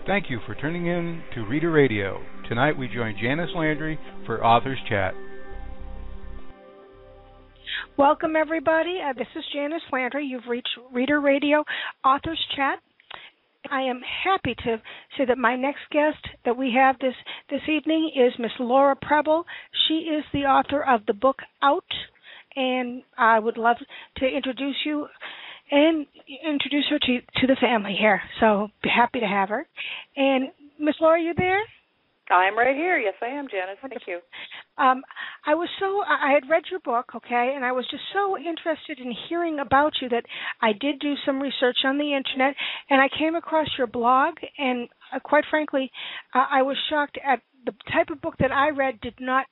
Thank you for tuning in to Reader Radio. Tonight we join Janice Landry for Authors Chat. Welcome, everybody. This is Janice Landry. You've reached Reader Radio Authors Chat. I am happy to say that my next guest that we have this evening is Miss Laura Preble. She is the author of the book Out, and I would love to introduce you and introduce her to the family here. So be happy to have her. And Miss Laura, you there? I'm right here. Yes, I am, Janice. Thank you. I had read your book, okay, and I was just so interested in hearing about you that I did do some research on the internet, and I came across your blog, and quite frankly, I was shocked at the type of book that I read did not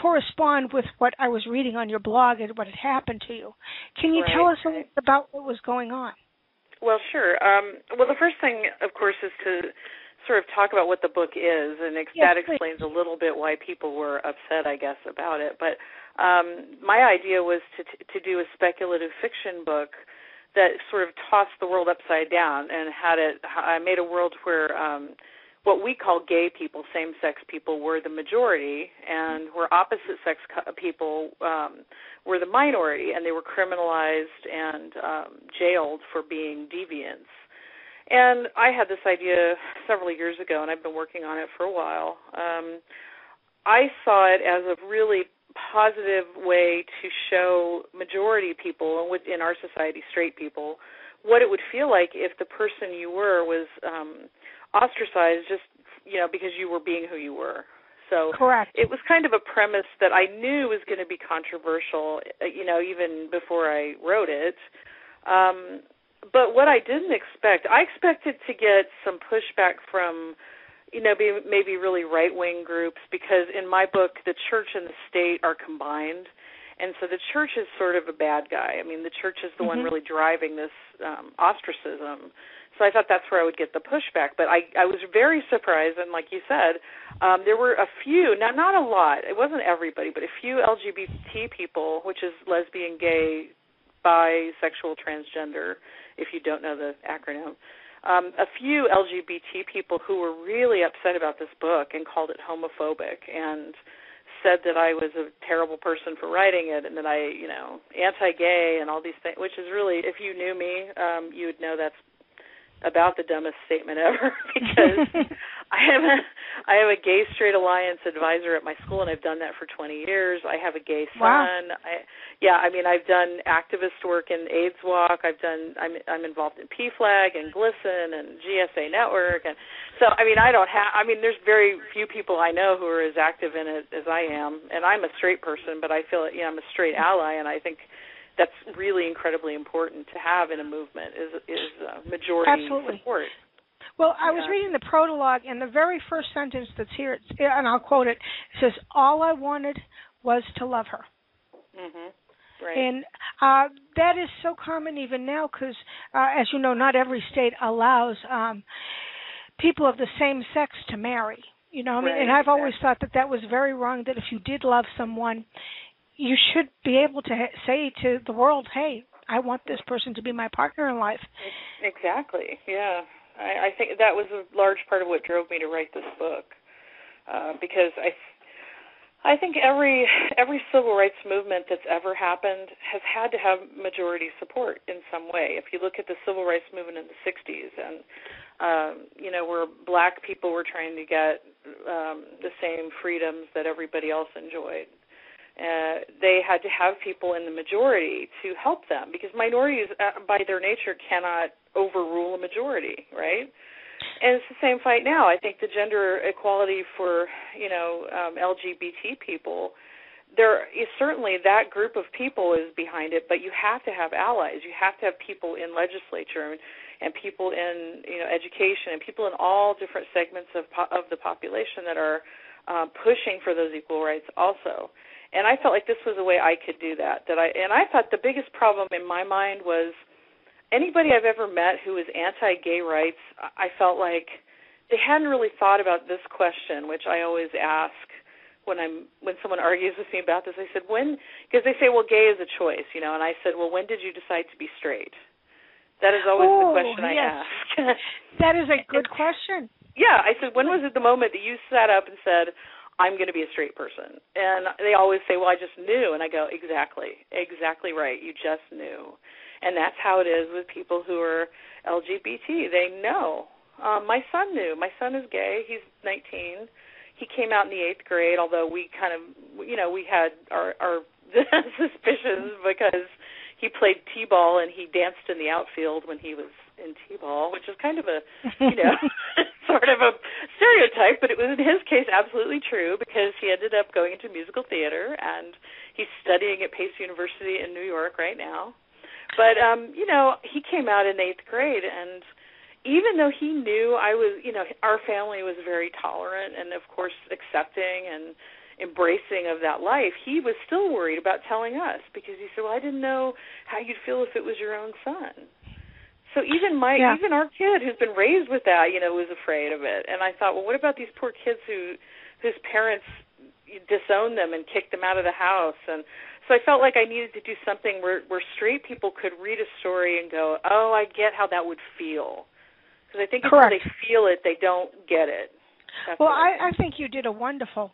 correspond with what I was reading on your blog and what had happened to you. Can you tell us a little bit about what was going on? Well, sure. Well, the first thing, of course, is to sort of talk about what the book is, and that explains a little bit why people were upset, I guess, about it. But my idea was to do a speculative fiction book that sort of tossed the world upside down and I made a world where what we call gay people, same-sex people, were the majority, and where opposite-sex people were the minority, and they were criminalized and jailed for being deviants. And I had this idea several years ago, and I've been working on it for a while. I saw it as a really positive way to show majority people, and in our society, straight people, what it would feel like if the person you were was ostracized just, because you were being who you were. So correct. It was kind of a premise that I knew was going to be controversial, even before I wrote it. But what I didn't expect, I expected to get some pushback from, maybe really right-wing groups, because in my book, the church and the state are combined. And so the church is sort of a bad guy. I mean, the church is the one really driving this ostracism. So I thought that's where I would get the pushback. But I was very surprised, and like you said, there were a few, not a lot, it wasn't everybody, but a few LGBT people, which is lesbian, gay, bisexual, transgender, if you don't know the acronym, a few LGBT people who were really upset about this book and called it homophobic and said that I was a terrible person for writing it and that I, anti-gay and all these things, which is really, if you knew me, you would know that's about the dumbest statement ever, because I have a gay straight alliance advisor at my school, and I've done that for 20 years. I have a gay son. Wow. I've done activist work in AIDS Walk. I'm involved in PFLAG and GLSEN and GSA Network, and so there's very few people I know who are as active in it as I am, and I'm a straight person, but I feel I'm a straight ally, and I think that's really incredibly important to have in a movement is majority support. Well, I was reading the prologue, and the very first sentence that's here, and I'll quote it, says, "All I wanted was to love her." Mm-hmm. Right. And that is so common even now because, as you know, not every state allows people of the same sex to marry. And I've always thought that was very wrong, that if you did love someone, you should be able to say to the world, hey, I want this person to be my partner in life. Exactly, yeah. I think that was a large part of what drove me to write this book, because I think every civil rights movement that's ever happened has had to have majority support in some way. If you look at the civil rights movement in the 60s and, where black people were trying to get the same freedoms that everybody else enjoyed, they had to have people in the majority to help them, because minorities, by their nature, cannot overrule a majority, right? And it's the same fight now. I think the gender equality for, LGBT people, there is certainly that group of people is behind it, but you have to have allies. You have to have people in legislature and people in, education and people in all different segments of the population that are pushing for those equal rights also. And I felt like this was a way I could do that. And I thought the biggest problem in my mind was anybody I've ever met who was anti-gay rights, I felt like they hadn't really thought about this question, which I always ask when someone argues with me about this. I said, because they say, well, gay is a choice, and I said, well, when did you decide to be straight? That is always the question I ask. That is a good question. Yeah, I said, when was it the moment that you sat up and said, I'm going to be a straight person? And they always say, well, I just knew. And I go, exactly right. You just knew. And that's how it is with people who are LGBT. They know. My son knew. My son is gay. He's 19. He came out in the 8th grade, although we kind of, we had our suspicions because he played t-ball and he danced in the outfield when he was in t-ball, which is kind of a, sort of a stereotype, but it was in his case absolutely true because he ended up going into musical theater and he's studying at Pace University in New York right now. But, he came out in 8th grade, and even though he knew I was, our family was very tolerant and, of course, accepting and embracing of that life, he was still worried about telling us because he said, well, I didn't know how you'd feel if it was your own son. So even our kid who's been raised with that, was afraid of it. And I thought, well, what about these poor kids whose parents disowned them and kicked them out of the house? And so I felt like I needed to do something where straight people could read a story and go, oh, I get how that would feel. Because I think until they feel it, they don't get it. That's well, I think you did a wonderful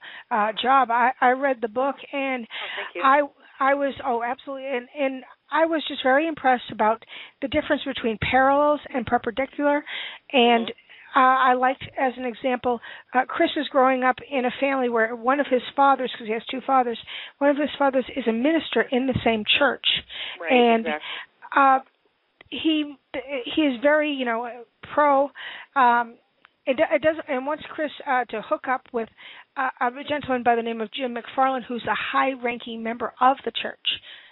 job. I read the book, and thank you. I was, absolutely, and I was just very impressed about the difference between parallels and perpendicular, and I liked, as an example, Chris is growing up in a family where one of his fathers, because he has two fathers, one of his fathers is a minister in the same church, and he is very, pro. It does, and wants Chris to hook up with a gentleman by the name of Jim McFarland, who's a high-ranking member of the church.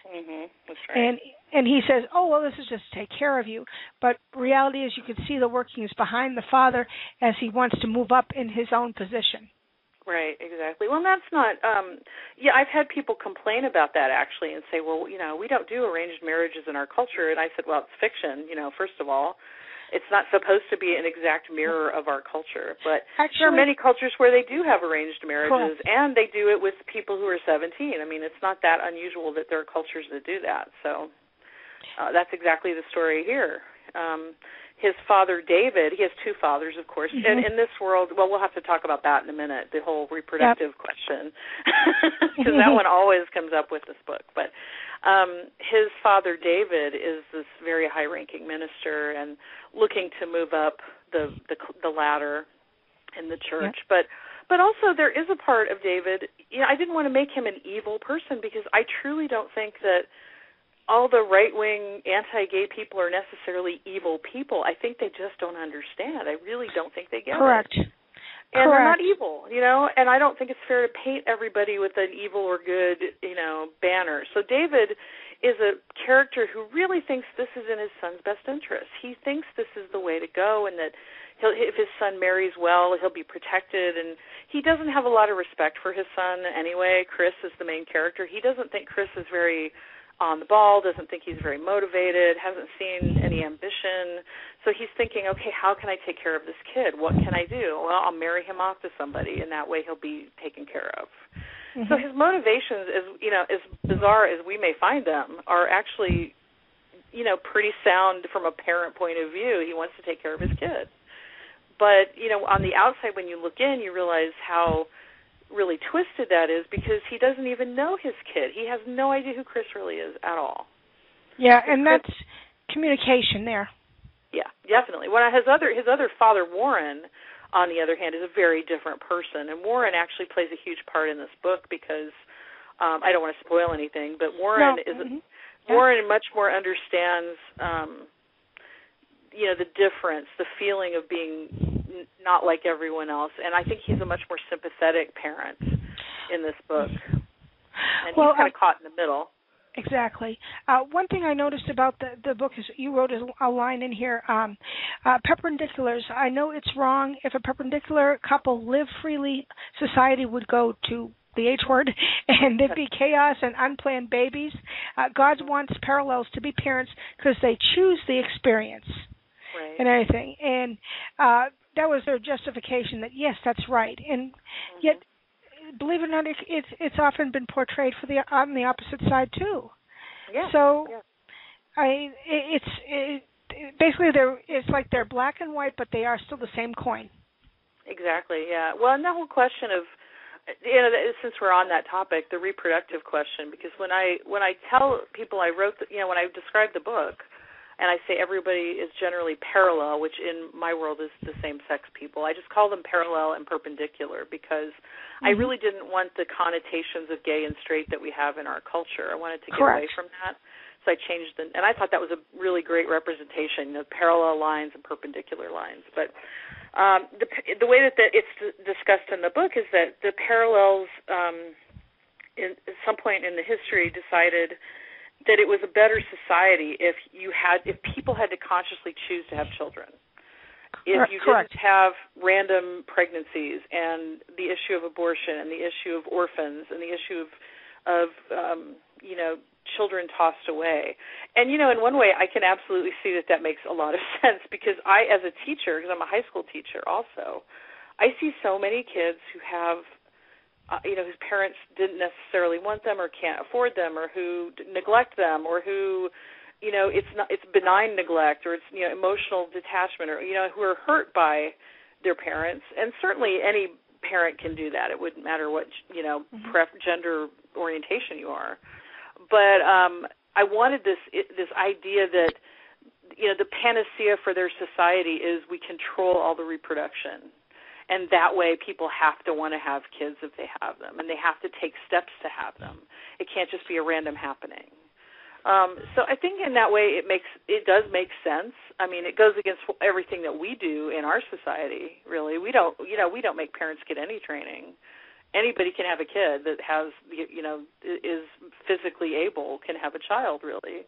That's right. And he says, oh, well, this is just to take care of you. But reality is you can see the workings behind the father as he wants to move up in his own position. Right, exactly. Well, that's not, I've had people complain about that, actually, and say, well, we don't do arranged marriages in our culture. And I said, well, it's fiction, first of all. It's not supposed to be an exact mirror of our culture. But actually, there are many cultures where they do have arranged marriages, and they do it with people who are 17. I mean, it's not that unusual that there are cultures that do that. So that's exactly the story here. His father, David, he has two fathers, of course. And in this world, well, we'll have to talk about that in a minute, the whole reproductive question, because that one always comes up with this book. But his father, David, is this very high-ranking minister and looking to move up the ladder in the church. But also there is a part of David, I didn't want to make him an evil person because I truly don't think that all the right-wing anti-gay people are necessarily evil people. I think they just don't understand. I really don't think they get it. And they're not evil, and I don't think it's fair to paint everybody with an evil or good, banner. So David is a character who really thinks this is in his son's best interest. He thinks this is the way to go and that if his son marries well, he'll be protected. And he doesn't have a lot of respect for his son anyway. Chris is the main character. He doesn't think Chris is very on the ball, doesn't think he's very motivated, hasn't seen any ambition. So he's thinking, okay, how can I take care of this kid? What can I do? Well, I'll marry him off to somebody, and that way he'll be taken care of. So his motivations, as bizarre as we may find them, are actually, pretty sound from a parent point of view. He wants to take care of his kid. But, on the outside, when you look in, you realize how really twisted that is because he doesn't even know his kid. He has no idea who Chris really is at all. Yeah, and that's communication there. Yeah, definitely. Well, his other father, Warren, on the other hand, is a very different person, and Warren actually plays a huge part in this book because I don't want to spoil anything, but Warren Warren much more understands the difference, the feeling of being not like everyone else, and I think he's a much more sympathetic parent in this book. And he's kind of caught in the middle. Exactly. One thing I noticed about the book is you wrote a line in here, perpendiculars. I know it's wrong. If a perpendicular couple lived freely, society would go to the H word, and there'd be chaos and unplanned babies. God wants parallels to be parents because they choose the experience and everything. And that was their justification that, yes, that's right. And yet, believe it or not, it's often been portrayed on the opposite side, too. Yeah. So, basically it's like they're black and white, but they are still the same coin. Exactly, yeah. Well, and the whole question of, since we're on that topic, the reproductive question, because when I tell people I wrote, when I describe the book, and I say everybody is generally parallel, which in my world is the same-sex people, I just call them parallel and perpendicular because I really didn't want the connotations of gay and straight that we have in our culture. I wanted to get away from that. So I changed and I thought that was a really great representation, parallel lines and perpendicular lines. But the way that it's discussed in the book is that the parallels, at some point in the history, decided that it was a better society if people had to consciously choose to have children. If you didn't have random pregnancies and the issue of abortion and the issue of orphans and the issue of children tossed away. And, in one way I can absolutely see that makes a lot of sense because I, as a teacher, because I'm a high school teacher also, I see so many kids who have whose parents didn't necessarily want them or can't afford them or who neglect them or who, it's benign neglect or it's, emotional detachment or, who are hurt by their parents. And certainly any parent can do that. It wouldn't matter what, gender orientation you are. But I wanted this idea that, the panacea for their society is we control all the reproduction. And that way people have to want to have kids if they have them, and they have to take steps to have them. It can't just be a random happening. So I think in that way it does make sense. I mean, it goes against everything that we do in our society, really. We don't make parents get any training. Anybody can have a kid that has, is physically able, can have a child, really.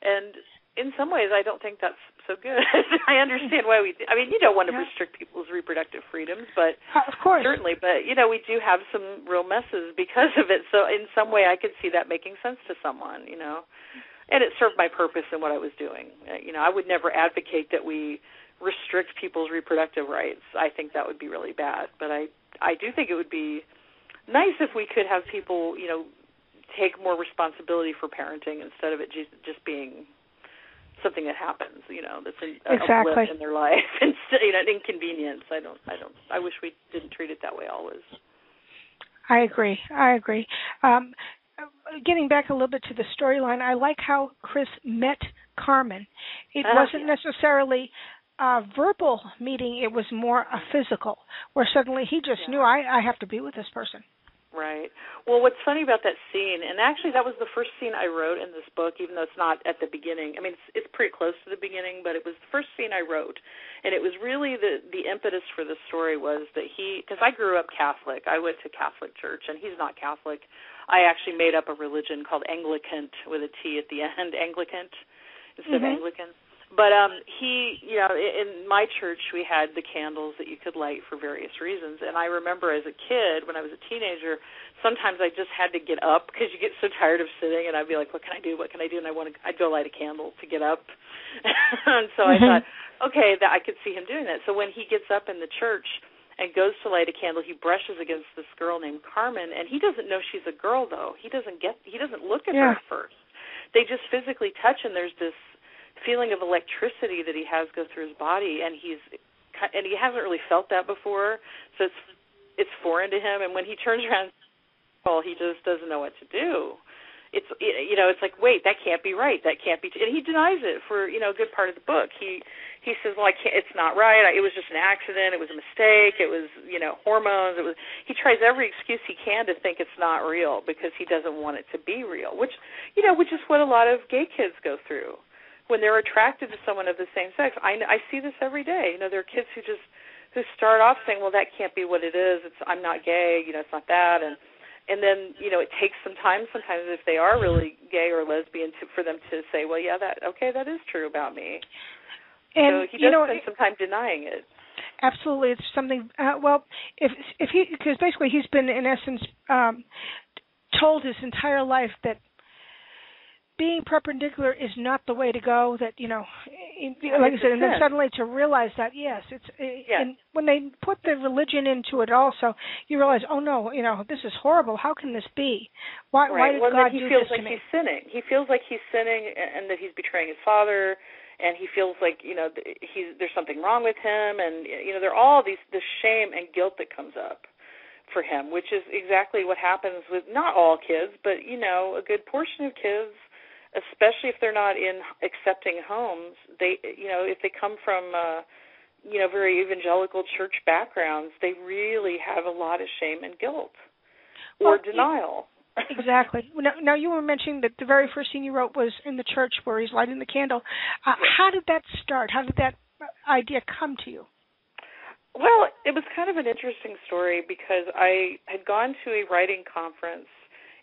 And in some ways, I don't think that's so good. I understand why we do. I mean, you don't want to restrict people's reproductive freedoms, but of course, certainly. But, we do have some real messes because of it. So in some way, I could see that making sense to someone, And it served my purpose in what I was doing. I would never advocate that we restrict people's reproductive rights. I think that would be really bad. But I do think it would be nice if we could have people, take more responsibility for parenting instead of it just being something that happens, that's a blip in their life, and an inconvenience. I wish we didn't treat it that way always. I agree. Getting back a little bit to the storyline, I like how Chris met Carmen. It wasn't necessarily a verbal meeting; it was more a physical, where suddenly he just knew I have to be with this person. Right. Well, what's funny about that scene, and actually that was the first scene I wrote in this book, even though it's not at the beginning. I mean, it's pretty close to the beginning, but it was the first scene I wrote, and it was really the impetus for the story was that because I grew up Catholic. I went to Catholic church, and he's not Catholic. I actually made up a religion called Anglican with a T at the end, Anglican instead of Anglican. But he, in my church we had the candles that you could light for various reasons. And I remember as a kid, when I was a teenager, sometimes I just had to get up because you get so tired of sitting, and I'd be like, what can I do? And I'd go light a candle to get up. And so I thought, okay, that I could see him doing that. So when he gets up in the church and goes to light a candle, he brushes against this girl named Carmen, and he doesn't know she's a girl though. He doesn't look at her at first. They just physically touch, and there's this feeling of electricity that he has go through his body, and he hasn't really felt that before, so it's foreign to him. And when he turns around, he just doesn't know what to do. It's like, wait, that can't be right. That can't be. And he denies it for a good part of the book. He says, well, I can't. It's not right. It was just an accident. It was a mistake. It was hormones. He tries every excuse he can to think it's not real because he doesn't want it to be real, which is what a lot of gay kids go through. When they're attracted to someone of the same sex, I see this every day. There are kids who start off saying, "Well, that can't be what it is. I'm not gay. It's not that." And then it takes some time sometimes if they are really gay or lesbian for them to say, "Well, yeah, that is true about me." And so he does spend some time denying it. Absolutely, it's something. Because basically he's been in essence told his entire life that being perpendicular is not the way to go, that, like I said, and then suddenly to realize that, yes, and when they put the religion into it also, you realize, oh no, this is horrible. How can this be? Why did God do this to me? He feels like he's sinning. He feels like he's sinning and that he's betraying his father, and he feels like, there's something wrong with him, and, there are all this shame and guilt that comes up for him, which is exactly what happens with not all kids, but, a good portion of kids, especially if they're not in accepting homes. They, if they come from, very evangelical church backgrounds, they really have a lot of shame and guilt or denial. Exactly. Now, you were mentioning that the very first scene you wrote was in the church where he's lighting the candle. How did that start? How did that idea come to you? Well, it was kind of an interesting story because I had gone to a writing conference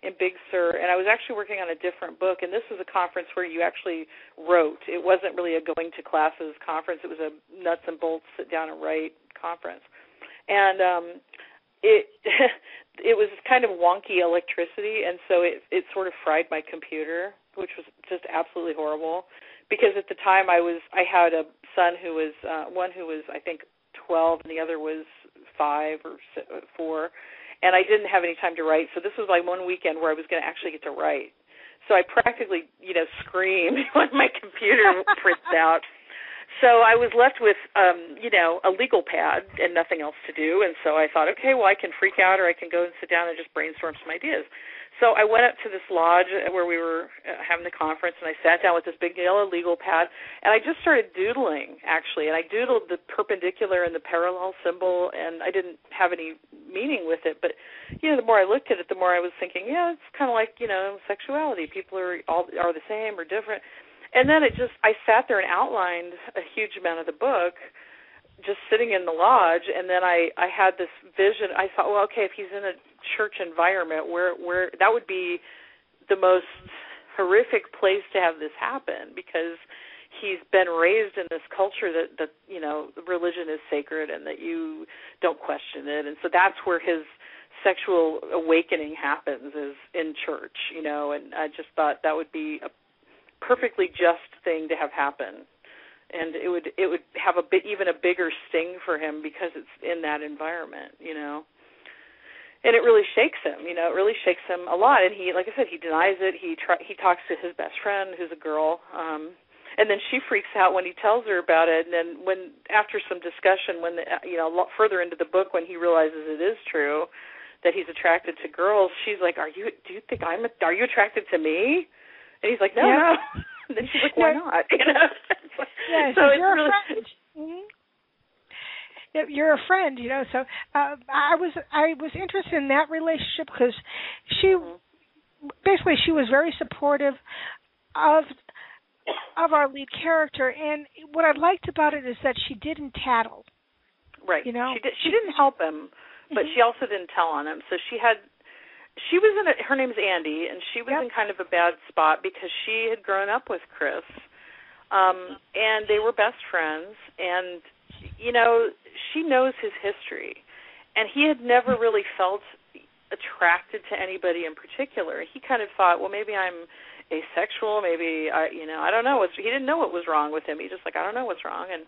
in Big Sur, and I was actually working on a different book, and this was a conference where you actually wrote. It wasn't really a going to classes conference. It was a nuts and bolts sit down and write conference. And it was kind of wonky electricity, and so it sort of fried my computer, which was just absolutely horrible. Because at the time I had a son who was one who was, I think, 12, and the other was 5 or 4, and I didn't have any time to write. So this was like one weekend where I was going to actually get to write. So I practically, screamed when my computer printed out. So I was left with, a legal pad and nothing else to do. And so I thought, okay, well, I can freak out or I can go and sit down and just brainstorm some ideas. So I went up to this lodge where we were having the conference, and I sat down with this big yellow legal pad, and I just started doodling, actually. And I doodled the perpendicular and the parallel symbol, and I didn't have any meaning with it. But, the more I looked at it, the more I was thinking, it's kind of like, sexuality. People are the same or different. And then I sat there and outlined a huge amount of the book just sitting in the lodge, and then I had this vision. I thought, well, okay, if he's in a church environment, where that would be the most horrific place to have this happen, because he's been raised in this culture that religion is sacred and that you don't question it. And so that's where his sexual awakening happens, is in church, and I just thought that would be a perfectly just thing to have happen, and it would have even a bigger sting for him because it's in that environment, and it really shakes him, it really shakes him a lot. And he, like I said, he denies it. He talks to his best friend, who's a girl, and then she freaks out when he tells her about it. And then after some discussion, a lot further into the book, when he realizes it is true that he's attracted to girls, she's like, are you attracted to me? And he's like, no, no. And then she's like, why not? Yeah, so you're a friend. Mm-hmm. Yeah, you're a friend, So I was interested in that relationship because she was very supportive of our lead character, and what I liked about it is that she didn't tattle. Right. She didn't help him, but she also didn't tell on him. So she was her name's Andy, and she was in kind of a bad spot because she had grown up with Chris, and they were best friends, and, she knows his history, and he had never really felt attracted to anybody in particular. He kind of thought, well, maybe I'm asexual, maybe, I don't know. He didn't know what was wrong with him. He just I don't know what's wrong. And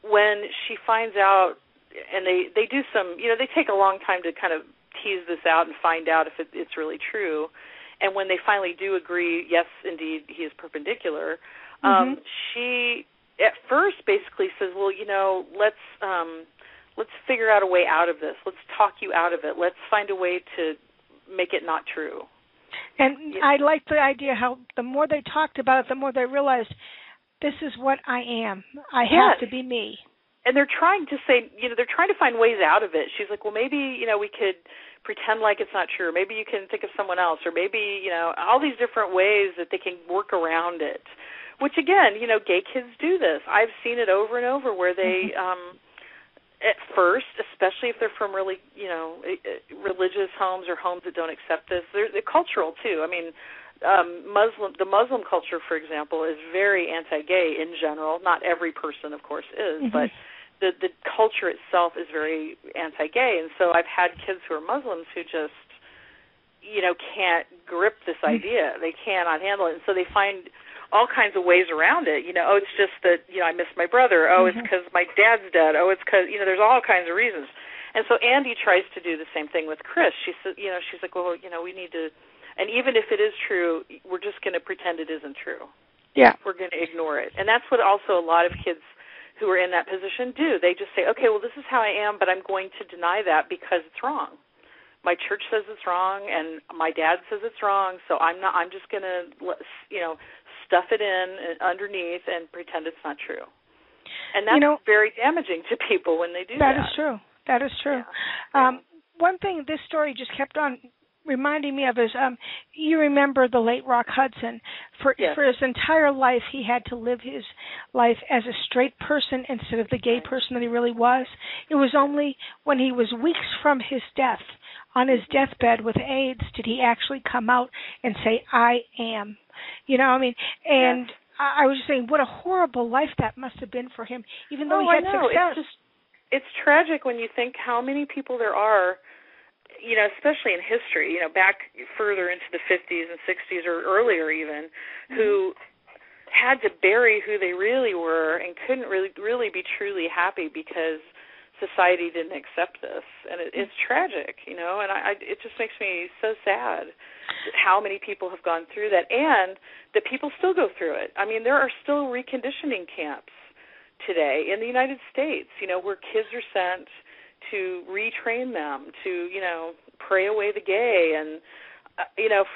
when she finds out, and they do some, they take a long time to kind of tease this out and find out if it's really true. And when they finally do agree, yes, indeed, he is perpendicular, she at first basically says, well, let's figure out a way out of this. Let's talk you out of it. Let's find a way to make it not true. And I liked the idea how the more they talked about it, the more they realized, this is what I am. I have to be me. And they're trying to say, they're trying to find ways out of it. She's like, well, maybe, we could pretend like it's not true. Maybe you can think of someone else, or maybe, all these different ways that they can work around it, which, again, gay kids do this. I've seen it over and over where they, at first, especially if they're from really, religious homes or homes that don't accept this, they're cultural, too. I mean, the Muslim culture, for example, is very anti-gay in general. Not every person, of course, is, but the culture itself is very anti-gay. And so I've had kids who are Muslims who just, can't grip this idea. They cannot handle it. And so they find all kinds of ways around it. It's just that, I miss my brother. Oh, it's because my dad's dead. Oh, it's because, there's all kinds of reasons. And so Andy tries to do the same thing with Chris. She says, she's like, well, we need to, and even if it is true, we're just going to pretend it isn't true. Yeah. We're going to ignore it. And that's what also a lot of kids who are in that position do. They just say, okay, well, this is how I am, but I'm going to deny that because it's wrong. My church says it's wrong, and my dad says it's wrong, so I'm just going to, stuff it in underneath and pretend it's not true. And that's very damaging to people when they do that. That is true. That is true. Yeah. One thing this story just kept on reminding me of is you remember the late Rock Hudson. For his entire life, he had to live his life as a straight person instead of the gay person that he really was. It was only when he was weeks from his death, on his deathbed with AIDS, did he actually come out and say, I am. And I was just saying, what a horrible life that must have been for him, even though he had success. It's tragic when you think how many people there are, especially in history, back further into the 50s and 60s or earlier even, who had to bury who they really were and couldn't really be truly happy because society didn't accept this. And it's tragic, and it just makes me so sad how many people have gone through that and that people still go through it. I mean, there are still reconditioning camps today in the United States, where kids are sent to retrain them to, pray away the gay, and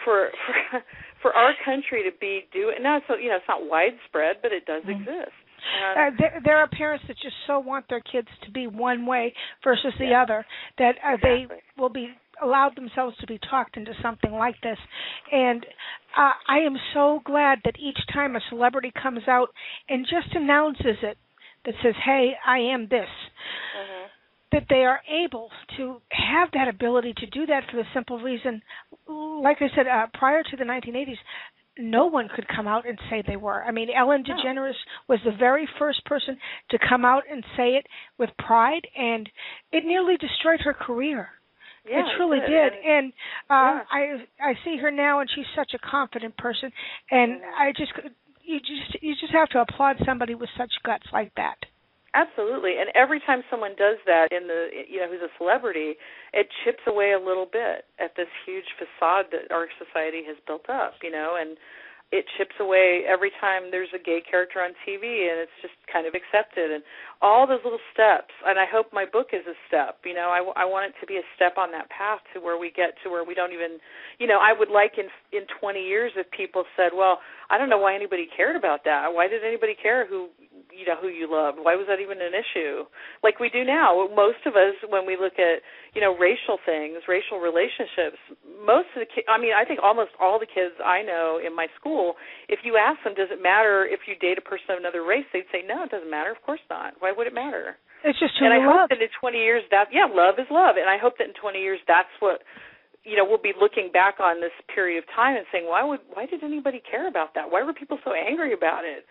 for our country to be doing now, so it's not widespread, but it does exist. There are parents that just so want their kids to be one way versus the other that they will be allowed themselves to be talked into something like this. And I am so glad that each time a celebrity comes out and just announces it, that says, hey, I am this, that they are able to have that ability to do that for the simple reason, like I said, prior to the 1980s, no one could come out and say they were. I mean, Ellen DeGeneres was the very first person to come out and say it with pride, and it nearly destroyed her career. Yeah, it truly did. And I see her now, and she's such a confident person, and you just have to applaud somebody with such guts like that. Absolutely, and every time someone does that who's a celebrity, it chips away a little bit at this huge facade that our society has built up, and it chips away every time there's a gay character on TV, and it's just kind of accepted, and all those little steps. And I hope my book is a step. I want it to be a step on that path to where we get to where we don't even, I would like in 20 years if people said, well, I don't know why anybody cared about that. Why did anybody care who you loved? Why was that even an issue? Like we do now. Most of us, when we look at, racial things, racial relationships, most of the kids, I think almost all the kids I know in my school, if you ask them, does it matter if you date a person of another race, they'd say, no, it doesn't matter. Of course not. Why would it matter? It's just and I hope that in 20 years love is love. And I hope that in 20 years that's what, we'll be looking back on this period of time and saying, why did anybody care about that? Why were people so angry about it?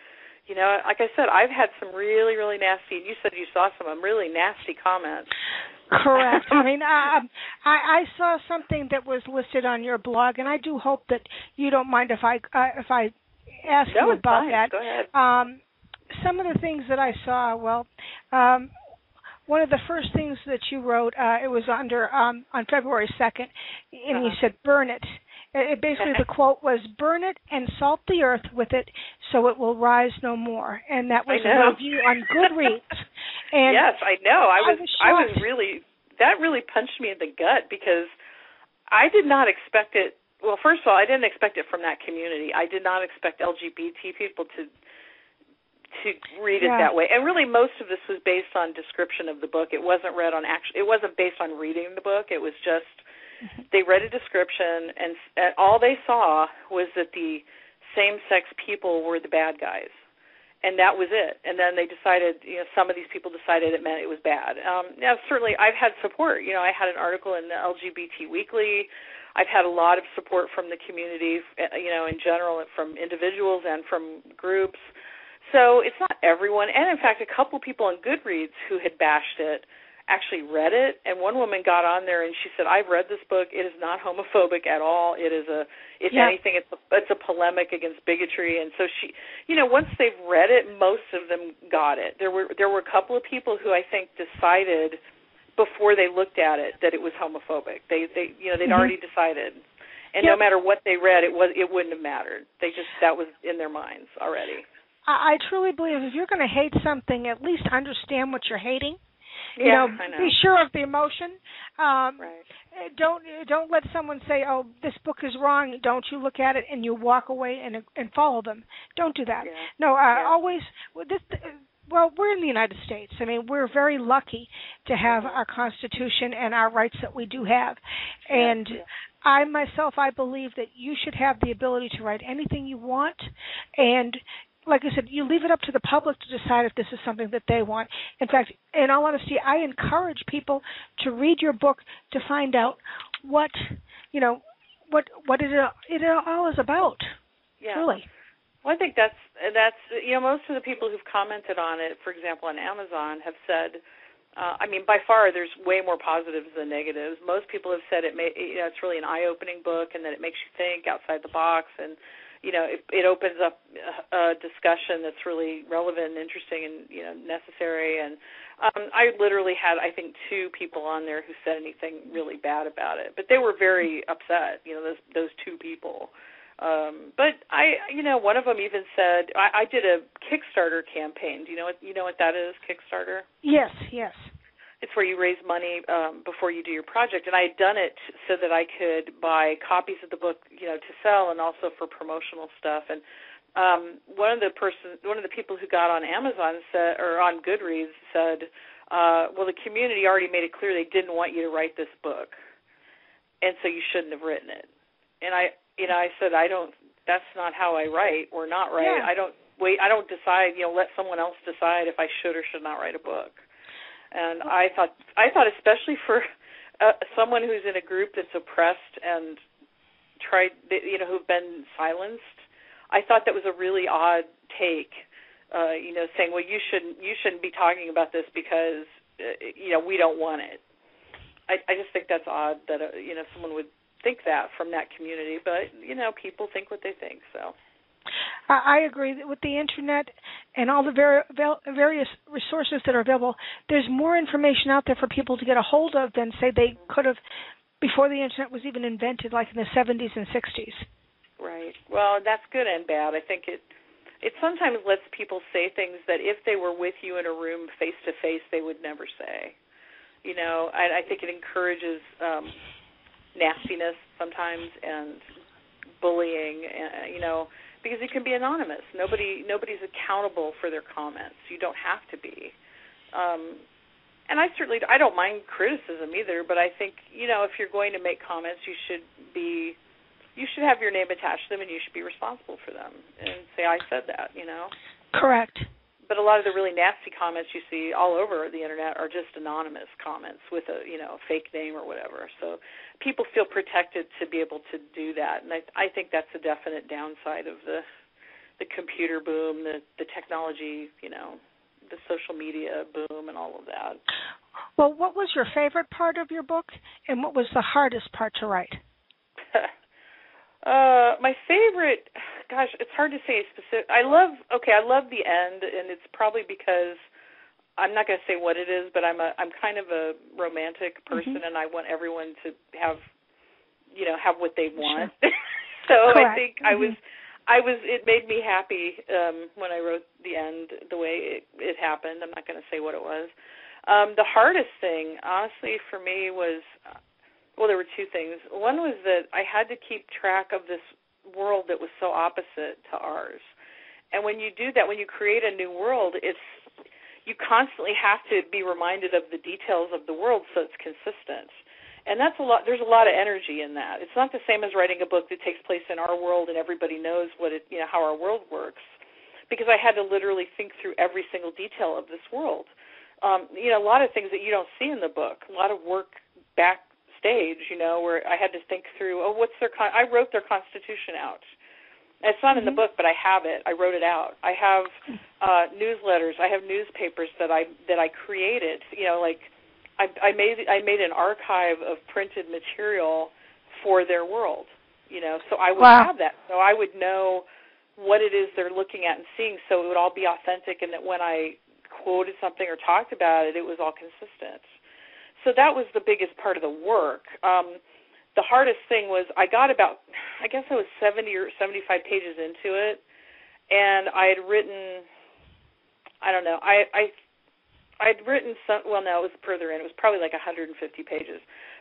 Like I said, I've had some really, really nasty, you said you saw some really nasty comments. Correct. I saw something that was listed on your blog, and I do hope that you don't mind if I ask you about that. Go ahead. Some of the things that I saw, one of the first things that you wrote, it was on February 2nd, and you said, burn it. Basically, the quote was, burn it and salt the earth with it so it will rise no more. And that was a review on Goodreads. And yes, I know. I was really, that really punched me in the gut because I did not expect it. Well, first of all, I didn't expect it from that community. I did not expect LGBT people to read it that way. And really most of this was based on description of the book. It wasn't it wasn't based on reading the book. It was just they read a description, and all they saw was that the same-sex people were the bad guys, and that was it. And then they decided, some of these people decided it meant it was bad. Now, certainly, I've had support. I had an article in the LGBT Weekly. I've had a lot of support from the community, in general, from individuals and from groups. So it's not everyone. And, in fact, a couple people on Goodreads who had bashed it actually read it, and one woman got on there and she said, I've read this book. It is not homophobic at all. It is anything, it's a polemic against bigotry. And so she, once they've read it, most of them got it. There were a couple of people who I think decided before they looked at it that it was homophobic. They'd already decided. And no matter what they read, it wouldn't have mattered. That was in their minds already. I truly believe if you're going to hate something, at least understand what you're hating. I know. Be sure of the emotion. Right. Don't let someone say, "Oh, this book is wrong." Don't you look at it and you walk away and follow them. Don't do that. Yeah. No, always. Well, we're in the United States. I mean, we're very lucky to have our Constitution and our rights that we do have. And I believe that you should have the ability to write anything you want. And like I said, you leave it up to the public to decide if this is something that they want. In fact, in all honesty, I encourage people to read your book to find out what it all is about. Yeah. Really. Well, I think that's most of the people who've commented on it, for example, on Amazon, have said, by far there's way more positives than negatives. Most people have said it's really an eye-opening book and that it makes you think outside the box, and it opens up a discussion that's really relevant and interesting and necessary. And I literally had, I think, 2 people on there who said anything really bad about it, but they were very upset. Those 2 people. But one of them even said, I did a Kickstarter campaign. Do you know what that is, Kickstarter? Yes. It's where you raise money before you do your project, and I had done it so that I could buy copies of the book, to sell, and also for promotional stuff. And one of the people who got on Amazon said, or on Goodreads said, well, the community already made it clear they didn't want you to write this book, and so you shouldn't have written it. And I said, that's not how I write or not write. Yeah. I don't decide, let someone else decide if I should or should not write a book. And I thought especially for someone who's in a group that's oppressed and who've been silenced, I thought that was a really odd take, saying, well, you shouldn't be talking about this because, we don't want it. I just think that's odd that, someone would think that from that community, but people think what they think. So I agree that with the internet and all the various resources that are available, there's more information out there for people to get a hold of than say they could have before the internet was even invented, like in the 70s and 60s. Right. Well, that's good and bad. I think it sometimes lets people say things that if they were with you in a room face to face, they would never say. I think it encourages nastiness sometimes and bullying, because it can be anonymous. Nobody's accountable for their comments. You don't have to be. And I don't mind criticism either, but I think, if you're going to make comments, you should have your name attached to them and you should be responsible for them and say, I said that, Correct. But a lot of the really nasty comments you see all over the internet are just anonymous comments with a fake name or whatever. So people feel protected to be able to do that, and I think that's a definite downside of the computer boom, the technology, the social media boom, and all of that. Well, what was your favorite part of your book, and what was the hardest part to write? My favorite, gosh, it's hard to say specific. I love the end, and it's probably because I'm not going to say what it is, but I'm kind of a romantic person, and I want everyone to have what they want. Sure. So correct. I think it made me happy when I wrote the end the way it happened. I'm not going to say what it was. The hardest thing, honestly, for me was. Well, there were 2 things. One was that I had to keep track of this world that was so opposite to ours. And when you do that, when you create a new world, you constantly have to be reminded of the details of the world so it's consistent. And that's a lot. There's a lot of energy in that. It's not the same as writing a book that takes place in our world and everybody knows how our world works, because I had to literally think through every single detail of this world. A lot of things that you don't see in the book, a lot of work backstage, where I had to think through, I wrote their Constitution out. And it's not in the book, but I have it. I wrote it out. I have newsletters. I have newspapers that I created. I made an archive of printed material for their world. So I would have that. So I would know what it is they're looking at and seeing, so it would all be authentic, and that when I quoted something or talked about it, it was all consistent. So that was the biggest part of the work. the hardest thing was I got about, I guess I was 70 or 75 pages into it, and I had written, I don't know, I'd written some, well, no, it was further in. It was probably like 150 pages.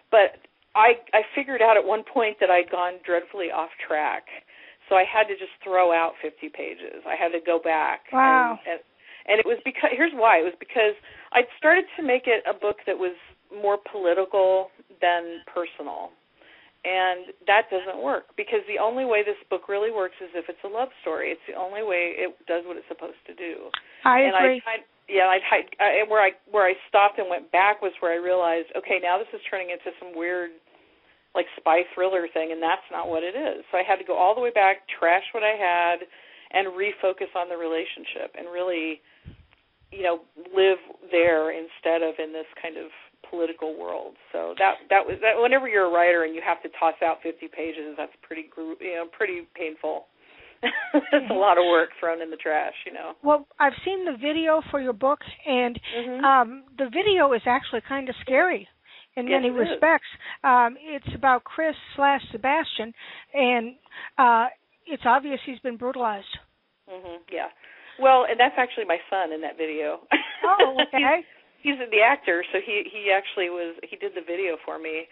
But I figured out at one point that I'd gone dreadfully off track, so I had to just throw out 50 pages. I had to go back. Wow. And it was because, here's why. It was because I'd started to make it a book that was more political than personal. And that doesn't work, because the only way this book really works is if it's a love story. It's the only way it does what it's supposed to do. I agree. Where I stopped and went back was where I realized, okay, now this is turning into some weird, like, spy thriller thing, and that's not what it is. So I had to go all the way back, trash what I had, and refocus on the relationship, and really, live there instead of in this kind of political world. So that was whenever you're a writer and you have to toss out 50 pages, that's pretty painful. It's a lot of work thrown in the trash, Well, I've seen the video for your book, and the video is actually kind of scary in many respects. It's about Chris/Sebastian, and it's obvious he's been brutalized. Yeah. Well, and that's actually my son in that video. Oh, okay. He's the actor, so he actually did the video for me.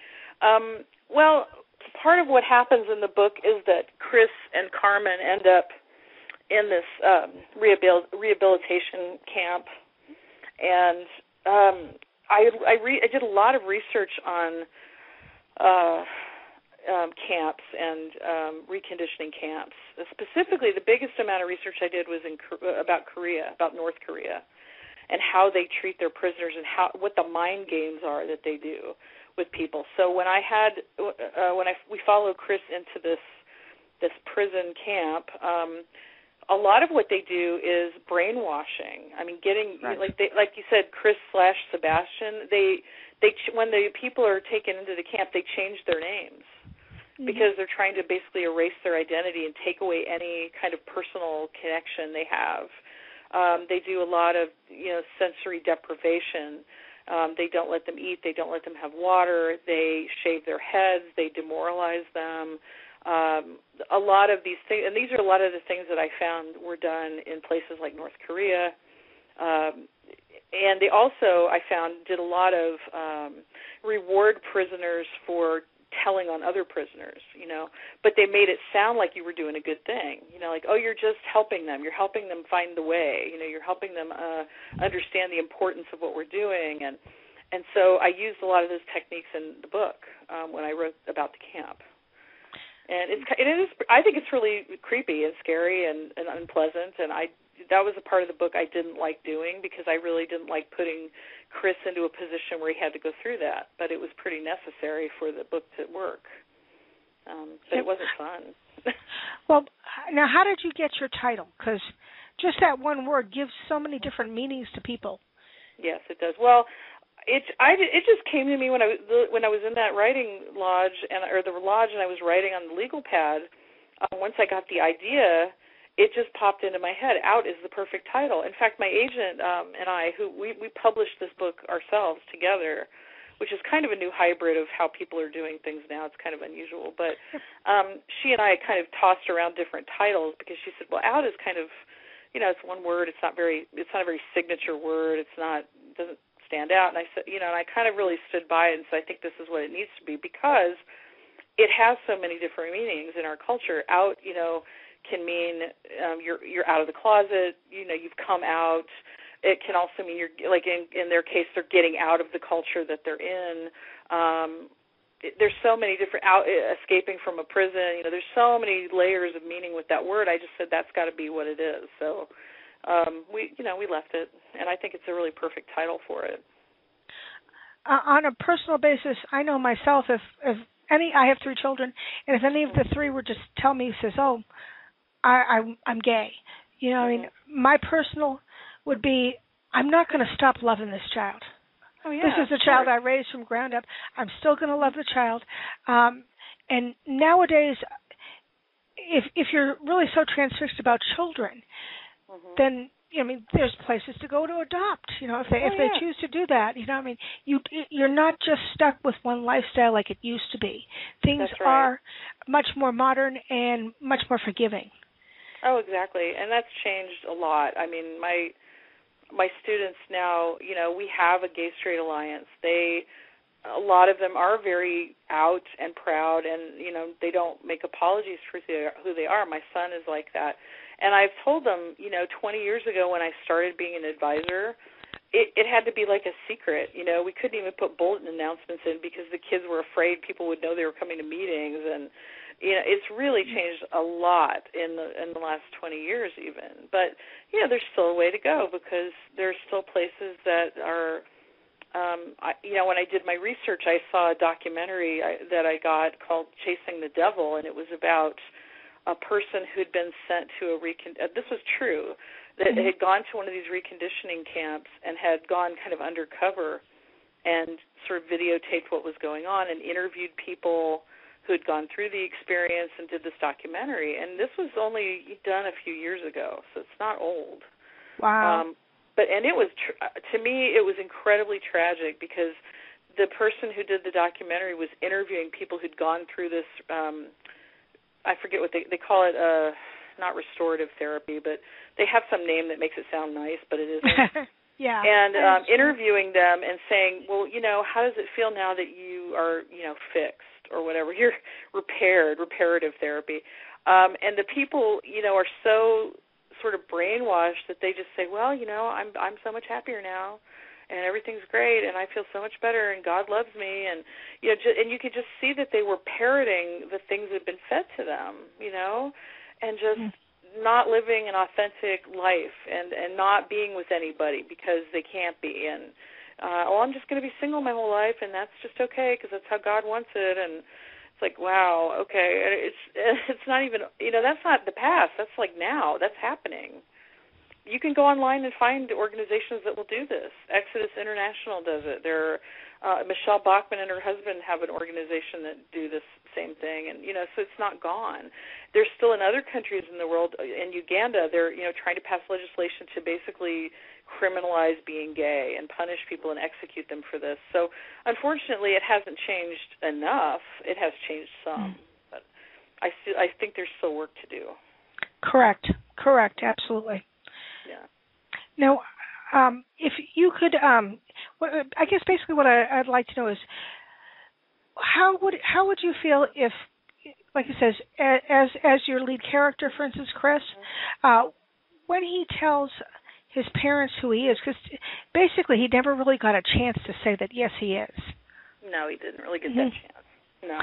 Well, part of what happens in the book is that Chris and Carmen end up in this rehabilitation camp, and I did a lot of research on camps and reconditioning camps. Specifically, the biggest amount of research I did was about North Korea, and how they treat their prisoners, and what the mind games are that they do with people. So when we followed Chris into this prison camp, a lot of what they do is brainwashing. I mean, like you said, Chris/Sebastian. When the people are taken into the camp, they change their names. Because they're trying to basically erase their identity and take away any kind of personal connection they have. They do a lot of, sensory deprivation. They don't let them eat. They don't let them have water. They shave their heads. They demoralize them. A lot of these things, and these are a lot of the things that I found were done in places like North Korea. And they also, I found, did a lot of reward prisoners for telling on other prisoners, but they made it sound like you were doing a good thing, like, oh, you're just helping them. You're helping them find the way. You're helping them understand the importance of what we're doing. And so I used a lot of those techniques in the book when I wrote about the camp. And I think it's really creepy and scary and unpleasant, and that was a part of the book I didn't like doing, because I really didn't like putting Chris into a position where he had to go through that. But it was pretty necessary for the book to work. But it wasn't fun. Well, now how did you get your title? Because just that one word gives so many different meanings to people. Yes, it does. Well, it just came to me when I was in that writing lodge and I was writing on the legal pad. Once I got the idea, it just popped into my head. Out is the perfect title. In fact, my agent and I, we published this book ourselves together, which is kind of a new hybrid of how people are doing things now. It's kind of unusual. But she and I kind of tossed around different titles, because she said, well, out is kind of, it's one word. It's not a very signature word. It doesn't stand out. And I said, and I kind of really stood by it and said, I think this is what it needs to be, because it has so many different meanings in our culture. Out, can mean you're out of the closet, you've come out. It can also mean you're, like in their case, they're getting out of the culture that they're in. There's so many different, escaping from a prison, there's so many layers of meaning with that word. I just said that's got to be what it is. So we left it, and I think it's a really perfect title for it. On a personal basis, I know myself, if I have 3 children, and if any of the 3 were just tell me, says, oh, I'm gay. I mean, my personal would be, I'm not going to stop loving this child. Oh, yeah, this is a child I raised from ground up. I'm still going to love the child. And nowadays, if you're really so transfixed about children, then I mean, there's places to go to adopt. If they choose to do that, you're not just stuck with one lifestyle like it used to be. Things are much more modern and much more forgiving. Oh, exactly, and that's changed a lot. I mean, my students now, we have a Gay Straight Alliance. A lot of them are very out and proud, and they don't make apologies for who they are. My son is like that, and I've told them, 20 years ago when I started being an advisor, it had to be like a secret. We couldn't even put bulletin announcements in because the kids were afraid people would know they were coming to meetings, and it's really changed a lot in the last 20 years even. But there's still a way to go because there's still places that are. When I did my research, I saw a documentary that I got called Chasing the Devil, and it was about a person who'd been sent to this was true, that had gone to one of these reconditioning camps and had gone kind of undercover and sort of videotaped what was going on and interviewed people who had gone through the experience and did this documentary. And this was only done a few years ago, so it's not old. Wow. And it was, to me, it was incredibly tragic because the person who did the documentary was interviewing people who'd gone through this, I forget what they call it, not restorative therapy, but they have some name that makes it sound nice, but it isn't. Yeah. And interviewing them and saying, well, how does it feel now that you are, fixed or whatever? You're reparative therapy. And the people, are so sort of brainwashed that they just say, well, I'm so much happier now, and everything's great, and I feel so much better, and God loves me, and and you could just see that they were parroting the things that had been fed to them, and just not living an authentic life, and not being with anybody because they can't be, and I'm just going to be single my whole life, and that's just okay because that's how God wants it, and it's like, wow, okay. It's not even, that's not the past. That's like now. That's happening. You can go online and find organizations that will do this. Exodus International does it. Michelle Bachman and her husband have an organization that do this same thing, and so it's not gone. There's still in other countries in the world. In Uganda, they're trying to pass legislation to basically criminalize being gay and punish people and execute them for this. So unfortunately, it hasn't changed enough. It has changed some, but I think there's still work to do. Correct, absolutely. Yeah. Now, if you could, I guess basically what I'd like to know is how would you feel if, like it says, as your lead character, for instance, Chris, when he tells his parents who he is, because basically he never really got a chance to say that, yes, he is. No, he didn't really get that chance. No.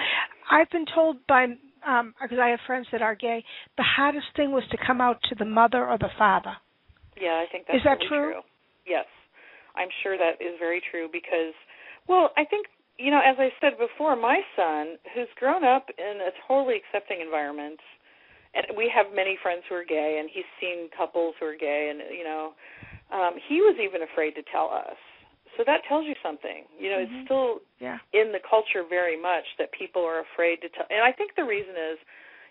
I've been told by, because I have friends that are gay, the hardest thing was to come out to the mother or the father. Yeah, I think that's Is that really true? Yes, I'm sure that is very true because, well, I think, as I said before, my son, who's grown up in a totally accepting environment, and we have many friends who are gay, and he's seen couples who are gay, and, he was even afraid to tell us. So that tells you something. It's still in the culture very much that people are afraid to tell. And I think the reason is,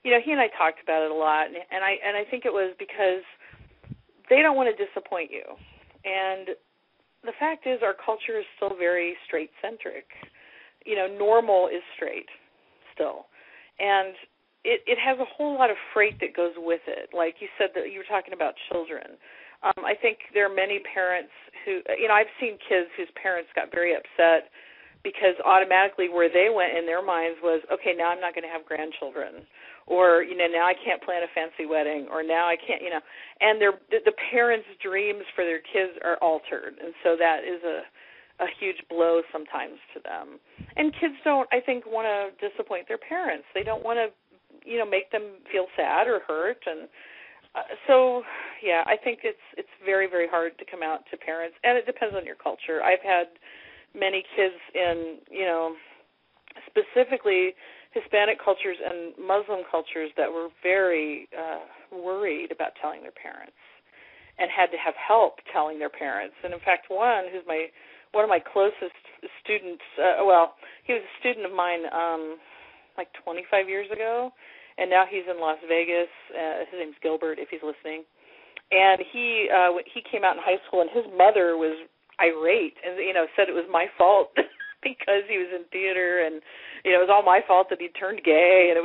he and I talked about it a lot, and I think it was because they don't want to disappoint you. And the fact is our culture is still very straight-centric. Normal is straight still. And it has a whole lot of freight that goes with it. Like you said, that you were talking about children. I think there are many parents who, I've seen kids whose parents got very upset because automatically where they went in their minds was, okay, now I'm not going to have grandchildren, or, now I can't plan a fancy wedding, or now I can't, and the parents' dreams for their kids are altered, and so that is a huge blow sometimes to them. And kids don't, I think, want to disappoint their parents. They don't want to, make them feel sad or hurt, and so, yeah, I think it's very, very hard to come out to parents, and it depends on your culture. I've had many kids in, specifically Hispanic cultures and Muslim cultures that were very worried about telling their parents and had to have help telling their parents. And, in fact, one of my closest students, he was a student of mine like 25 years ago, and now he's in Las Vegas. His name's Gilbert, if he's listening. And he came out in high school, and his mother was irate and, said it was my fault because he was in theater, and, it was all my fault that he turned gay, and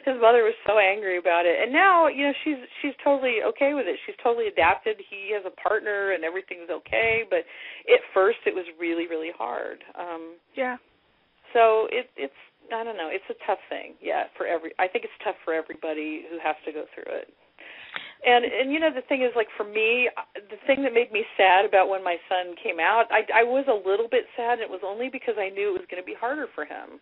his mother was so angry about it. And now, she's totally okay with it. She's totally adapted. He has a partner, and everything's okay. But at first, it was really, really hard. Yeah. So it's I don't know. It's a tough thing. Yeah, I think it's tough for everybody who has to go through it. And the thing is, like, for me, the thing that made me sad about when my son came out, I was a little bit sad, and it was only because I knew it was going to be harder for him.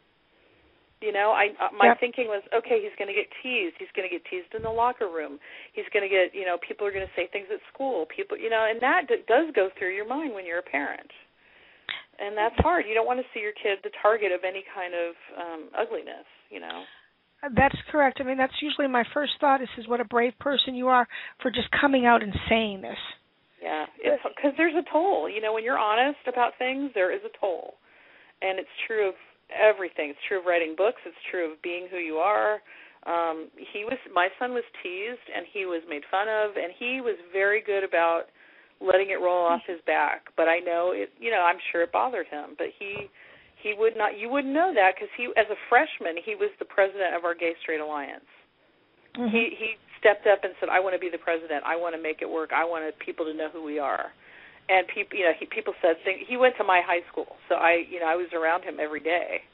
My thinking was, okay, he's going to get teased. He's going to get teased in the locker room. He's going to get, people are going to say things at school. People, and that does go through your mind when you're a parent. And that's hard. You don't want to see your kid the target of any kind of ugliness, That's correct. I mean, that's usually my first thought is what a brave person you are for just coming out and saying this. Yeah, because there's a toll. When you're honest about things, there is a toll. And it's true of everything. It's true of writing books. It's true of being who you are. My son was teased, and he was made fun of, and he was very good about letting it roll off his back. But I know it. I'm sure it bothered him. But he would not. You wouldn't know that because as a freshman, he was the president of our Gay Straight Alliance. Mm-hmm. He stepped up and said, "I want to be the president. I want to make it work. I want people to know who we are." And people said things. He went to my high school, so I was around him every day,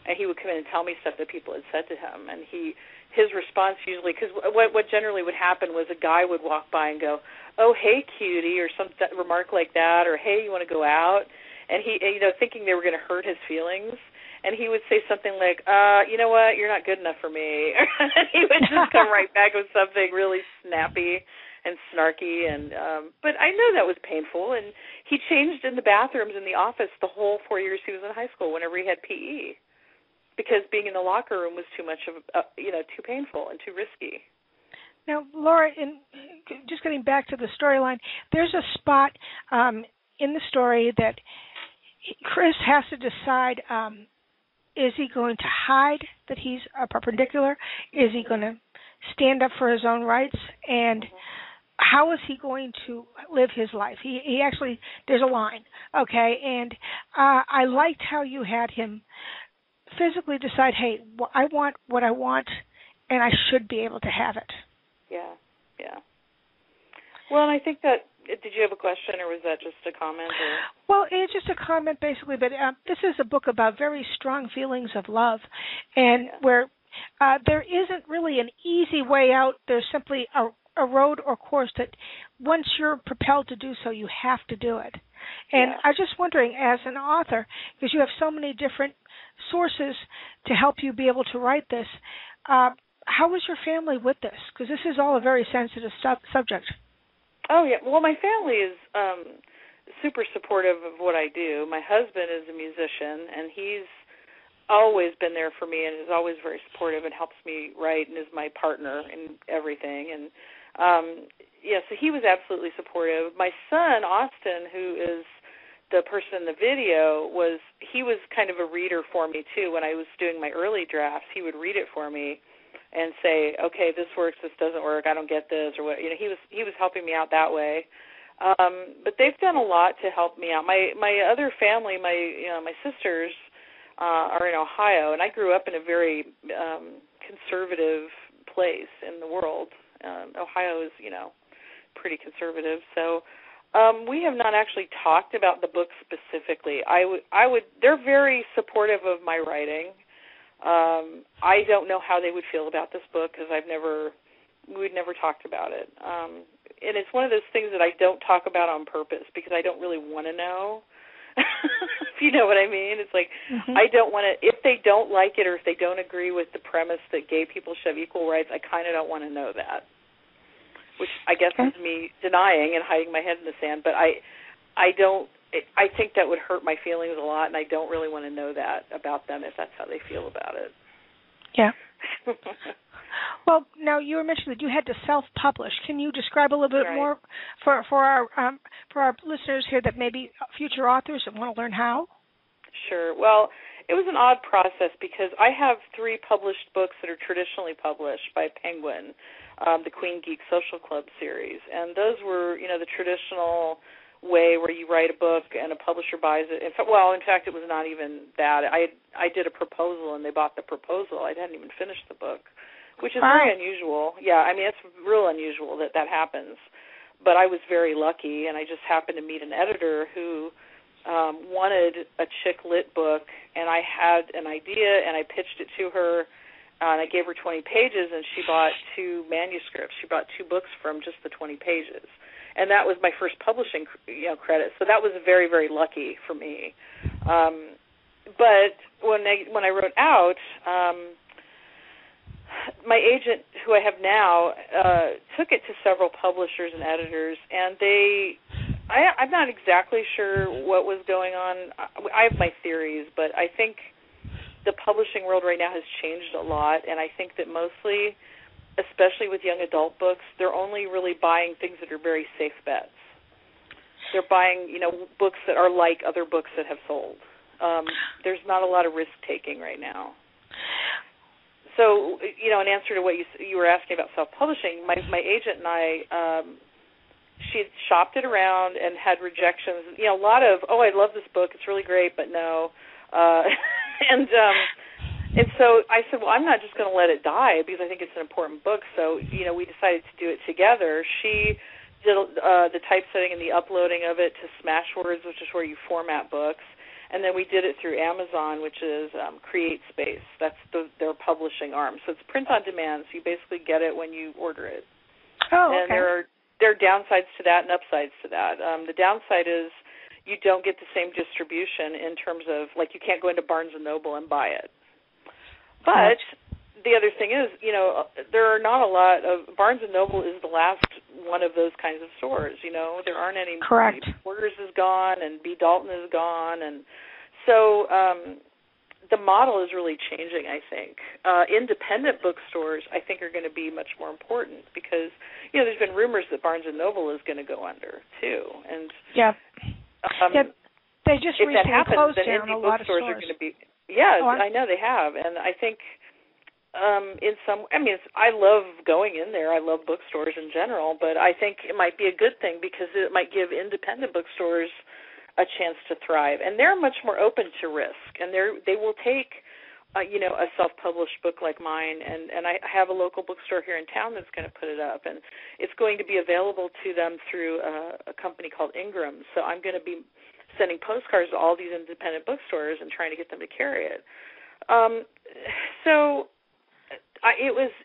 and he would come in and tell me stuff that people had said to him. And his response usually, because what generally would happen was a guy would walk by and go, "Oh, hey, cutie," or some remark like that, or "Hey, you want to go out?" And he, thinking they were going to hurt his feelings, and he would say something like, "You know what? You're not good enough for me." And he would just come right back with something really snappy and snarky, and but I know that was painful, and he changed in the bathrooms in the office the whole 4 years he was in high school whenever he had PE, because being in the locker room was too much of too painful and too risky. Now, Laura, just getting back to the storyline, there's a spot in the story that Chris has to decide, is he going to hide that he's a perpendicular? Is he going to stand up for his own rights? And how is he going to live his life? He actually, there's a line, okay? And I liked how you had him physically decide, hey, I want what I want, and I should be able to have it. Yeah. Well, and I think that, did you have a question, or was that just a comment? Or? Well, it's just a comment, basically, but this is a book about very strong feelings of love, and where there isn't really an easy way out. There's simply a road or course that once you're propelled to do so, you have to do it. And I was just wondering, as an author, because you have so many different sources to help you be able to write this, how was your family with this? Because this is all a very sensitive subject. Oh, yeah. Well, my family is super supportive of what I do. My husband is a musician, and he's always been there for me and is always very supportive and helps me write and is my partner in everything. And, so he was absolutely supportive. My son, Austin, who is the person in the video, he was kind of a reader for me, too. When I was doing my early drafts, he would read it for me and say, okay, this works, this doesn't work, I don't get this, or what. He was helping me out that way. But they've done a lot to help me out. My other family, my sisters, are in Ohio, and I grew up in a very conservative place in the world. Ohio is, pretty conservative. So we have not actually talked about the book specifically. They're very supportive of my writing. I don't know how they would feel about this book because we'd never talked about it. And it's one of those things that I don't talk about on purpose because I don't really want to know. If you know what I mean. It's like, I don't want to, if they don't like it or if they don't agree with the premise that gay people should have equal rights, I kind of don't want to know that, which I guess is me denying and hiding my head in the sand. But I think that would hurt my feelings a lot, and I don't really want to know that about them if that's how they feel about it. Yeah. Well, now you were mentioning that you had to self-publish. Can you describe a little bit more for our listeners here that maybe future authors that want to learn how? Sure. Well, it was an odd process because I have 3 published books that are traditionally published by Penguin, the Queen Geek Social Club series, and those were, the traditional way where you write a book and a publisher buys it. In fact, it was not even that. I did a proposal and they bought the proposal. I hadn't even finished the book, which is very unusual. Yeah, I mean, it's real unusual that happens. But I was very lucky, and I just happened to meet an editor who wanted a chick lit book, and I had an idea, and I pitched it to her, and I gave her 20 pages, and she bought 2 manuscripts. She bought 2 books from just the 20 pages. And that was my first publishing credit, so that was very, very lucky for me. But when I wrote out, my agent, who I have now, took it to several publishers and editors, and I'm not exactly sure what was going on. I have my theories, but I think the publishing world right now has changed a lot, and I think that mostly, especially with young adult books, they're only really buying things that are very safe bets. They're buying, books that are like other books that have sold. There's not a lot of risk-taking right now. So, in answer to what you were asking about self-publishing, my agent and I, she shopped it around and had rejections. A lot of, I love this book, it's really great, but no. And so I said, well, I'm not just going to let it die because I think it's an important book. So, we decided to do it together. She did the typesetting and the uploading of it to Smashwords, which is where you format books. And then we did it through Amazon, which is CreateSpace. That's their publishing arm. So it's print on demand, so you basically get it when you order it. Oh, okay. And there are downsides to that and upsides to that. The downside is you don't get the same distribution in terms of, like, you can't go into Barnes & Noble and buy it. But the other thing is, there are not a lot of, Barnes & Noble is the last one of those kinds of stores, there aren't any. Correct. Borders is gone and B. Dalton is gone, and so the model is really changing, I think. Independent bookstores, I think, are going to be much more important because, there's been rumors that Barnes & Noble is going to go under, too. And they just if that recently happens, closed then down indie a lot of bookstores stores. are going to be, I know they have, and I think I love going in there. I love bookstores in general, but I think it might be a good thing because it might give independent bookstores a chance to thrive. And they're much more open to risk, and they will take, a self-published book like mine, and I have a local bookstore here in town that's going to put it up, and it's going to be available to them through a company called Ingram. So I'm going to be sending postcards to all these independent bookstores and trying to get them to carry it.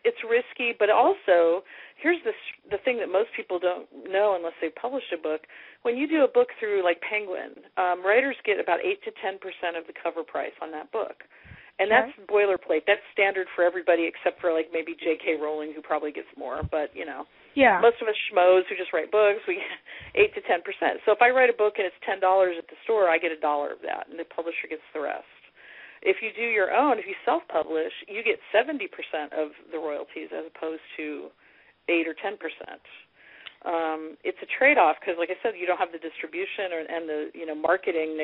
It's risky, but also here's the thing that most people don't know unless they've published a book. When you do a book through like Penguin, writers get about 8 to 10% of the cover price on that book, and that's boilerplate. That's standard for everybody except for like maybe J.K. Rowling, who probably gets more. But most of us schmoes who just write books, we get 8 to 10%. So if I write a book and it's $10 at the store, I get $1 of that, and the publisher gets the rest. If you do your own, if you self-publish, you get 70% of the royalties as opposed to 8 or 10%. It's a trade-off because, like I said, you don't have the distribution and the marketing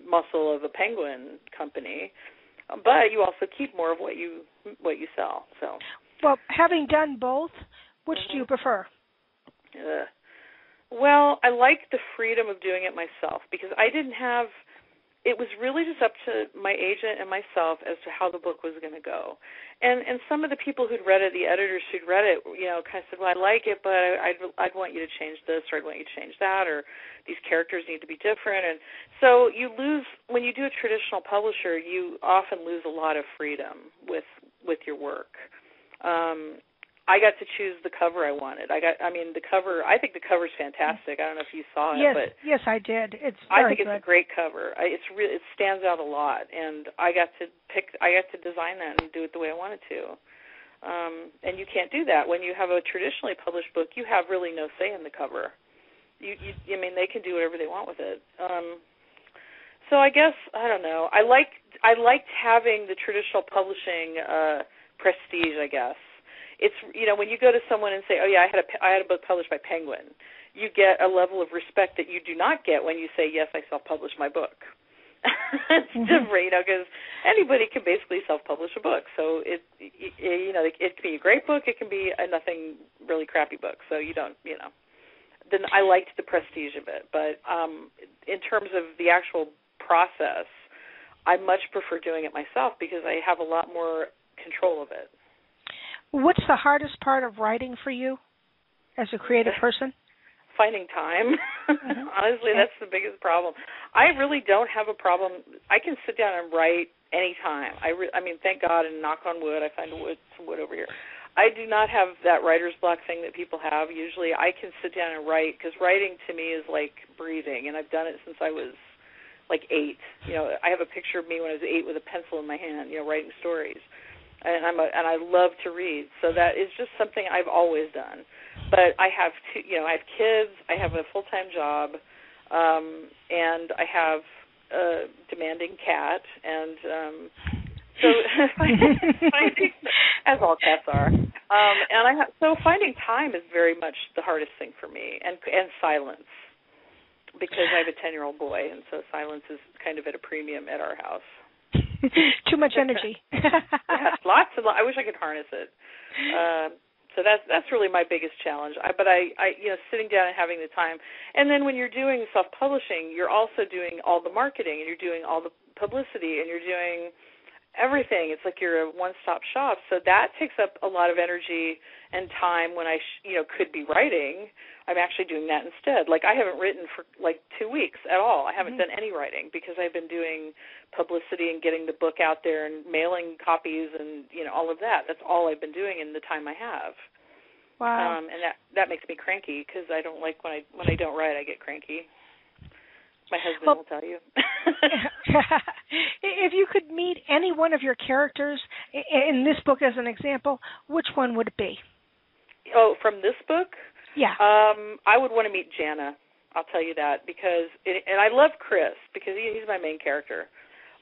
muscle of a Penguin company, but you also keep more of what you sell. So, well, having done both, which do you prefer? Well, I like the freedom of doing it myself because I didn't have. It was really just up to my agent and myself as to how the book was going to go. And some of the people who'd read it, the editors who'd read it, kind of said, well, I like it, but I'd want you to change this, or I'd want you to change that, or these characters need to be different. And so you lose, when you do a traditional publisher, you often lose a lot of freedom with your work. I got to choose the cover I wanted. The cover, I think the cover's fantastic. I don't know if you saw it, but yes, I did. I think it's a great cover. It stands out a lot, and I got to design that and do it the way I wanted to. And you can't do that when you have a traditionally published book. You have really no say in the cover. They can do whatever they want with it. So I guess I don't know. I liked having the traditional publishing prestige, I guess. It's when you go to someone and say, oh yeah, I had a book published by Penguin, you get a level of respect that you do not get when you say, yes, I self-published my book. It's different, because anybody can basically self-publish a book. So it can be a great book, it can be a nothing really crappy book. So you don't, Then I liked the prestige of it, but in terms of the actual process, I much prefer doing it myself because I have a lot more control of it. What's the hardest part of writing for you as a creative person? Finding time. Honestly, that's the biggest problem. I really don't have a problem. I can sit down and write anytime. I mean, thank God, and knock on wood, I find some wood over here. I do not have that writer's block thing that people have. Usually I can sit down and write because writing to me is like breathing, and I've done it since I was like 8. I have a picture of me when I was 8 with a pencil in my hand, writing stories. And I love to read. So that is just something I've always done. But I have I have kids, I have a full-time job, and I have a demanding cat, and so finding, as all cats are, so finding time is very much the hardest thing for me, and silence, because I have a 10-year-old boy, and so silence is kind of at a premium at our house. Too much energy. Yeah, lots. I wish I could harness it. So that's really my biggest challenge. But sitting down and having the time. And then when you're doing self-publishing, you're also doing all the marketing, and you're doing all the publicity, and you're doing everything. It's like you're a one-stop shop. So that takes up a lot of energy and time when I could be writing. I'm actually doing that instead. Like, I haven't written for like 2 weeks at all. I haven't done any writing because I've been doing publicity and getting the book out there and mailing copies and all of that. That's all I've been doing in the time I have. Wow. And that makes me cranky because I don't like when I don't write. I get cranky. My husband will tell you. If you could meet any one of your characters in this book as an example, which one would it be? Oh, from this book? Yeah. I would want to meet Jana. I'll tell you that and I love Chris because he's my main character,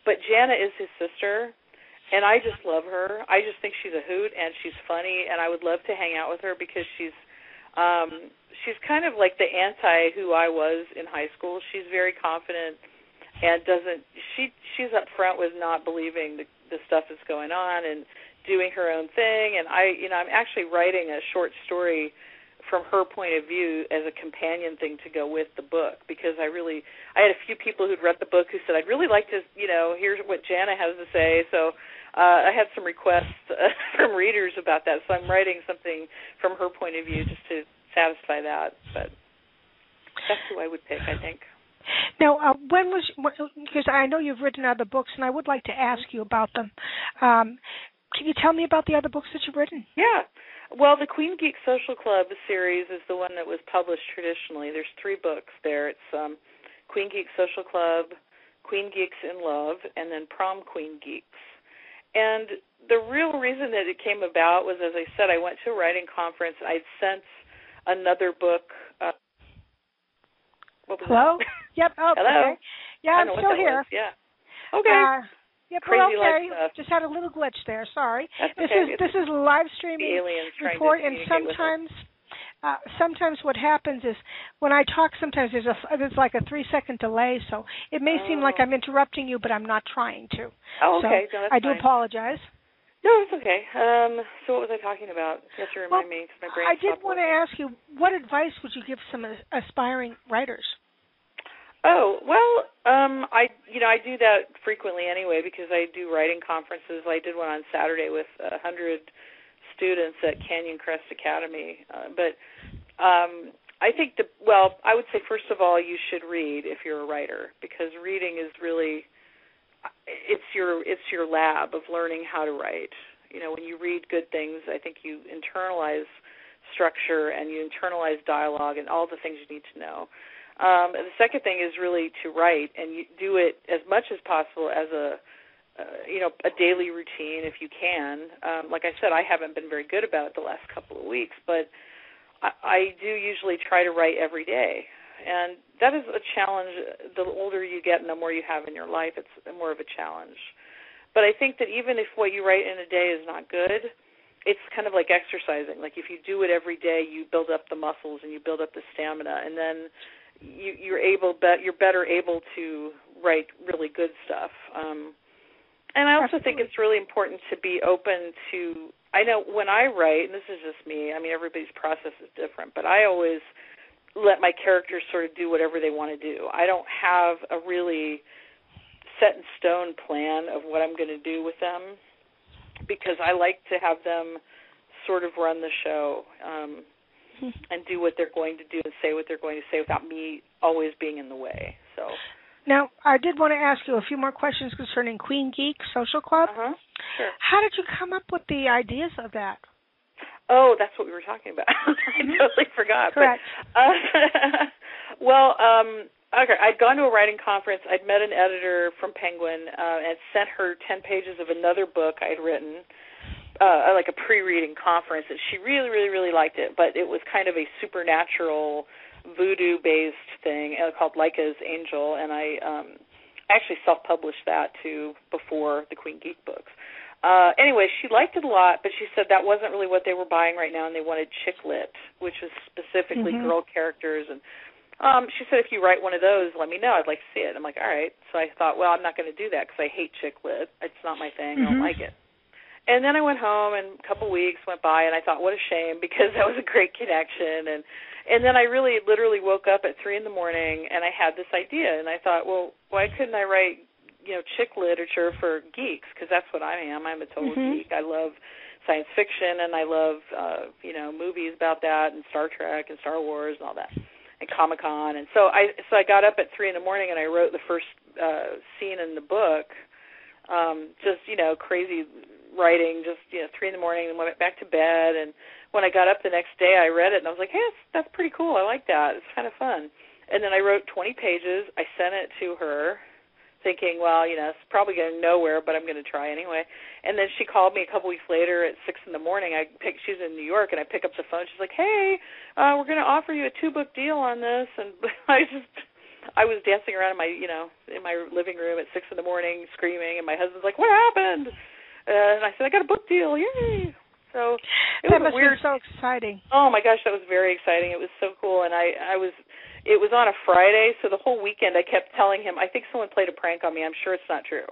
but Jana is his sister, and I just love her. I just think she's a hoot and she's funny, and I would love to hang out with her because she's kind of like the anti who I was in high school. She's very confident and she's up front with not believing the stuff that's going on and doing her own thing. And I'm actually writing a short story from her point of view as a companion thing to go with the book because I had a few people who'd read the book who said, I'd really like to, hear what Jana has to say. So I had some requests from readers about that. So I'm writing something from her point of view just to satisfy that. But that's who I would pick, I think. Now, because I know you've written other books, and I would like to ask you about them. Can you tell me about the other books that you've written? Yeah. Well, the Queen Geek Social Club series is the one that was published traditionally. There's 3 books there. It's Queen Geek Social Club, Queen Geeks in Love, and then Prom Queen Geeks. And the real reason that it came about was, as I said, I went to a writing conference, and I'd sent another book. Hello? Yep. Oh, hello? Okay. Yeah, I'm still here. Yeah. Okay. Yep, Crazy okay. stuff. Just had a little glitch there. Sorry. That's okay. This is live streaming the aliens report, trying to and sometimes what happens is when I talk, sometimes there's like a 3-second delay, so it may seem like I'm interrupting you, but I'm not trying to. Oh, okay. So no, that's I do fine. apologize. No, it's okay. So what was I talking about? You have to remind me because my brain. I did want to ask you, what advice would you give some aspiring writers? Oh, well, I do that frequently anyway because I do writing conferences. I did one on Saturday with 100 students at Canyon Crest Academy. But I think I would say first of all you should read if you're a writer because reading is really it's your lab of learning how to write. When you read good things, I think you internalize structure and you internalize dialogue and all the things you need to know. And the second thing is really to write, and you do it as much as possible as a daily routine if you can. Like I said, I haven't been very good about it the last couple of weeks, but I do usually try to write every day. And that is a challenge. The older you get and the more you have in your life, it's more of a challenge. But I think that even if what you write in a day is not good, it's kind of like exercising. Like if you do it every day, you build up the muscles and you build up the stamina, and then you're better able to write really good stuff. And I also think it's really important to be open to, I know when I write, and this is just me, I mean, everybody's process is different, but I always let my characters sort of do whatever they want to do. I don't have a really set in stone plan of what I'm going to do with them, because I like to have them sort of run the show and do what they're going to do and say what they're going to say without me always being in the way. So now, I did want to ask you a few more questions concerning Queen Geek Social Club. Sure. How did you come up with the ideas of that? Oh, that's what we were talking about. I totally forgot. Correct. Okay, I'd gone to a writing conference. I'd met an editor from Penguin and sent her 10 pages of another book I'd written, like a pre-reading conference, and she really, really, really liked it, but it was kind of a supernatural, voodoo-based thing called Laika's Angel, and I actually self-published that, too, before the Queen Geek books. Anyway, she liked it a lot, but she said that wasn't really what they were buying right now, and they wanted chick lit, which was specifically girl characters. And she said, if you write one of those, let me know. I'd like to see it. I'm like, all right. So I thought, well, I'm not going to do that because I hate chick lit. It's not my thing. I don't like it. And then I went home, and a couple weeks went by, and I thought, what a shame, because that was a great connection. And then I really literally woke up at 3 in the morning, and I had this idea, and I thought, well, why couldn't I write chick literature for geeks, because that's what I am. I'm a total geek. I love science fiction, and I love, movies about that, and Star Trek and Star Wars and all that, and Comic-Con. And so I got up at 3 in the morning, and I wrote the first scene in the book, crazy writing, 3 in the morning, and went back to bed. And when I got up the next day, I read it, and I was like, hey, that's pretty cool. I like that. It's kind of fun. And then I wrote 20 pages. I sent it to her, thinking, well, it's probably going nowhere, but I'm going to try anyway. And then she called me a couple weeks later at 6 in the morning. She's in New York, and I pick up the phone. She's like, hey, we're going to offer you a 2-book deal on this. And I was dancing around in my living room at 6 in the morning screaming, and my husband's like, what happened? And I said, I got a book deal, yay! So it was weird. Be so exciting. Oh my gosh, that was very exciting. It was so cool, and it was on a Friday, so the whole weekend I kept telling him, I think someone played a prank on me. I'm sure it's not true.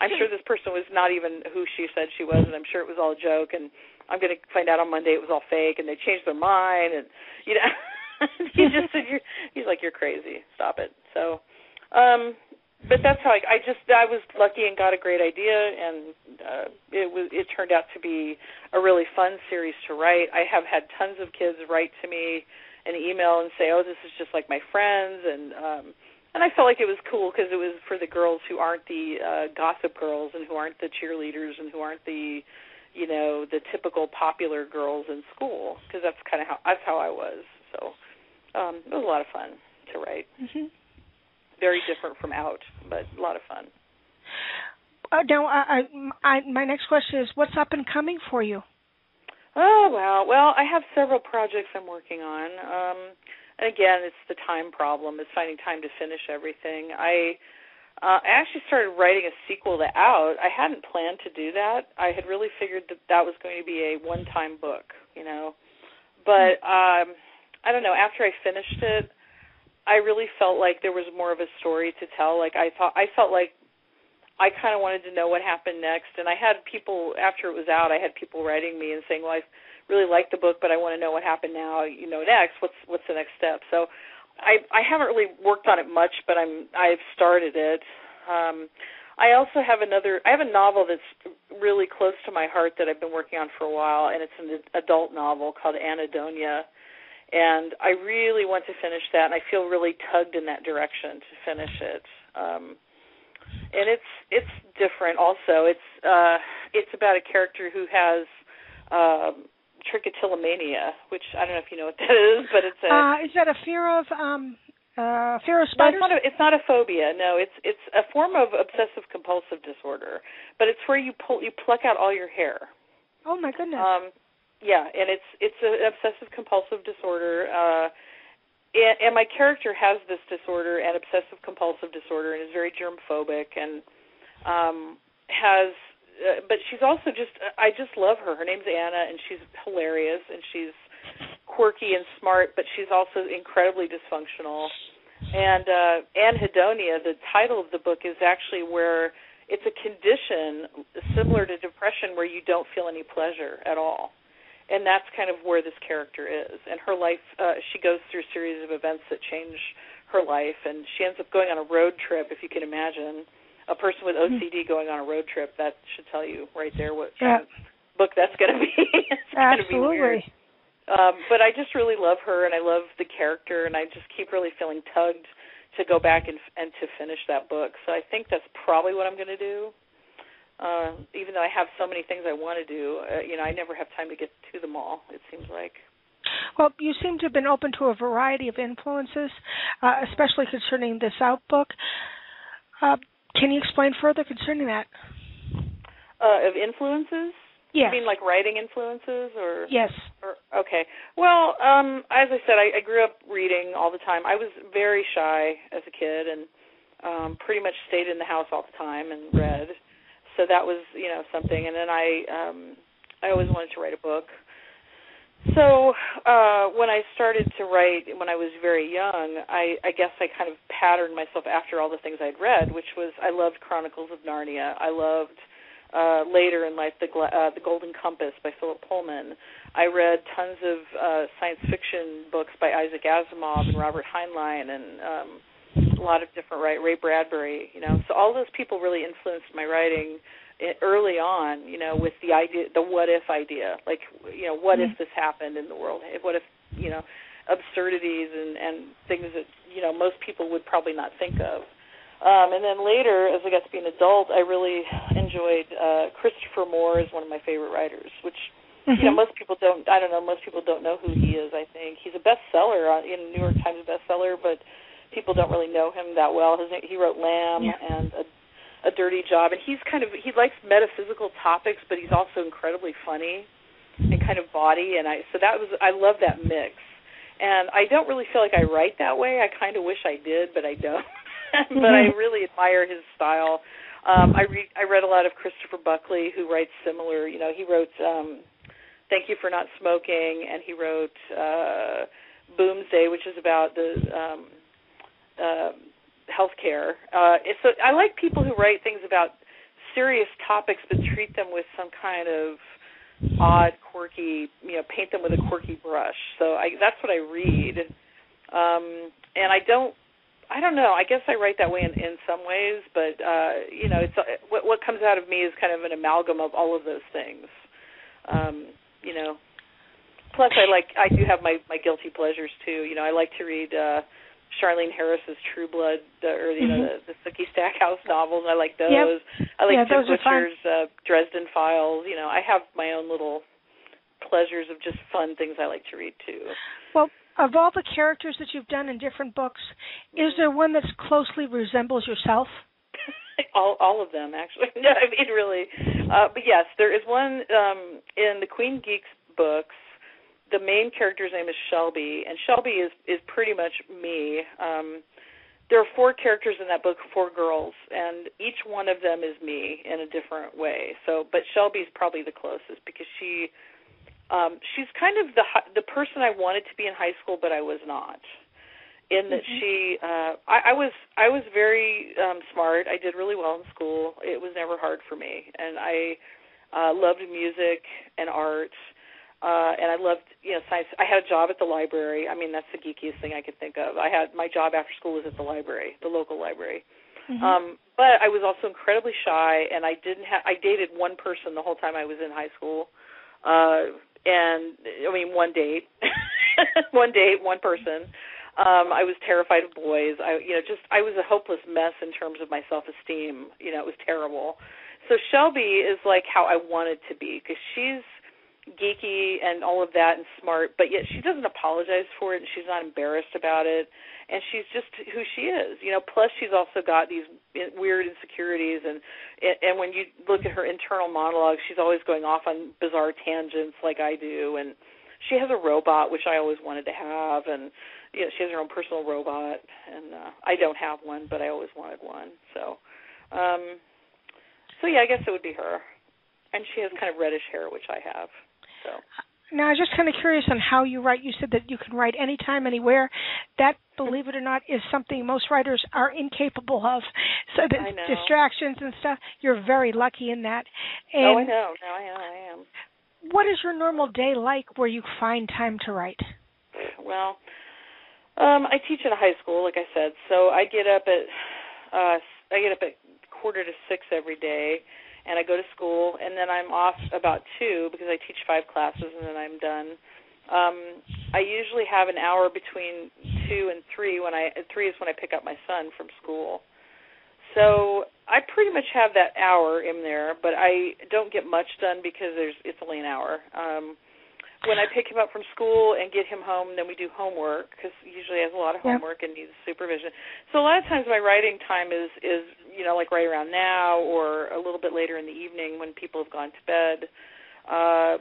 I'm sure this person was not even who she said she was, and I'm sure it was all a joke, and I'm going to find out on Monday it was all fake, and they changed their mind, and he just said, he's like, you're crazy. Stop it. So, but that's how I was lucky and got a great idea, and it turned out to be a really fun series to write. I have had tons of kids write to me an email and say, oh, this is just like my friends, and I felt like it was cool because it was for the girls who aren't the gossip girls and who aren't the cheerleaders and who aren't the typical popular girls in school, because that's kind of how I was. So it was a lot of fun to write. Very different from Out, but a lot of fun. Now, my next question is, what's up and coming for you? Oh, wow. Well, I have several projects I'm working on. And again, it's the time problem. It's finding time to finish everything. I actually started writing a sequel to Out. I hadn't planned to do that. I had really figured that was going to be a one-time book, But I don't know. After I finished it, I really felt like there was more of a story to tell. I felt like I kind of wanted to know what happened next, and I had people, after it was out, I had people writing me and saying, well, I really liked the book, but I want to know what happened now, next. What's the next step? So I haven't really worked on it much, but I've started it. I also have I have a novel that's really close to my heart that I've been working on for a while, and it's an adult novel called Anadonia. And I really want to finish that, and I feel really tugged in that direction to finish it. And it's different also. It's about a character who has trichotillomania, which I don't know if you know what that is, but it's is that a fear of spiders? No, it's not a phobia. No, it's a form of obsessive compulsive disorder, but it's where you pluck out all your hair. Oh my goodness. Yeah, and it's an obsessive-compulsive disorder, and my character has this disorder, an obsessive-compulsive disorder, and is very germphobic, and but she's also I just love her. Her name's Anna, and she's hilarious, and she's quirky and smart, but she's also incredibly dysfunctional. And anhedonia, the title of the book, is actually where it's a condition similar to depression where you don't feel any pleasure at all. And that's kind of where this character is. And her life, she goes through a series of events that change her life, and she ends up going on a road trip, if you can imagine. A person with OCD going on a road trip, that should tell you right there what kind of book that's going to be. It's going to be weird. But I just really love her, and I love the character, and I just keep really feeling tugged to go back and to finish that book. So I think that's probably what I'm going to do. Even though I have so many things I want to do, I never have time to get to them all, it seems like. Well, you seem to have been open to a variety of influences, especially concerning this Out book. Can you explain further concerning that? Of influences? Yes. You mean like writing influences? Or yes. Okay. Well, as I said, I grew up reading all the time. I was very shy as a kid and pretty much stayed in the house all the time and read. So that was, something. And then I always wanted to write a book. So when I started to write when I was very young, I guess I kind of patterned myself after all the things I'd read, which was I loved Chronicles of Narnia. I loved later in life the Golden Compass by Philip Pullman. I read tons of science fiction books by Isaac Asimov and Robert Heinlein and a lot of different Ray Bradbury. So all those people really influenced my writing early on, with the idea, the what if idea, like, what if this happened in the world? What if, absurdities and things that, most people would probably not think of. And then later, as I got to be an adult, I really enjoyed Christopher Moore is one of my favorite writers, which, most people don't, most people don't know who he is, I think. He's a bestseller, New York Times bestseller, but people don't really know him that well. He wrote Lamb and A Dirty Job, and he likes metaphysical topics, but he's also incredibly funny and kind of bawdy, and I love that mix. And I don't really feel like I write that way. I kind of wish I did, but I don't. But I really admire his style. I read a lot of Christopher Buckley, who writes similar. He wrote Thank You for Not Smoking, and he wrote Boomsday, which is about the healthcare. So I like people who write things about serious topics but treat them with some kind of odd, quirky, paint them with a quirky brush. So that's what I read. And I don't know. I guess I write that way in some ways, but it's what comes out of me is kind of an amalgam of all of those things. Plus I do have my guilty pleasures too. I like to read Charlene Harris's True Blood, the Sookie Stackhouse novels. I like those. Yep. I like Tim Butcher's Dresden Files. I have my own little pleasures of just fun things I like to read too. Well, of all the characters that you've done in different books, is there one that closely resembles yourself? all of them, actually. No, I mean, really. But yes, there is one in the Queen Geek books. The main character's name is Shelby, and Shelby is pretty much me. There are 4 characters in that book, 4 girls, and each one of them is me in a different way. But Shelby's probably the closest because she's kind of the person I wanted to be in high school, but I was not. In that I was very smart. I did really well in school. It was never hard for me, and I loved music and art. And I loved, science. I had a job at the library. I mean, that's the geekiest thing I could think of. My job after school was at the library, the local library. But I was also incredibly shy, and I dated one person the whole time I was in high school. And I mean, one date, one person. I was terrified of boys. I was a hopeless mess in terms of my self-esteem. It was terrible. So Shelby is like how I wanted to be, because she's geeky and all of that and smart, but yet she doesn't apologize for it, and she's not embarrassed about it, and she's just who she is. Plus she's also got these weird insecurities, and when you look at her internal monologue, she's always going off on bizarre tangents like I do, and she has a robot, which I always wanted to have, and she has her own personal robot, and I don't have one, but I always wanted one. So yeah, I guess it would be her. And she has kind of reddish hair, which I have. So Now, I was just kind of curious on how you write. You said that you can write anytime, anywhere. That, believe it or not, is something most writers are incapable of. So the distractions and stuff, you're very lucky in that. And I know. No, I am. What is your normal day like where you find time to write? Well, I teach in a high school, like I said, so I get up at 5:45 every day, and I go to school, and then I'm off about 2 because I teach 5 classes, and then I'm done. I usually have an hour between 2 and 3. 3 is when I pick up my son from school. So I pretty much have that hour in there, but I don't get much done because it's only an hour. When I pick him up from school and get him home, then we do homework because usually he has a lot of homework and needs supervision. So a lot of times my writing time is like right around now or a little bit later in the evening when people have gone to bed.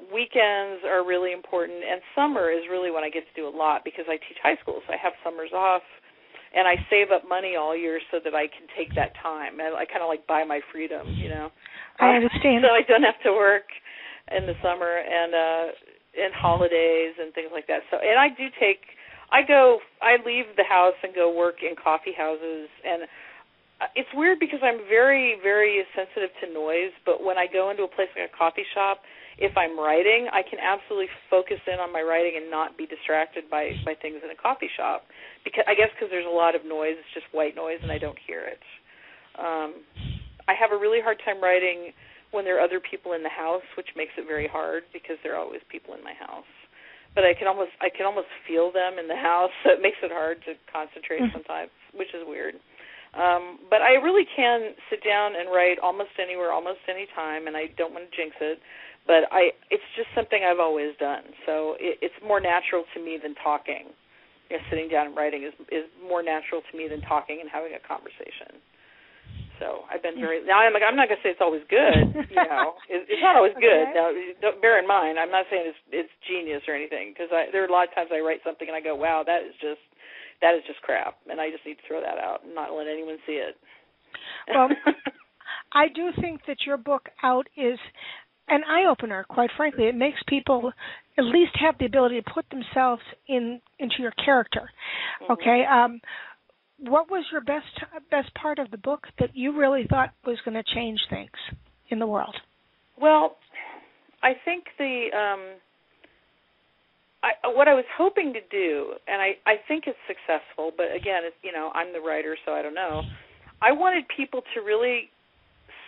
Weekends are really important, and summer is really when I get to do a lot because I teach high school, so I have summers off, and I save up money all year so that I can take that time. I kind of like buy my freedom, I understand. So I don't have to work in the summer and holidays and things like that. So, and I leave the house and go work in coffee houses, and it's weird because I'm very, very sensitive to noise, but when I go into a place like a coffee shop, if I'm writing, I can absolutely focus in on my writing and not be distracted by things in a coffee shop. Because there's a lot of noise, it's just white noise, and I don't hear it. I have a really hard time writing when there are other people in the house, which makes it very hard because there are always people in my house. But I can almost feel them in the house, so it makes it hard to concentrate sometimes, which is weird. But I really can sit down and write almost anywhere, almost any time, and I don't want to jinx it. But it's just something I've always done. So it's more natural to me than talking. Sitting down and writing is more natural to me than talking and having a conversation. So I've been now I'm not going to say it's always good, It's not always good. Now, bear in mind, I'm not saying it's genius or anything, because there are a lot of times I write something and I go, wow, that is just crap, and I just need to throw that out and not let anyone see it. Well, I do think that your book out is an eye-opener, quite frankly. It makes people at least have the ability to put themselves into your character, okay? What was your best part of the book that you really thought was going to change things in the world? Well, I think what I was hoping to do, and I think it's successful, but again, I'm the writer, so I don't know. I wanted people to really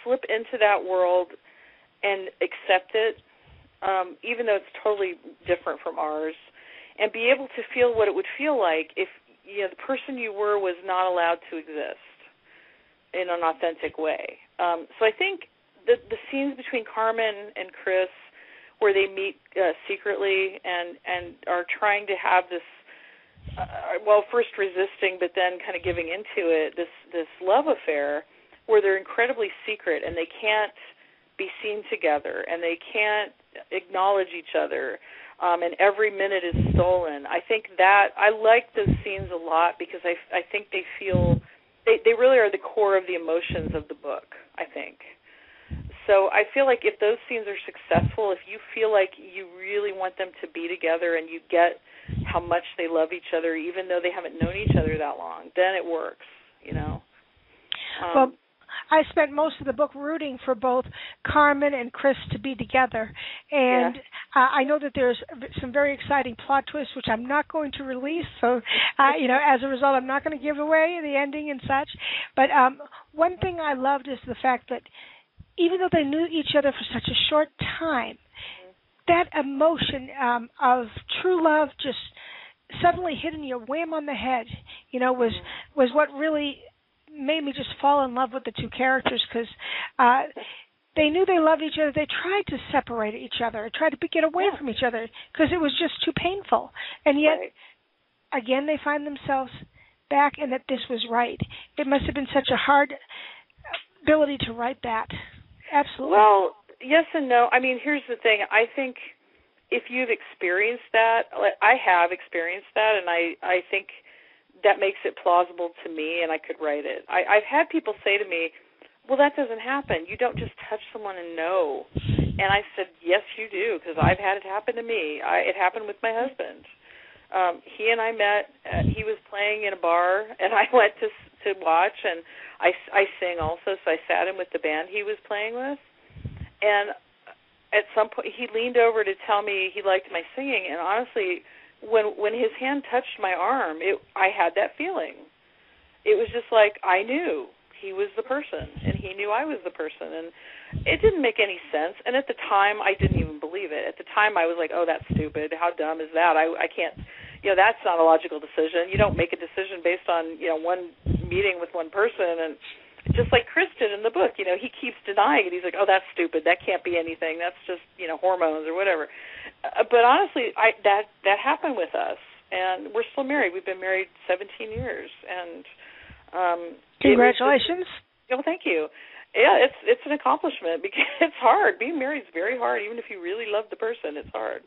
slip into that world and accept it, even though it's totally different from ours, and be able to feel what it would feel like if the person you were was not allowed to exist in an authentic way. So I think the scenes between Carmen and Chris, where they meet secretly and are trying to have this, first resisting, but then kind of giving into it, this love affair, where they're incredibly secret and they can't be seen together and they can't acknowledge each other. And every minute is stolen. I think that I like those scenes a lot because I think they really are the core of the emotions of the book, I think. So I feel like if those scenes are successful, if you feel like you really want them to be together and you get how much they love each other, even though they haven't known each other that long, then it works, Well, I spent most of the book rooting for both Carmen and Chris to be together, and I know that there's some very exciting plot twists, which I'm not going to release, so, as a result, I'm not going to give away the ending and such, but one thing I loved is the fact that even though they knew each other for such a short time, that emotion of true love just suddenly hitting you wham on the head, was what really made me just fall in love with the two characters, because they knew they loved each other. They tried to separate each other, tried to get away from each other because it was just too painful. And yet, again, they find themselves back and that this was right. It must have been such a hard ability to write that. Absolutely. Well, yes and no. I mean, here's the thing. I think if you've experienced that, I have experienced that, and I think that makes it plausible to me, and I could write it. I've had people say to me, well, that doesn't happen. You don't just touch someone and know. And I said, yes, you do, because I've had it happen to me. It happened with my husband. He and I met. He was playing in a bar, and I went to watch, and I sing also, so I sat in with the band he was playing with. And at some point, he leaned over to tell me he liked my singing, and honestly, when his hand touched my arm, I had that feeling. It was just like I knew he was the person, and he knew I was the person, and it didn't make any sense. And at the time, I didn't even believe it. At the time, I was like, "Oh, that's stupid. How dumb is that? I can't. That's not a logical decision. You don't make a decision based on one meeting with one person." And just like Chris did in the book, he keeps denying it. He's like, "Oh, that's stupid. That can't be anything. That's just hormones or whatever." But honestly, that happened with us, and we're still married. We've been married 17 years, and congratulations. Thank you. Yeah, it's an accomplishment because it's hard. Being married is very hard. Even if you really love the person, it's hard.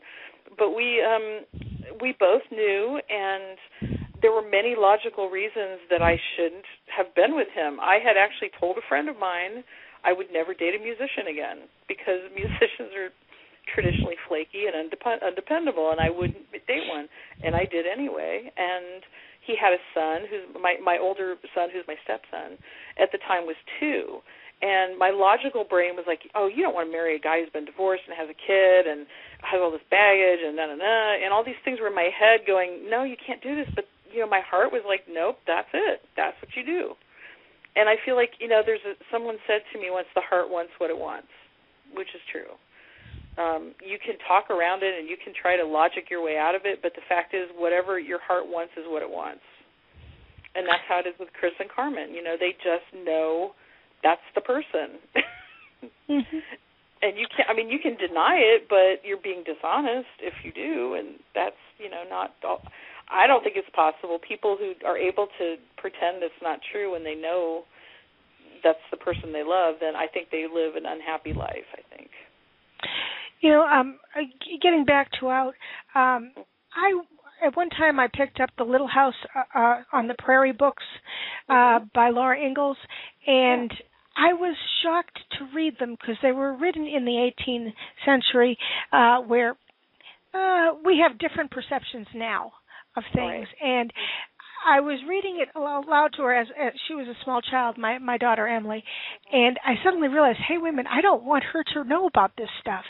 But we both knew, and there were many logical reasons that I shouldn't have been with him. I had actually told a friend of mine I would never date a musician again because musicians are traditionally flaky and undependable, and I wouldn't date one. And I did anyway. And he had a son, who's my older son, who's my stepson, at the time was 2. And my logical brain was like, oh, you don't want to marry a guy who's been divorced and has a kid and has all this baggage and and all these things were in my head going, no, you can't do this. But, my heart was like, nope, that's it. That's what you do. And I feel like, someone said to me once, the heart wants what it wants, which is true. You can talk around it and you can try to logic your way out of it, but the fact is whatever your heart wants is what it wants. And that's how it is with Chris and Carmen. They just know that's the person. Mm-hmm. And you can deny it, but you're being dishonest if you do, and that's, not all. I don't think it's possible. People who are able to pretend it's not true when they know that's the person they love, then I think they live an unhappy life, I think. Getting back to Out, at one time I picked up the Little House on the Prairie books by Laura Ingalls, and I was shocked to read them because they were written in the 18th century where we have different perceptions now of things. Right. And I was reading it aloud to her as she was a small child, my daughter Emily, and I suddenly realized, hey, wait a minute, I don't want her to know about this stuff,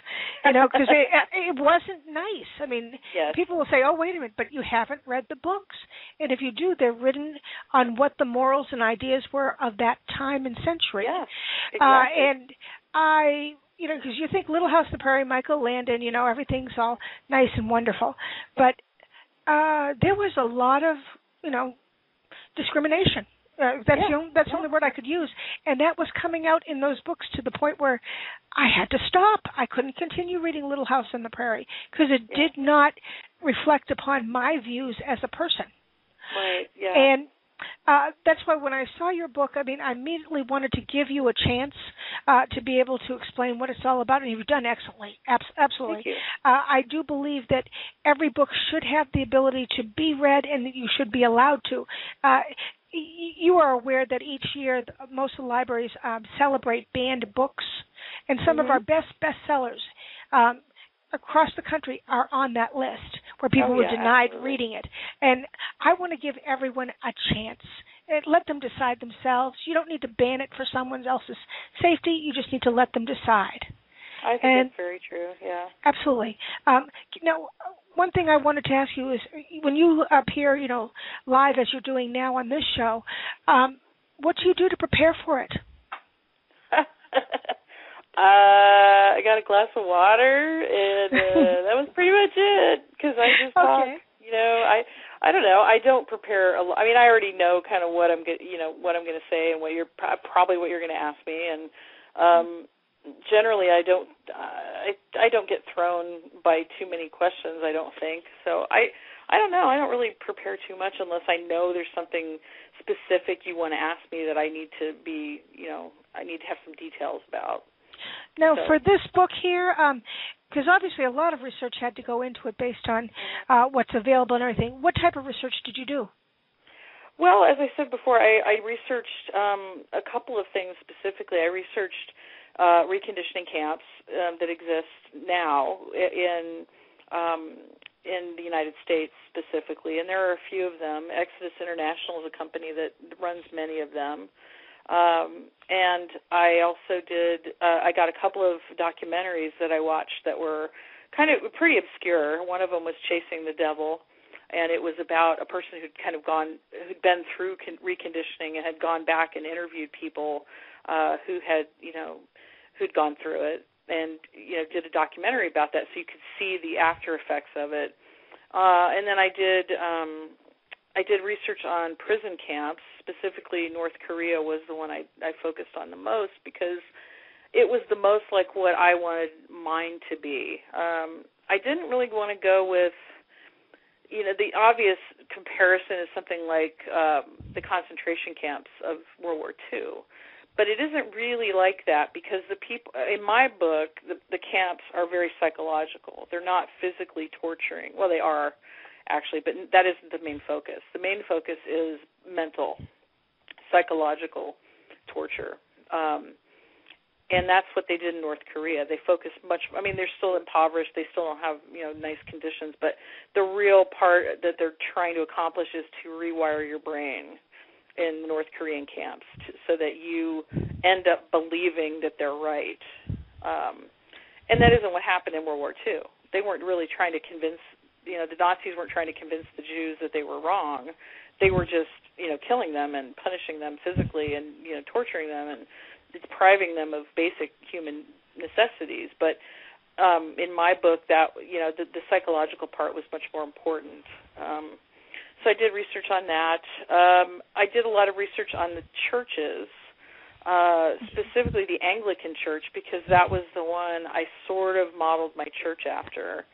because it wasn't nice. I mean, yes. People will say, oh, wait a minute, but you haven't read the books. And if you do, they're written on what the morals and ideas were of that time and century. Yes, exactly. And I... because you think Little House on the Prairie, Michael Landon, everything's all nice and wonderful. But there was a lot of, discrimination. That's the only word I could use. And that was coming out in those books to the point where I had to stop. I couldn't continue reading Little House on the Prairie because it did not reflect upon my views as a person. Right, yeah. And that's why when I saw your book, I immediately wanted to give you a chance to be able to explain what it's all about, and you've done excellently. Absolutely. Thank you. I do believe that every book should have the ability to be read and that you should be allowed to. You are aware that each year most of the libraries celebrate banned books, and some of our best bestsellers across the country are on that list where people were denied reading it. And I want to give everyone a chance. Let them decide themselves. You don't need to ban it for someone else's safety. You just need to let them decide. I think that's very true, yeah. Absolutely. Now, one thing I wanted to ask you is when you appear, live as you're doing now on this show, what do you do to prepare for it? I got a glass of water, and that was pretty much it. Because I just talk. I don't know. I don't prepare a lot. I already know kind of what I'm going to say and what you're probably what you're going to ask me. And generally, I don't get thrown by too many questions. I don't think so. I don't know. I don't really prepare too much unless I know there's something specific you want to ask me that I need to be. I need to have some details about. Now, for this book here, because obviously a lot of research had to go into it based on what's available and everything, what type of research did you do? Well, as I said before, I researched a couple of things specifically. I researched reconditioning camps that exist now in the United States specifically, and there are a few of them. Exodus International is a company that runs many of them. And I also I got a couple of documentaries that I watched that were kind of pretty obscure. One of them was Chasing the Devil, and it was about a person who'd been through reconditioning and had gone back and interviewed people who'd gone through it, and did a documentary about that, so you could see the after effects of it. And then I did research on prison camps. Specifically, North Korea was the one I focused on the most because it was the most like what I wanted mine to be. I didn't really want to go with, the obvious comparison is something like the concentration camps of World War II. But it isn't really like that because the people, in my book, the camps are very psychological. They're not physically torturing. Well, they are, actually, but that isn't the main focus. The main focus is mental, psychological torture. And that's what they did in North Korea. They focused they're still impoverished. They still don't have, nice conditions. But the real part that they're trying to accomplish is to rewire your brain in the North Korean camps so that you end up believing that they're right. And that isn't what happened in World War II. They weren't really trying to convince, the Nazis weren't trying to convince the Jews that they were wrong. They were just, killing them and punishing them physically and, torturing them and depriving them of basic human necessities. But in my book, that, the psychological part was much more important. So I did research on that. I did a lot of research on the churches, specifically the Anglican Church, because that was the one I sort of modeled my church after.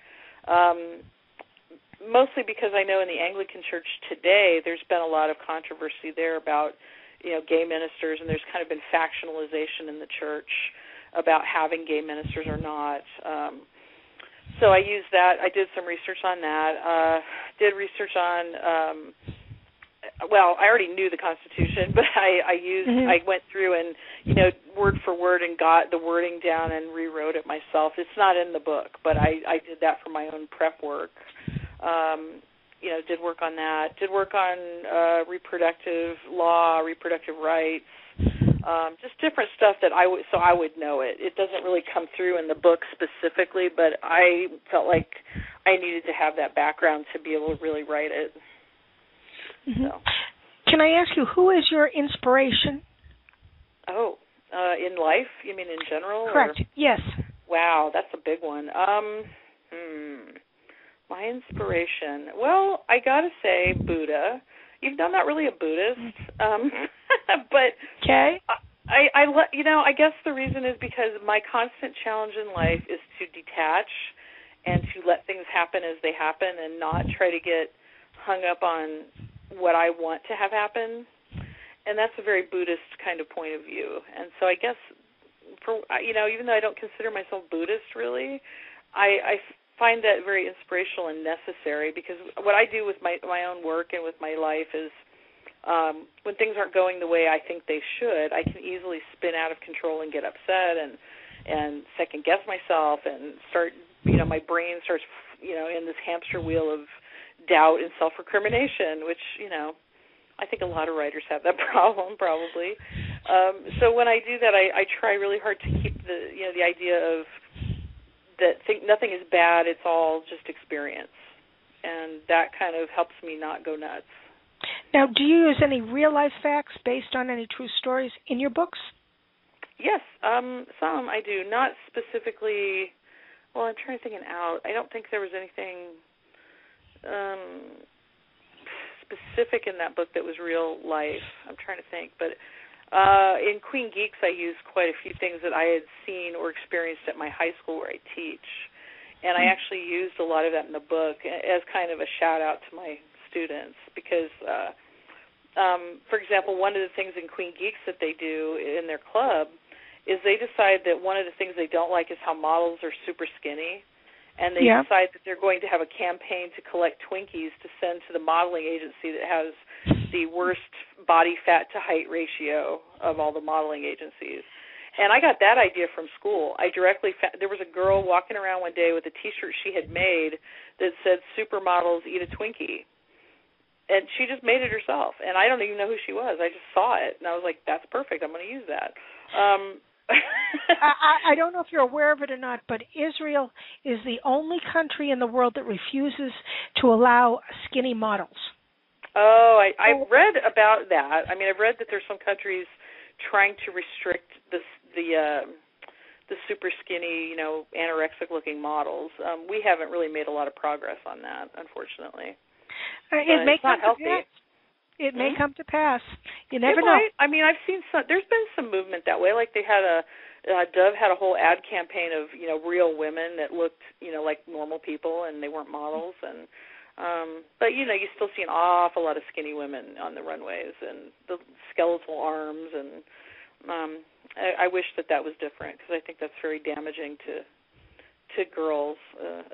Mostly because I know in the Anglican Church today there's been a lot of controversy there about, gay ministers, and there's kind of been factionalization in the church about having gay ministers or not. So I used that. I did some research on that. Did research on, I already knew the Constitution, but I went through and, word for word and got the wording down and rewrote it myself. It's not in the book, but I did that for my own prep work. Did work on that. Did work on reproductive law, reproductive rights, just different stuff that I would know it. It doesn't really come through in the book specifically, but I felt like I needed to have that background to be able to really write it. Mm-hmm. So. Can I ask you, who is your inspiration? Oh, in life? You mean in general? Correct. Or? Yes. Wow, that's a big one. My inspiration. Well, I got to say Buddha. Even though I'm not really a Buddhist, but okay. I guess the reason is because my constant challenge in life is to detach and to let things happen as they happen and not try to get hung up on what I want to have happen. And that's a very Buddhist kind of point of view. And so I guess, even though I don't consider myself Buddhist really, I find that very inspirational and necessary because what I do with my own work and with my life is when things aren't going the way I think they should, I can easily spin out of control and get upset and second-guess myself and start, my brain starts, in this hamster wheel of doubt and self-recrimination, which, I think a lot of writers have that problem probably. So when I do that, I try really hard to keep the idea of that nothing is bad, it's all just experience. And that kind of helps me not go nuts. Now, do you use any real-life facts based on any true stories in your books? Yes, some I do. Not specifically, well, I'm trying to think it out. I don't think there was anything specific in that book that was real life. I'm trying to think. But in Queen Geeks, I used quite a few things that I had seen or experienced at my high school where I teach. And I actually used a lot of that in the book as kind of a shout-out to my students because, for example, one of the things in Queen Geeks that they do in their club is they decide that one of the things they don't like is how models are super skinny, and they decide that they're going to have a campaign to collect Twinkies to send to the modeling agency that has the worst body fat to height ratio of all the modeling agencies. And I got that idea from school. I directly found, there was a girl walking around one day with a T-shirt she had made that said "Supermodels Eat a Twinkie," and she just made it herself. And I don't even know who she was. I just saw it, and I was like, "That's perfect. I'm going to use that." I don't know if you're aware of it or not, but Israel is the only country in the world that refuses to allow skinny models. Oh, I've read about that. I mean, I've read that there's some countries trying to restrict the super skinny, anorexic-looking models. We haven't really made a lot of progress on that, unfortunately. It may come not healthy. to pass. It may come to pass. You never know. I mean, I've seen some. There's been some movement that way. Like they had Dove had a whole ad campaign of real women that looked like normal people and they weren't models and. But you still see an awful lot of skinny women on the runways and the skeletal arms, and I wish that was different because I think that's very damaging to girls,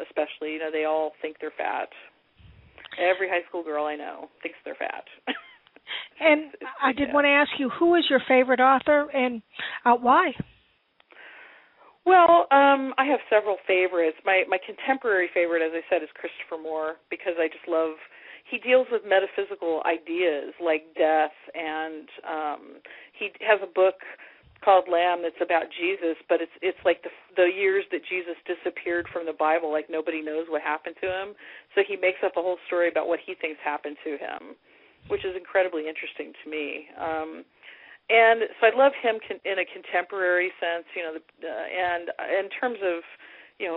especially. They all think they're fat. Every high school girl I know thinks they're fat. And I did want to ask you, who is your favorite author and why? Well, I have several favorites. My contemporary favorite, as I said, is Christopher Moore because I just love. He deals with metaphysical ideas like death, and he has a book called Lamb that's about Jesus, but it's like the years that Jesus disappeared from the Bible, like nobody knows what happened to him. So he makes up a whole story about what he thinks happened to him, which is incredibly interesting to me. And so I love him in a contemporary sense, and in terms of,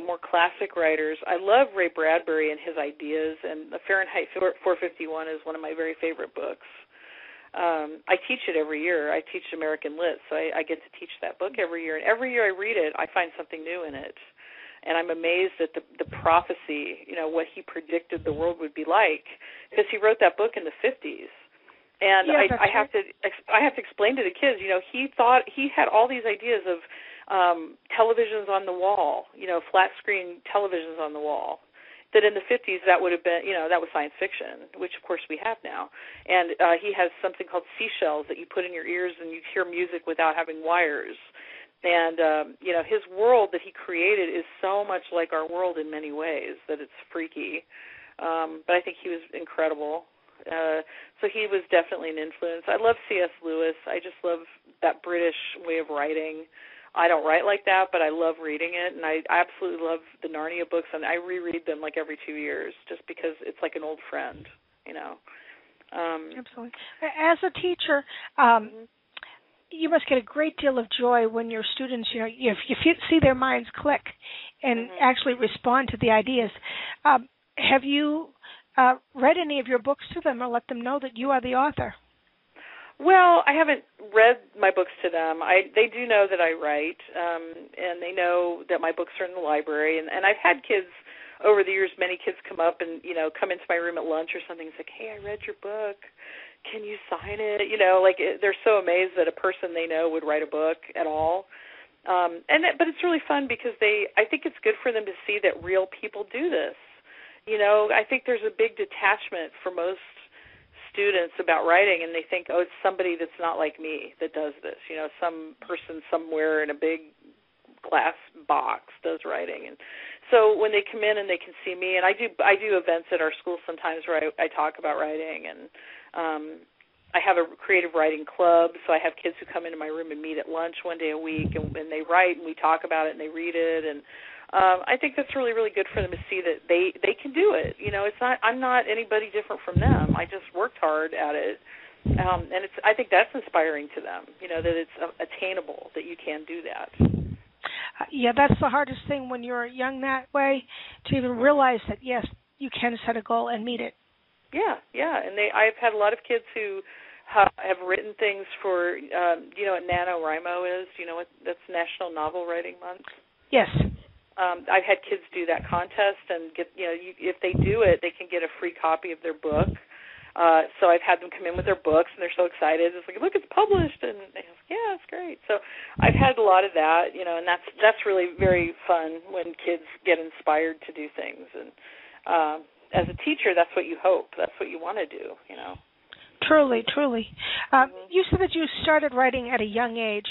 more classic writers, I love Ray Bradbury and his ideas, and Fahrenheit 451 is one of my very favorite books. I teach it every year. I teach American Lit, so I get to teach that book every year, and every year I read it, I find something new in it. And I'm amazed at the prophecy, what he predicted the world would be like, because he wrote that book in the 50s. And yeah, I have to explain to the kids, he thought he had all these ideas of televisions on the wall, flat screen televisions on the wall. That in the 50s that would have been, that was science fiction, which of course we have now. And he has something called seashells that you put in your ears and you hear music without having wires. And his world that he created is so much like our world in many ways that it's freaky. But I think he was incredible. So he was definitely an influence. I love C.S. Lewis. I just love that British way of writing. I don't write like that, but I love reading it, and I absolutely love the Narnia books, and I reread them like every 2 years just because it's like an old friend, Absolutely. As a teacher, you must get a great deal of joy when your students, if you see their minds click and actually respond to the ideas. Have you read any of your books to them or let them know that you are the author? Well, I haven't read my books to them. They do know that I write, and they know that my books are in the library. And I've had kids over the years, many kids come up and, come into my room at lunch or something and say, hey, I read your book. Can you sign it? They're so amazed that a person they know would write a book at all. But it's really fun because I think it's good for them to see that real people do this. I think there's a big detachment for most students about writing, and they think, oh, it's somebody that's not like me that does this. Some person somewhere in a big glass box does writing. And so when they come in and they can see me, and I do events at our school sometimes where I talk about writing, and I have a creative writing club, so I have kids who come into my room and meet at lunch one day a week, and they write, and we talk about it, and they read it, and I think that's really, really good for them to see that they can do it. I'm not anybody different from them. I just worked hard at it, and I think that's inspiring to them. That it's attainable, that you can do that. Yeah, that's the hardest thing when you're young that way, to even realize that yes, you can set a goal and meet it. Yeah, and I've had a lot of kids who have written things for, what NaNoWriMo is. That's National Novel Writing Month. Yes. I've had kids do that contest and get, if they do it, they can get a free copy of their book. So I've had them come in with their books, and they're so excited. It's like, look, it's published, and they're like, yeah, it's great. So I've had a lot of that, and that's really very fun when kids get inspired to do things. And as a teacher, that's what you hope. That's what you want to do, Truly. You said that you started writing at a young age.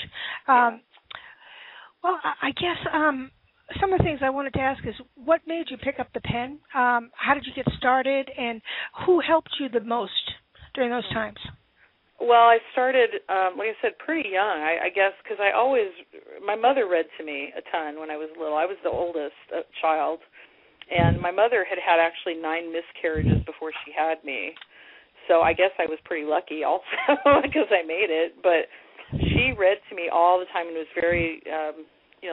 Well, I guess some of the things I wanted to ask is what made you pick up the pen? How did you get started, and who helped you the most during those times? Well, I started, like I said, pretty young, I guess, because my mother read to me a ton when I was little. I was the oldest child, and my mother had actually 9 miscarriages before she had me. So I guess I was pretty lucky also because I made it. But she read to me all the time and was very,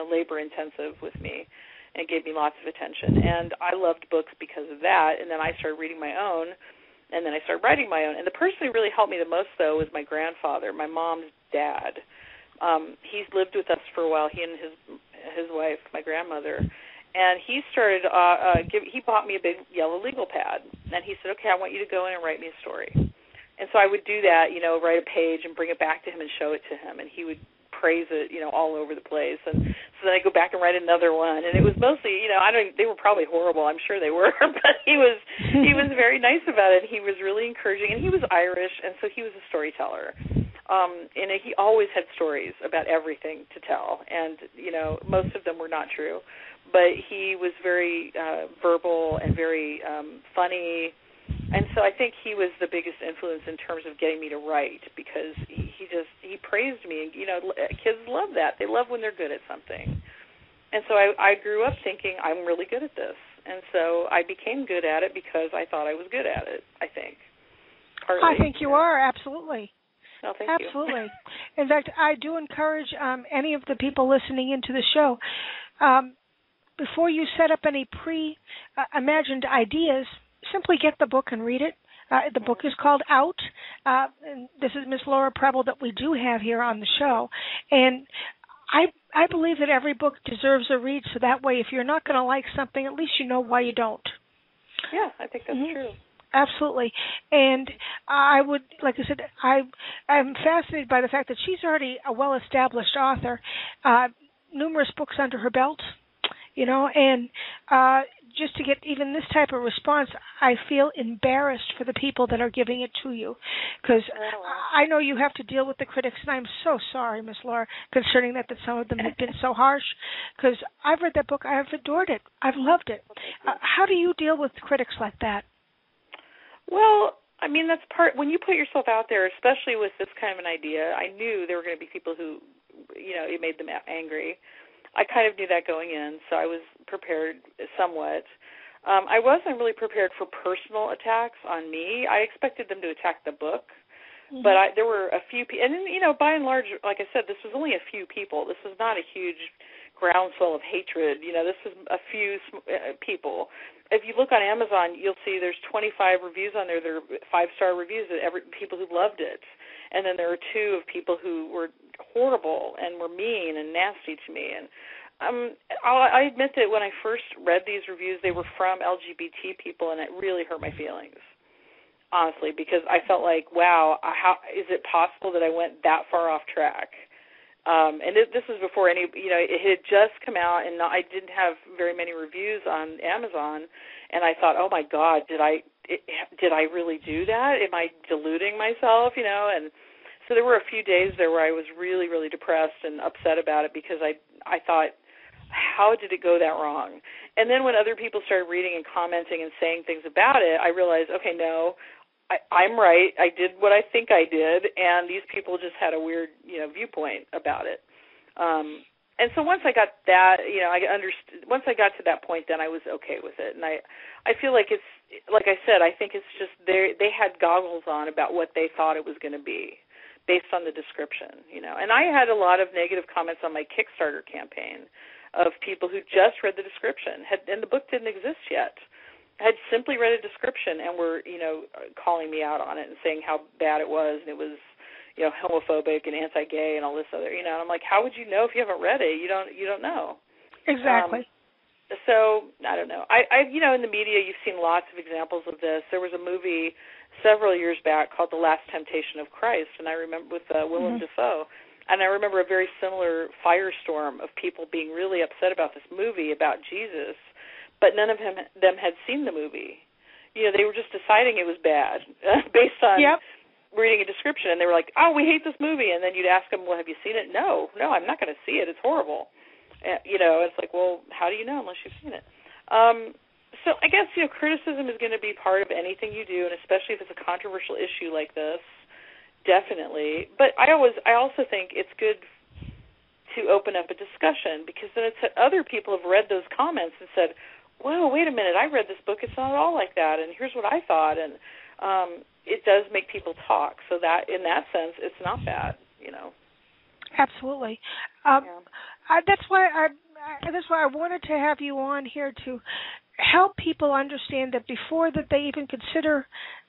labor intensive with me and gave me lots of attention. And I loved books because of that. And then I started reading my own, and then I started writing my own. And the person who really helped me the most, though, was my grandfather, my mom's dad. He's lived with us for a while, he and his wife, my grandmother. And he started, he bought me a big yellow legal pad. And he said, okay, I want you to go in and write me a story. And so I would do that, write a page and bring it back to him and show it to him. And he would praise it, all over the place. And so then I'd go back and write another one. And it was mostly, they were probably horrible. I'm sure they were. But he was very nice about it. He was really encouraging. And he was Irish, and so he was a storyteller. And he always had stories about everything to tell. And, most of them were not true. But he was very verbal and very funny, and so I think he was the biggest influence in terms of getting me to write, because he praised me, and kids love that. They love when they're good at something, and so I grew up thinking I'm really good at this, and so I became good at it because I thought I was good at it. I think. Partly. I think you are, absolutely. Oh, thank absolutely. You. In fact, I do encourage any of the people listening into the show. Before you set up any pre-imagined ideas, simply get the book and read it. The book is called Out. And this is Miss Laura Preble that we do have here on the show. And I believe that every book deserves a read, so that way if you're not going to like something, at least you know why you don't. Yeah, I think that's true. Absolutely. And I would, like I said, I'm fascinated by the fact that she's already a well-established author, numerous books under her belt. And just to get even this type of response, I feel embarrassed for the people that are giving it to you, because I know you have to deal with the critics, and I'm so sorry, Miss Laura, concerning that some of them have been so harsh, because I've read that book, I've adored it, I've loved it. How do you deal with critics like that? Well, I mean, that's when you put yourself out there, especially with this kind of an idea, I knew there were going to be people who, it made them angry. I kind of knew that going in, so I was prepared somewhat. I wasn't really prepared for personal attacks on me. I expected them to attack the book, but there were a few people. And then, by and large, like I said, this was only a few people. This was not a huge groundswell of hatred. This was a few people. If you look on Amazon, you'll see there's 25 reviews on there. They're 5-star reviews of people who loved it. And then there are 2 of people who were horrible and were mean and nasty to me. And I admit that when I first read these reviews, they were from LGBT people, and it really hurt my feelings, honestly, because I felt like, wow, how is it possible that I went that far off track? And this was before it had just come out, and I didn't have very many reviews on Amazon, and I thought, oh my God, did I really do that? Am I deluding myself? And so there were a few days there where I was really, really depressed and upset about it, because I thought, how did it go that wrong? And then when other people started reading and commenting and saying things about it, I realized, okay, no, I'm right. I did what I think I did, and these people just had a weird, viewpoint about it. And so once I got that, I understood. Once I got to that point, then I was okay with it. And I feel like it's, like I said, I think it's just they had goggles on about what they thought it was going to be, based on the description, And I had a lot of negative comments on my Kickstarter campaign of people who just read the description, and the book didn't exist yet. Had simply read a description and were, calling me out on it and saying how bad it was, and it was, homophobic and anti-gay and all this other, and I'm like, how would you know if you haven't read it? You don't know. Exactly. So I don't know. I in the media you've seen lots of examples of this. There was a movie several years back called The Last Temptation of Christ, and I remember with Willem Dafoe. And I remember a very similar firestorm of people being really upset about this movie about Jesus, but none of them had seen the movie. They were just deciding it was bad based on reading a description, and they were like, oh, we hate this movie. And then you'd ask them, well, have you seen it? No, I'm not going to see it. It's horrible. It's like, well, how do you know unless you've seen it? So I guess, criticism is going to be part of anything you do, and especially if it's a controversial issue like this, definitely. But I also think it's good to open up a discussion, because then it's that other people have read those comments and said, whoa, wait a minute, I read this book, it's not at all like that, and here's what I thought, and it does make people talk. So that, in that sense, it's not bad, Absolutely. That's why I wanted to have you on here to help people understand that before that they even consider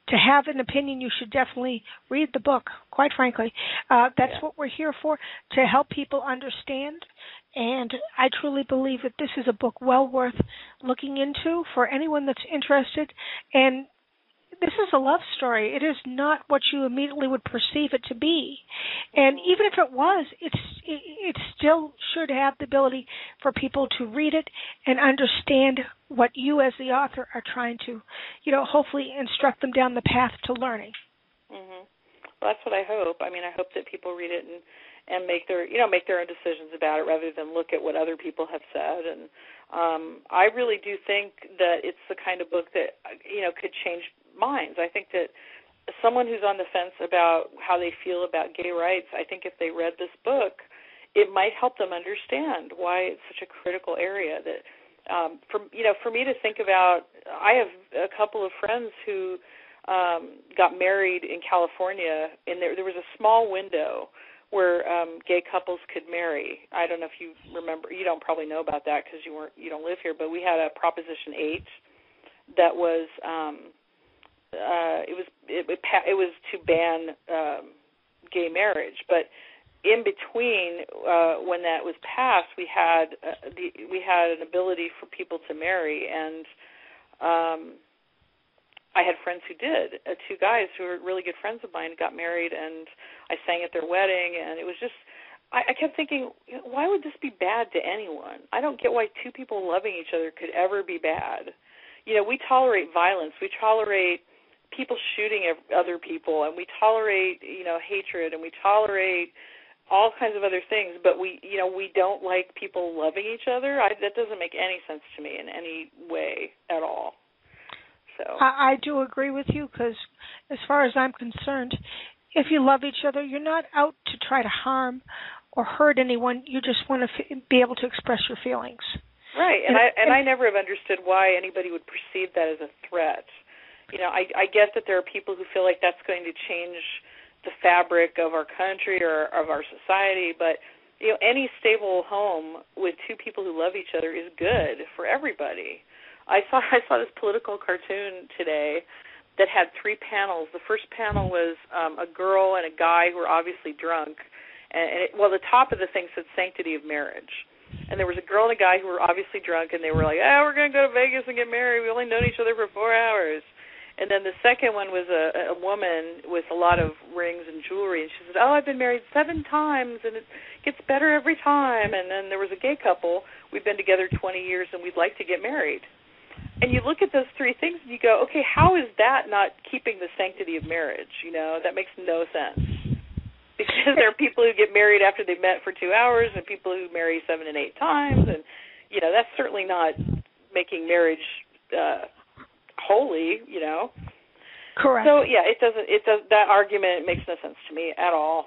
to have an opinion, you should definitely read the book, quite frankly. That's what we're here for, to help people understand. And I truly believe that this is a book well worth looking into for anyone that's interested. And this is a love story. It is not what you immediately would perceive it to be. And even if it was, it still should have the ability for people to read it and understand what you as the author are trying to, hopefully instruct them down the path to learning. Mm-hmm. Well, that's what I hope. I mean, I hope that people read it and make their own decisions about it rather than look at what other people have said. And I really do think that it's the kind of book that, could change minds. I think that someone who's on the fence about how they feel about gay rights, I think if they read this book, it might help them understand why it's such a critical area. That for me to think about, I have a couple of friends who got married in California, and there was a small window where gay couples could marry. I don't know if you remember. You don't probably know about that because you don't live here. But we had a Proposition 8 that was it was to ban gay marriage. But in between when that was passed, we had an ability for people to marry, and I had friends who did. Two guys who were really good friends of mine got married, and I sang at their wedding, and it was just, I kept thinking, why would this be bad to anyone? I don't get why two people loving each other could ever be bad. We tolerate violence. We tolerate people shooting at other people, and we tolerate, hatred, and we tolerate all kinds of other things, but we don't like people loving each other. That doesn't make any sense to me in any way at all. So I do agree with you, because as far as I'm concerned, if you love each other, you're not out to try to harm or hurt anyone. You just want to be able to express your feelings. Right, and I never have understood why anybody would perceive that as a threat. I get that there are people who feel like that's going to change the fabric of our country or of our society, but any stable home with two people who love each other is good for everybody. I saw this political cartoon today that had 3 panels. The first panel was a girl and a guy who were obviously drunk, and the top of the thing said sanctity of marriage. And there was a girl and a guy who were obviously drunk, and they were like, we're going to go to Vegas and get married. We've only known each other for 4 hours. And then the second one was a woman with a lot of rings and jewelry, and she said, I've been married 7 times, and it gets better every time. And then there was a gay couple. We've been together 20 years, and we'd like to get married. And you look at those 3 things, and you go, okay, how is that not keeping the sanctity of marriage? That makes no sense. Because there are people who get married after they've met for 2 hours, and people who marry 7 and 8 times, and that's certainly not making marriage holy. Correct. So it does. That argument makes no sense to me at all.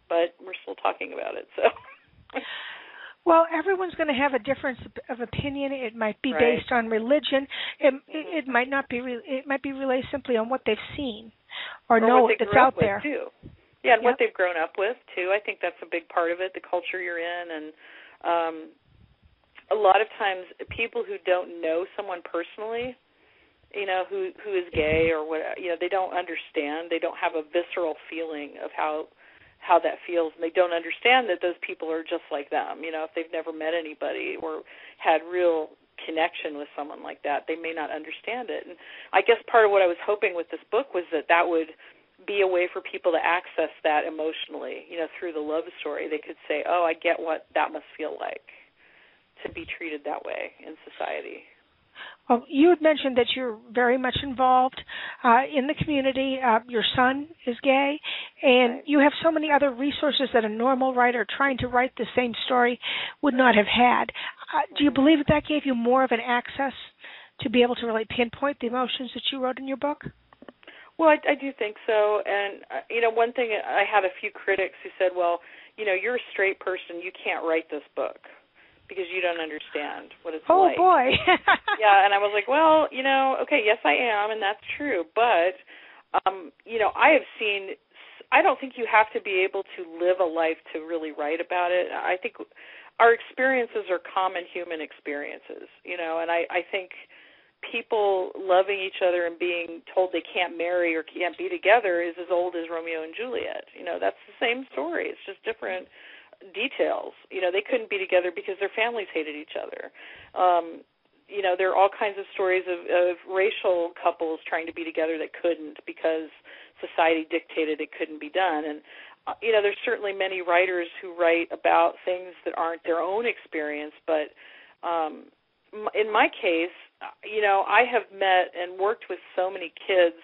But we're still talking about it, so. Well, everyone's going to have a difference of opinion. It might be based on religion. It might not be. It might be related simply on what they've seen or know that's out there. Too. Yeah, and what they've grown up with too. I think that's a big part of it. The culture you're in, and a lot of times people who don't know someone personally, who is gay or what, they don't understand. They don't have a visceral feeling of how that feels, and they don't understand that those people are just like them. If they've never met anybody or had real connection with someone like that, they may not understand it. And I guess part of what I was hoping with this book was that would be a way for people to access that emotionally, through the love story. They could say, I get what that must feel like to be treated that way in society. Well, you had mentioned that you're very much involved in the community. Your son is gay, and you have so many other resources that a normal writer trying to write the same story would not have had. Do you believe that gave you more of an access to be able to really pinpoint the emotions that you wrote in your book? Well, I do think so. And, one thing, I had a few critics who said, well, you're a straight person, you can't write this book because you don't understand what it's like. Oh, boy. Yeah, and I was like, well, okay, yes, I am, and that's true. But, I have seen, I don't think you have to be able to live a life to really write about it. I think our experiences are common human experiences, and I think people loving each other and being told they can't marry or can't be together is as old as Romeo and Juliet. That's the same story. It's just different details. They couldn't be together because their families hated each other. There are all kinds of stories of racial couples trying to be together that couldn't because society dictated it couldn't be done. And, there's certainly many writers who write about things that aren't their own experience, but in my case, I have met and worked with so many kids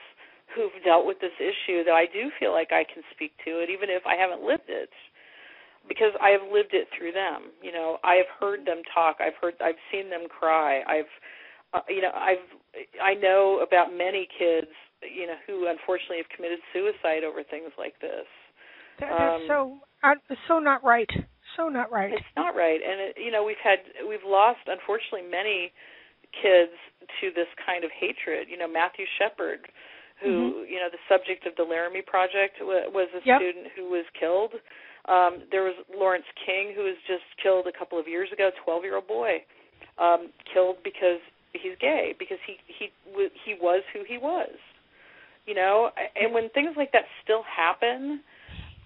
who've dealt with this issue that I do feel like I can speak to it, even if I haven't lived it, because I have lived it through them. I have heard them talk. I've seen them cry. I know about many kids, who unfortunately have committed suicide over things like this. That's so not right. So not right. It's not right, and we've lost unfortunately many kids to this kind of hatred. Matthew Shepard, who the subject of the Laramie Project was a student who was killed. There was Lawrence King, who was just killed a couple of years ago, 12-year-old boy, killed because he's gay, because he was who he was. And when things like that still happen,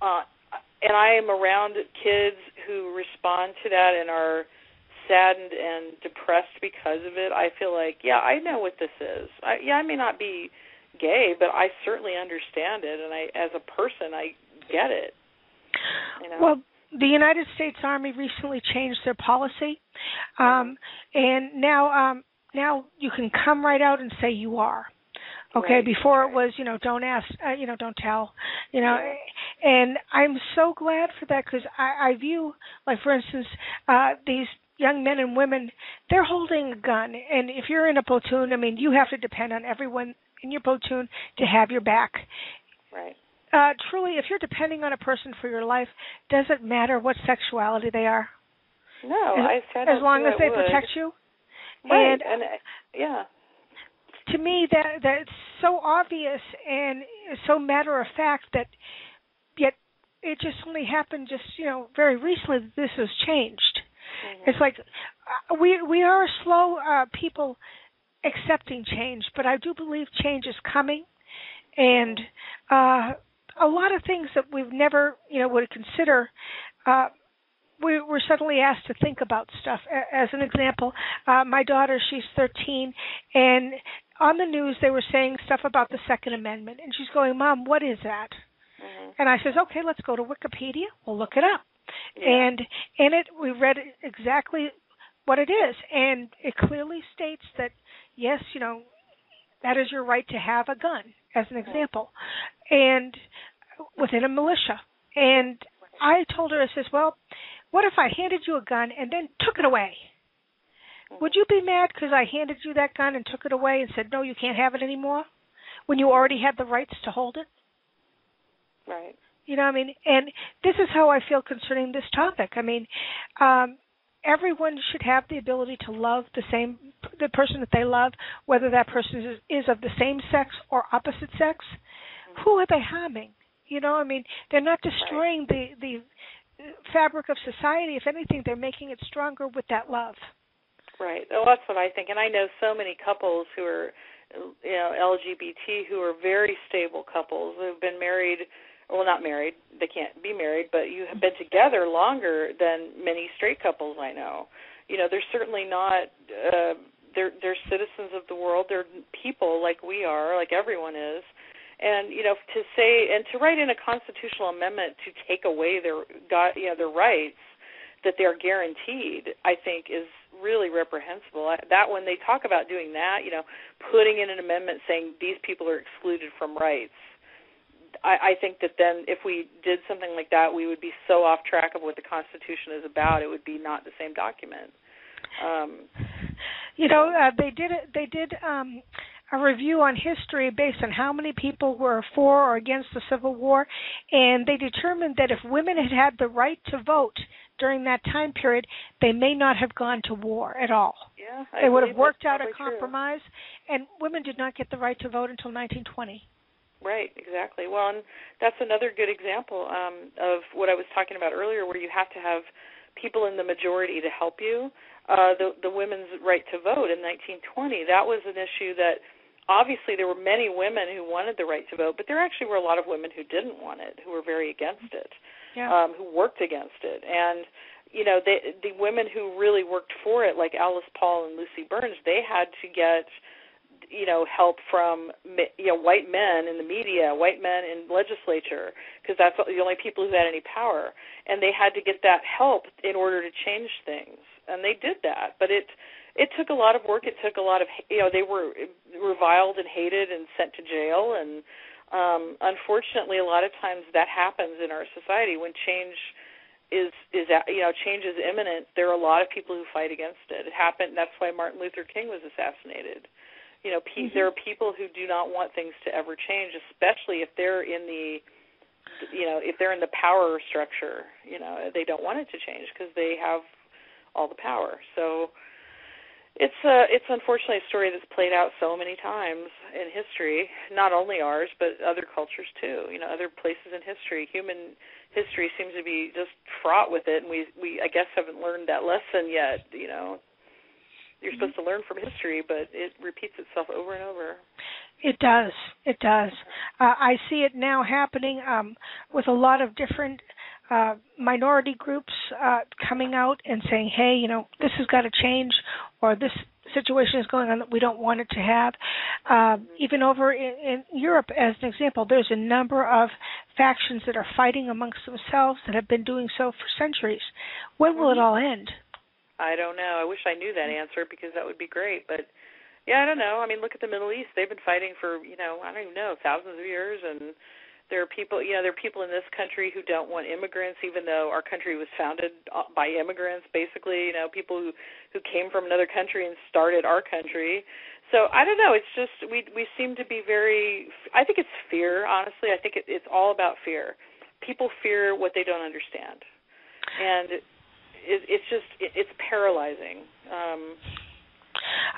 and I am around kids who respond to that and are saddened and depressed because of it, I feel like, I know what this is. I may not be gay, but I certainly understand it, and as a person, I get it. Well, the United States Army recently changed their policy, and now you can come right out and say you are. Okay, right. Before it was, don't ask, don't tell, and I'm so glad for that, because I view, like, for instance, these young men and women, they're holding a gun, and if you're in a platoon, you have to depend on everyone in your platoon to have your back. Right. Truly, if you're depending on a person for your life, does it matter what sexuality they are? No, as long as they protect you. Right. And yeah. To me, that's so obvious and so matter of fact that yet it just only happened very recently that this has changed. Mm-hmm. It's like we are slow people accepting change, but I do believe change is coming, and a lot of things that we've never would consider. We're suddenly asked to think about stuff. As an example, my daughter, she's 13, and on the news they were saying stuff about the Second Amendment, and she's going, "Mom, what is that?" Mm-hmm. And I says, "Okay, let's go to Wikipedia. We'll look it up." Yeah. And in it, we read exactly what it is, and it clearly states that, yes, that is your right to have a gun, as an example, and within a militia. And I told her, I says, well, what if I handed you a gun and then took it away? Would you be mad because I handed you that gun and took it away and said, no, you can't have it anymore, when you already had the rights to hold it? Right. And this is how I feel concerning this topic. Everyone should have the ability to love the person that they love, whether that person is of the same sex or opposite sex. Mm-hmm. Who are they harming? They're not destroying the fabric of society. If anything, they're making it stronger with that love. Right. Well, that's what I think. And I know so many couples who are, LGBT, who are very stable couples who have been married. Well, not married. They can't be married, but you have been together longer than many straight couples I know. They're certainly not. They're citizens of the world. They're people like we are, like everyone is. And to say and to write in a constitutional amendment to take away their rights that they are guaranteed, I think is really reprehensible. That when they talk about doing that, putting in an amendment saying these people are excluded from rights, I think that then if we did something like that, we would be so off track of what the Constitution is about. It would be not the same document. They did a review on history based on how many people were for or against the Civil War, and they determined that if women had had the right to vote during that time period, they may not have gone to war at all. Yeah, they would have worked out a compromise, and women did not get the right to vote until 1920. Right, exactly. Well, and that's another good example of what I was talking about earlier, where you have to have people in the majority to help you. The women's right to vote in 1920, that was an issue that obviously there were many women who wanted the right to vote, but there actually were a lot of women who didn't want it, who were very against it, who worked against it. And, the women who really worked for it, like Alice Paul and Lucy Burns, they had to get help from, white men in the media, white men in legislature, because that's the only people who had any power. And they had to get that help in order to change things. And they did that. But it took a lot of work. It took a lot of, they were reviled and hated and sent to jail. And unfortunately, a lot of times that happens in our society when change change is imminent. There are a lot of people who fight against it. It happened. That's why Martin Luther King was assassinated. There are people who do not want things to ever change, especially if they're in the, if they're in the power structure. They don't want it to change because they have all the power. So it's unfortunately a story that's played out so many times in history, not only ours, but other cultures too. Other places in history. Human history seems to be just fraught with it, and we I guess haven't learned that lesson yet. You're supposed to learn from history, but it repeats itself over and over. It does. It does. I see it now happening with a lot of different minority groups coming out and saying, hey, this has got to change, or this situation is going on that we don't want it to have. Even over in Europe, as an example, there's a number of factions that are fighting amongst themselves that have been doing so for centuries. When will it all end? I don't know. I wish I knew that answer because that would be great. But, yeah, I don't know. I mean, look at the Middle East. They've been fighting for, I don't even know, thousands of years. And there are people, there are people in this country who don't want immigrants, even though our country was founded by immigrants, basically, people who came from another country and started our country. So I don't know. It's just we seem to be I think it's fear, honestly. I think it's all about fear. People fear what they don't understand. And it's paralyzing.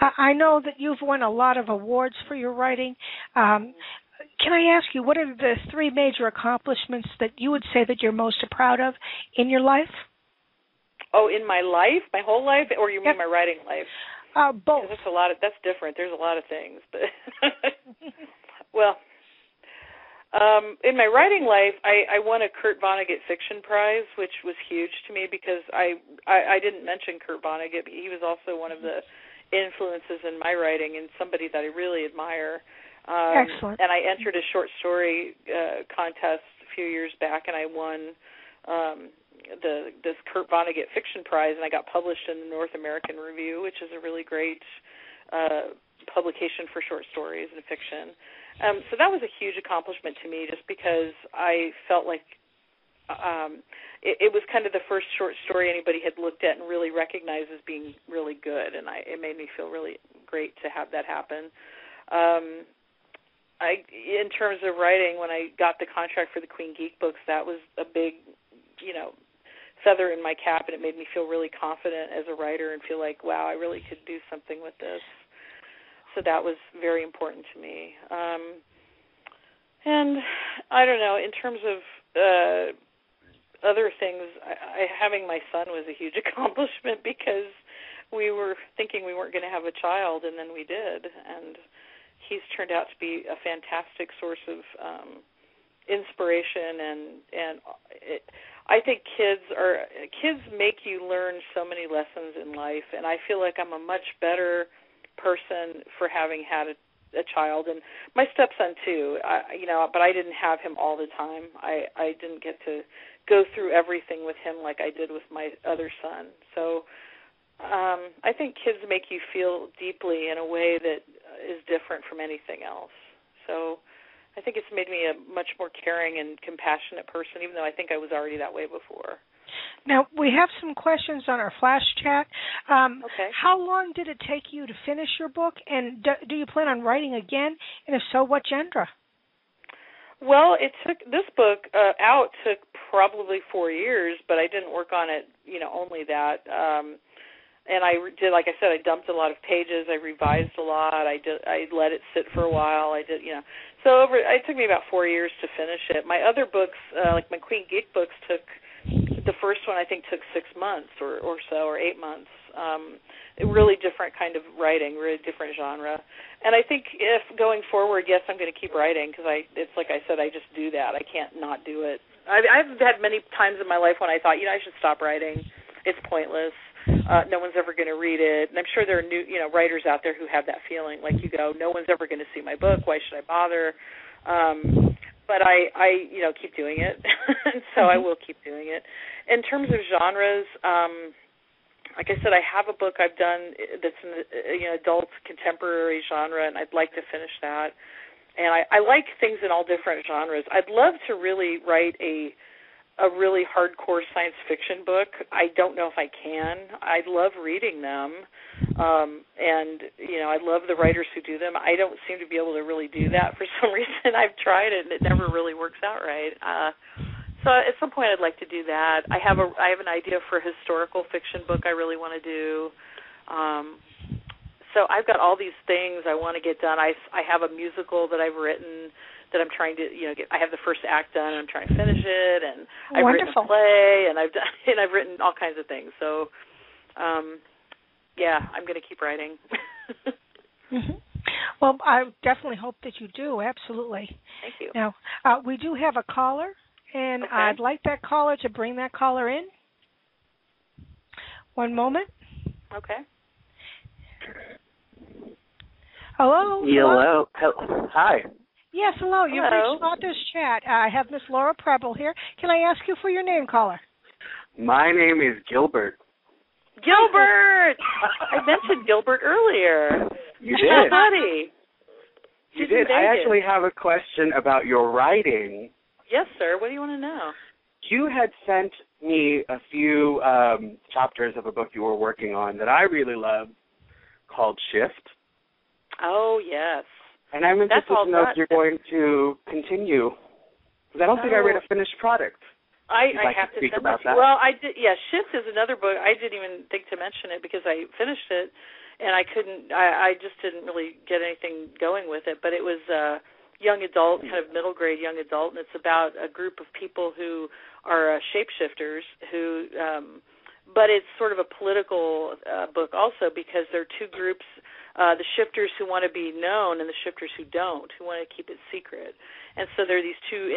I know that you've won a lot of awards for your writing. Can I ask you, what are the 3 major accomplishments that you would say that you're most proud of in your life? Oh, in my life? My whole life? Or you mean my writing life? Both. That's different. There's a lot of things. But well, in my writing life, I won a Kurt Vonnegut Fiction Prize, which was huge to me because I didn't mention Kurt Vonnegut, but he was also one of the influences in my writing and somebody that I really admire. Excellent. And I entered a short story contest a few years back, and I won this Kurt Vonnegut Fiction Prize, and I got published in the North American Review, which is a really great publication for short stories and fiction. So that was a huge accomplishment to me just because I felt like it was kind of the first short story anybody had looked at and really recognized as being really good, and it made me feel really great to have that happen. In terms of writing, when I got the contract for the Queen Geek books, that was a big, feather in my cap, and it made me feel really confident as a writer and feel like, wow, I really could do something with this. So that was very important to me. And I don't know, in terms of other things, having my son was a huge accomplishment because we were thinking we weren't going to have a child, and then we did. And he's turned out to be a fantastic source of inspiration, and I think kids make you learn so many lessons in life, and I feel like I'm a much better person for having had a child, and my stepson too. But I didn't have him all the time. I didn't get to go through everything with him like I did with my other son. So I think kids make you feel deeply in a way that is different from anything else. So I think it's made me a much more caring and compassionate person, even though I think I was already that way before. Now, we have some questions on our flash chat. Okay. How long did it take you to finish your book, and do you plan on writing again? And if so, what genre? Well, this book took probably 4 years, but I didn't work on it, only that. And I did, like I said, I dumped a lot of pages. I revised a lot. I let it sit for a while. So it took me about 4 years to finish it. My other books, like my Queen Geek books, the first one I think took 6 months or so, or 8 months. A really different kind of writing, really different genre. And I think if going forward, yes, I'm going to keep writing because it's like I said, I just do that. I can't not do it. I've had many times in my life when I thought, I should stop writing. It's pointless. No one's ever going to read it. And I'm sure there are new, writers out there who have that feeling. Like you go, no one's ever going to see my book. Why should I bother? But I keep doing it, and so I will keep doing it. In terms of genres, like I said, I have a book I've done that's in the adult contemporary genre, and I'd like to finish that. And I like things in all different genres. I'd love to really write a really hardcore science fiction book. I don't know if I can. I love reading them, and I love the writers who do them. I don't seem to be able to really do that for some reason. I've tried it, and it never really works out right. So at some point, I'd like to do that. I have an idea for a historical fiction book I really want to do. So I've got all these things I want to get done. I have a musical that I've written that I'm trying to, get. I have the first act done, and I'm trying to finish it, and I've written a play, and I've written all kinds of things. So, I'm going to keep writing. Mm-hmm. Well, I definitely hope that you do. Absolutely. Thank you. Now, we do have a caller, and okay. I'd like that caller to bring that caller in. One moment. Okay. Hello. Hello. Hi. Yes, hello. You've reached Author's Chat. I have Miss Laura Preble here. Can I ask you for your name, caller? My name is Gilbert. Gilbert! I mentioned Gilbert earlier. You did. Buddy. You did. I actually have a question about your writing. Yes, sir. What do you want to know? You had sent me a few chapters of a book you were working on that I really loved called Shift. Oh, yes. And I'm interested to know if you're going to continue. Because I don't think I read a finished product. I have to speak send about that. that. Well, I did. Yeah, Shift is another book. I didn't even think to mention it because I finished it, and I couldn't. I just didn't really get anything going with it. But it was young adult, kind of middle grade young adult, and it's about a group of people who are shapeshifters who. But it's sort of a political book also because there are two groups. The shifters who want to be known and the shifters who don't, who want to keep it secret. And so there are these two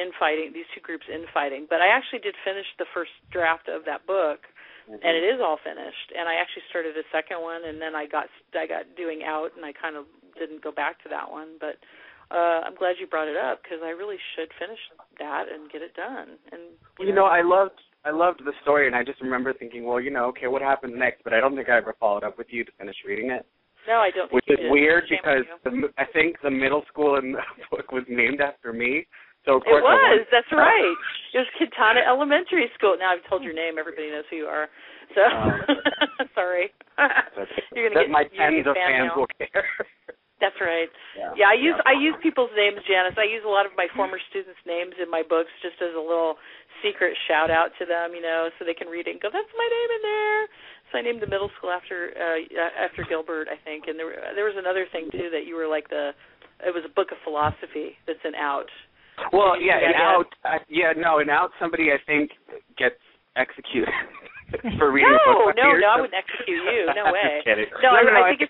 groups infighting. But I actually did finish the first draft of that book, and it is all finished. And I actually started a second one, and then I got doing Out, and I kind of didn't go back to that one. But I'm glad you brought it up because I really should finish that and get it done. And I loved the story, and I just remember thinking, well, okay, what happens next? But I don't think I ever followed up with you to finish reading it. No, I don't think Which is weird because I think the middle school in the book was named after me. So of course that's right. It was Quintana Elementary School. Now I've told your name, everybody knows who you are. So sorry. You're gonna my tens of fans will care. That's right. Yeah, I use people's names, Janice. I use a lot of my former students' names in my books just as a little secret shout out to them, so they can read it and go, that's my name in there. So I named the middle school after Gilbert, I think. And there was another thing too that you were like it was a book of philosophy that's in Out. Well, in Out, in Out somebody I think gets executed for reading a book. No, I wouldn't execute you. No way. I'm kidding. No, I think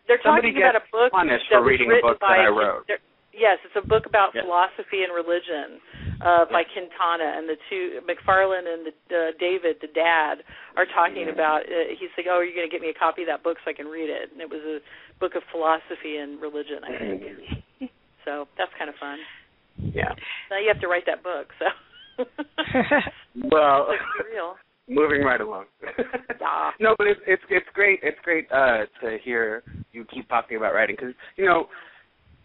they're talking about a book punished for reading a book that I wrote. Yes, it's a book about philosophy and religion by Quintana, and the two, McFarlane and David, the dad, are talking about, he's like, are you going to get me a copy of that book so I can read it? And it was a book of philosophy and religion, I think. So that's kind of fun. Yeah. Now you have to write that book, so. Well, it's real. moving right along. No, but it's great. It's great to hear you keep talking about writing because, you know,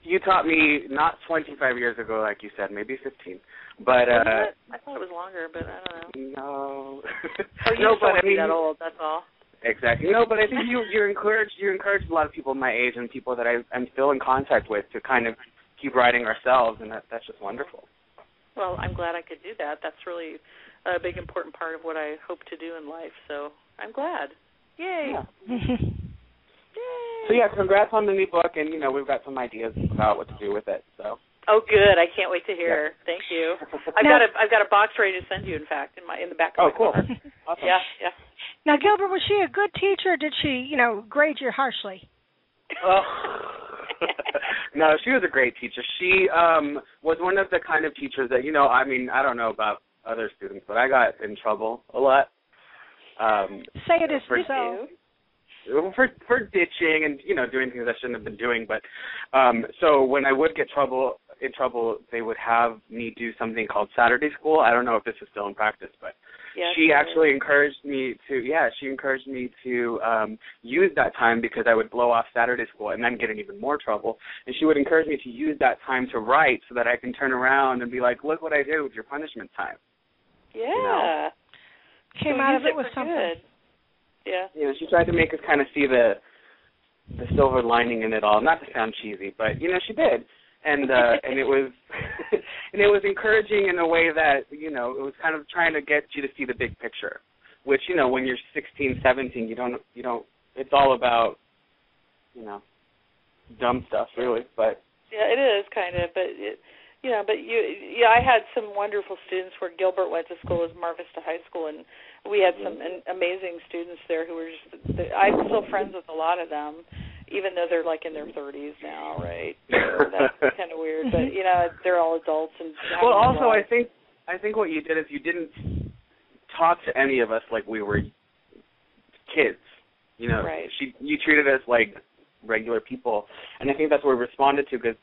you taught me not 25 years ago, like you said, maybe 15. But I thought it was longer, but I don't know. No. Oh, you just don't want to be that old, that's all. Exactly. No, but I think you encourage a lot of people my age and people that I'm still in contact with to kind of keep writing ourselves, and that's just wonderful. Well, I'm glad I could do that. That's really a big, important part of what I hope to do in life, so I'm glad. Yay! Yeah. Yay! So, yeah, congrats on the new book, and, you know, we've got some ideas about what to do with it, so. Oh, good. I can't wait to hear. Yeah. Thank you. I've got a box ready to send you, in fact, in the back of my cool. car. Awesome. Yeah. Now, Gilbert, was she a good teacher, or did she, you know, grade you harshly? Oh. No, she was a great teacher. She was one of the kind of teachers that, you know, I mean, I don't know about other students, but I got in trouble a lot. Say it as so. For ditching and, you know, doing things I shouldn't have been doing. But so when I would get in trouble, they would have me do something called Saturday school. I don't know if this is still in practice, but she actually encouraged me to, use that time because I would blow off Saturday school and then get in even more trouble. And she would encourage me to use that time to write so that I can turn around and be like, look what I did with your punishment time. Yeah. You know? Came out of it with something. Good. Yeah. You know, she tried to make us kind of see the silver lining in it all. Not to sound cheesy, but, you know, she did. And it was and it was encouraging in a way that, you know, it was kind of trying to get you to see the big picture, which, you know, when you're 16, 17, you don't it's all about, you know, dumb stuff really, but yeah, it is kind of, but I had some wonderful students where Gilbert went to school as Mar Vista High School, and we had some amazing students there who were just, I'm still friends with a lot of them, even though they're like in their 30s now, right? So that's kind of weird, but you know, they're all adults. And well, also I think what you did is you didn't talk to any of us like we were kids. You know, right. You treated us like regular people, and I think that's what we responded to because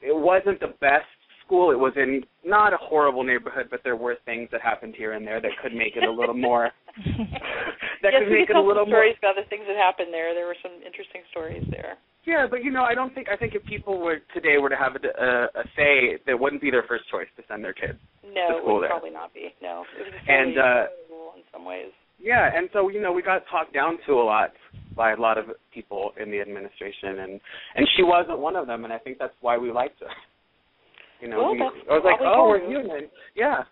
it wasn't the best school. It was in not a horrible neighborhood, but there were things that happened here and there that could make it a little more. Could make it a little more. Stories about the things that happened there. There were some interesting stories there. Yeah, but you know, I think if people today were to have a say, that wouldn't be their first choice to send their kids to school it would there. Probably not be. No, it was really in some ways. Yeah, and so you know, we got talked down to a lot by a lot of people in the administration, and she wasn't one of them, and I think that's why we liked her. You know, I was like, oh, we're human. Yeah.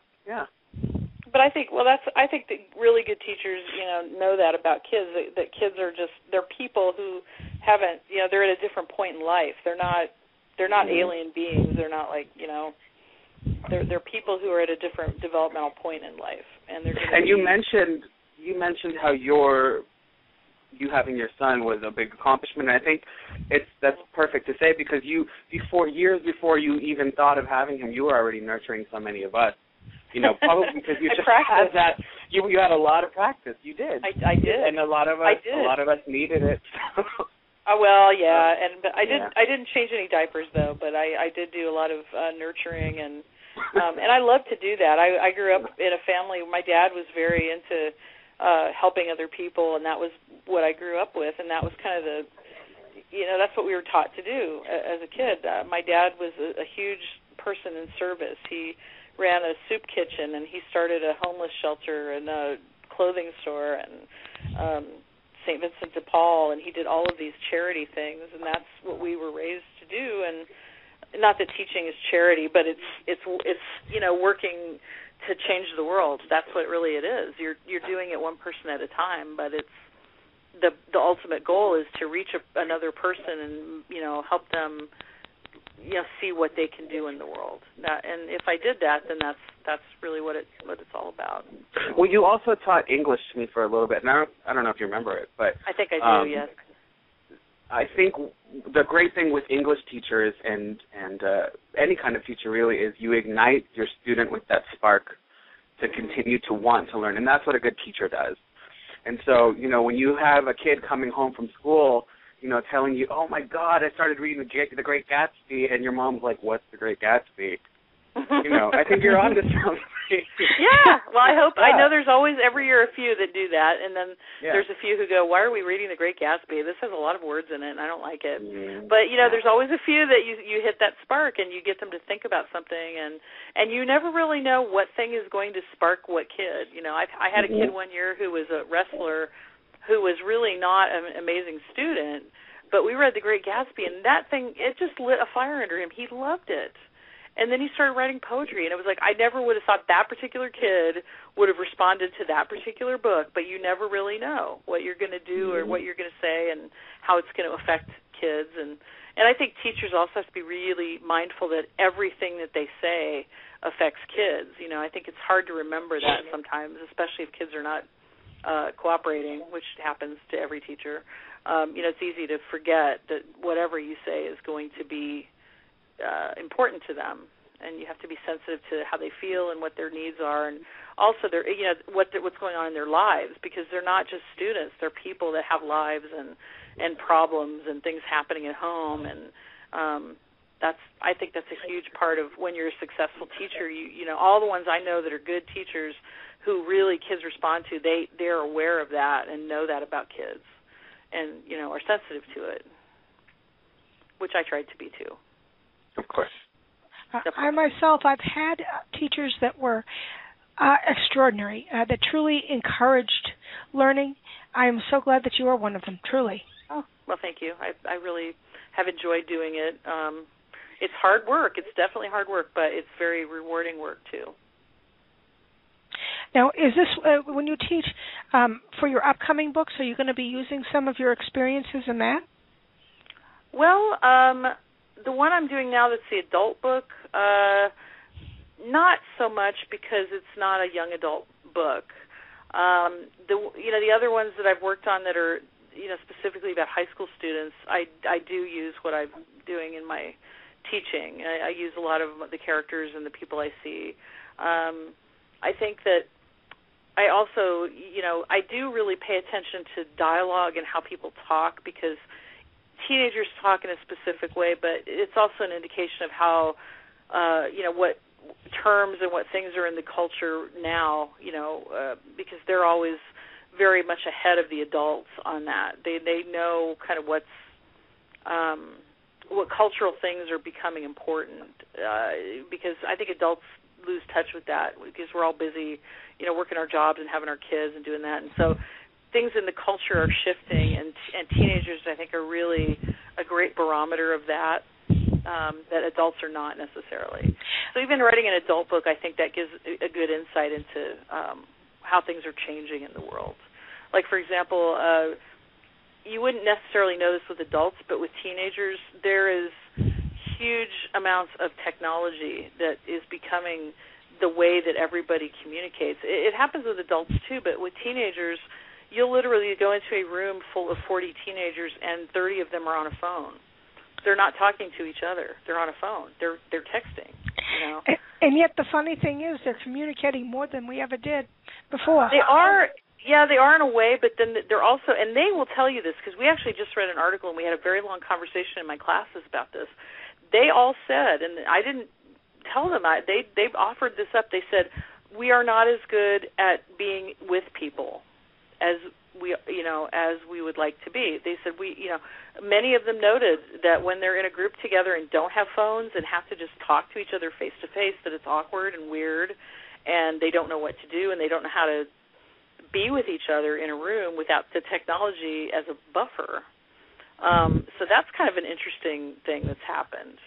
But I think that really good teachers, you know that about kids. That kids are they're people who haven't, you know, they're at a different point in life. They're not alien beings. They're not like, you know, they're people who are at a different developmental point in life, and they're. And you mentioned how you having your son was a big accomplishment. And I think that's perfect to say because years before you even thought of having him, you were already nurturing so many of us. You know, probably because you just had that. You had a lot of practice. You did. I did, and a lot of us needed it. Oh well, yeah, but I didn't change any diapers though. But I did do a lot of nurturing and I love to do that. I grew up in a family. My dad was very into helping other people, and that was what I grew up with, and that was kind of that's what we were taught to do as a kid. My dad was a huge person in service. He ran a soup kitchen, and he started a homeless shelter and a clothing store and St. Vincent de Paul, and he did all of these charity things, and that's what we were raised to do. And not that teaching is charity, but it's you know, working to change the world. That's what really it is. You're doing it one person at a time, but it's the ultimate goal is to reach another person and, you know, help them, you know, see what they can do in the world. And if I did that, then that's really what it's all about. Well, you also taught English to me for a little bit, and I don't know if you remember it, but I think I do. Yes. I think the great thing with English teachers and any kind of teacher really is you ignite your student with that spark to continue to want to learn, and that's what a good teacher does. And so, you know, when you have a kid coming home from school, you know, telling you, oh, my God, I started reading The Great Gatsby, and your mom's like, what's The Great Gatsby? You know, I think you're onto something. Yeah. Well, I know there's always every year a few that do that, and then there's a few who go, "Why are we reading The Great Gatsby? This has a lot of words in it, and I don't like it." But there's always a few that you hit that spark, and you get them to think about something, and you never really know what thing is going to spark what kid. I had a kid one year who was a wrestler, who was really not an amazing student, but we read The Great Gatsby, and that thing, it just lit a fire under him. He loved it. And then he started writing poetry, and it was like I never would have thought that particular kid would have responded to that particular book, but you never really know what you're going to do or what you're going to say and how it's going to affect kids. And I think teachers also have to be really mindful that everything that they say affects kids. I think it's hard to remember that sometimes, especially if kids are not cooperating, which happens to every teacher. It's easy to forget that whatever you say is going to be important to them, and you have to be sensitive to how they feel and what their needs are, and also what's going on in their lives, because they're not just students; they're people that have lives and problems and things happening at home, and I think that's a huge part of when you're a successful teacher. All the ones I know that are good teachers who really kids respond to, they're aware of that and know that about kids, and are sensitive to it, which I tried to be too. Of course. I myself, I've had teachers that were extraordinary, that truly encouraged learning. I am so glad that you are one of them, truly. Oh, well, thank you. I really have enjoyed doing it. It's hard work. It's definitely hard work, but it's very rewarding work, too. Now, is this, when you teach for your upcoming books, are you going to be using some of your experiences in that? Well, the one I'm doing now that's the adult book, not so much because it's not a young adult book. The other ones that I've worked on that are specifically about high school students, I do use what I'm doing in my teaching. I use a lot of the characters and the people I see. I think that I also, I do really pay attention to dialogue and how people talk, because teenagers talk in a specific way, but it's also an indication of how, what terms and what things are in the culture now, because they're always very much ahead of the adults on that. They know kind of what cultural things are becoming important, because I think adults lose touch with that because we're all busy, working our jobs and having our kids and doing that. And so things in the culture are shifting, and teenagers, I think, are really a great barometer of that, that adults are not necessarily. So even writing an adult book, I think that gives a good insight into how things are changing in the world. Like, for example, you wouldn't necessarily know this with adults, but with teenagers, there is huge amounts of technology that is becoming the way that everybody communicates. It happens with adults too, but with teenagers, you'll literally go into a room full of 40 teenagers and 30 of them are on a phone. They're not talking to each other. They're on a phone. They're texting. And yet the funny thing is they're communicating more than we ever did before. They are. Yeah, they are in a way, but then they're also, and they will tell you this, because we actually just read an article and we had a very long conversation in my classes about this. They all said, and I didn't tell them, they've offered this up. They said, we are not as good at being with people as we would like to be. They said many of them noted that when they're in a group together and don't have phones and have to just talk to each other face to face, that it's awkward and weird, and they don't know what to do, and they don't know how to be with each other in a room without the technology as a buffer. So that's kind of an interesting thing that's happened.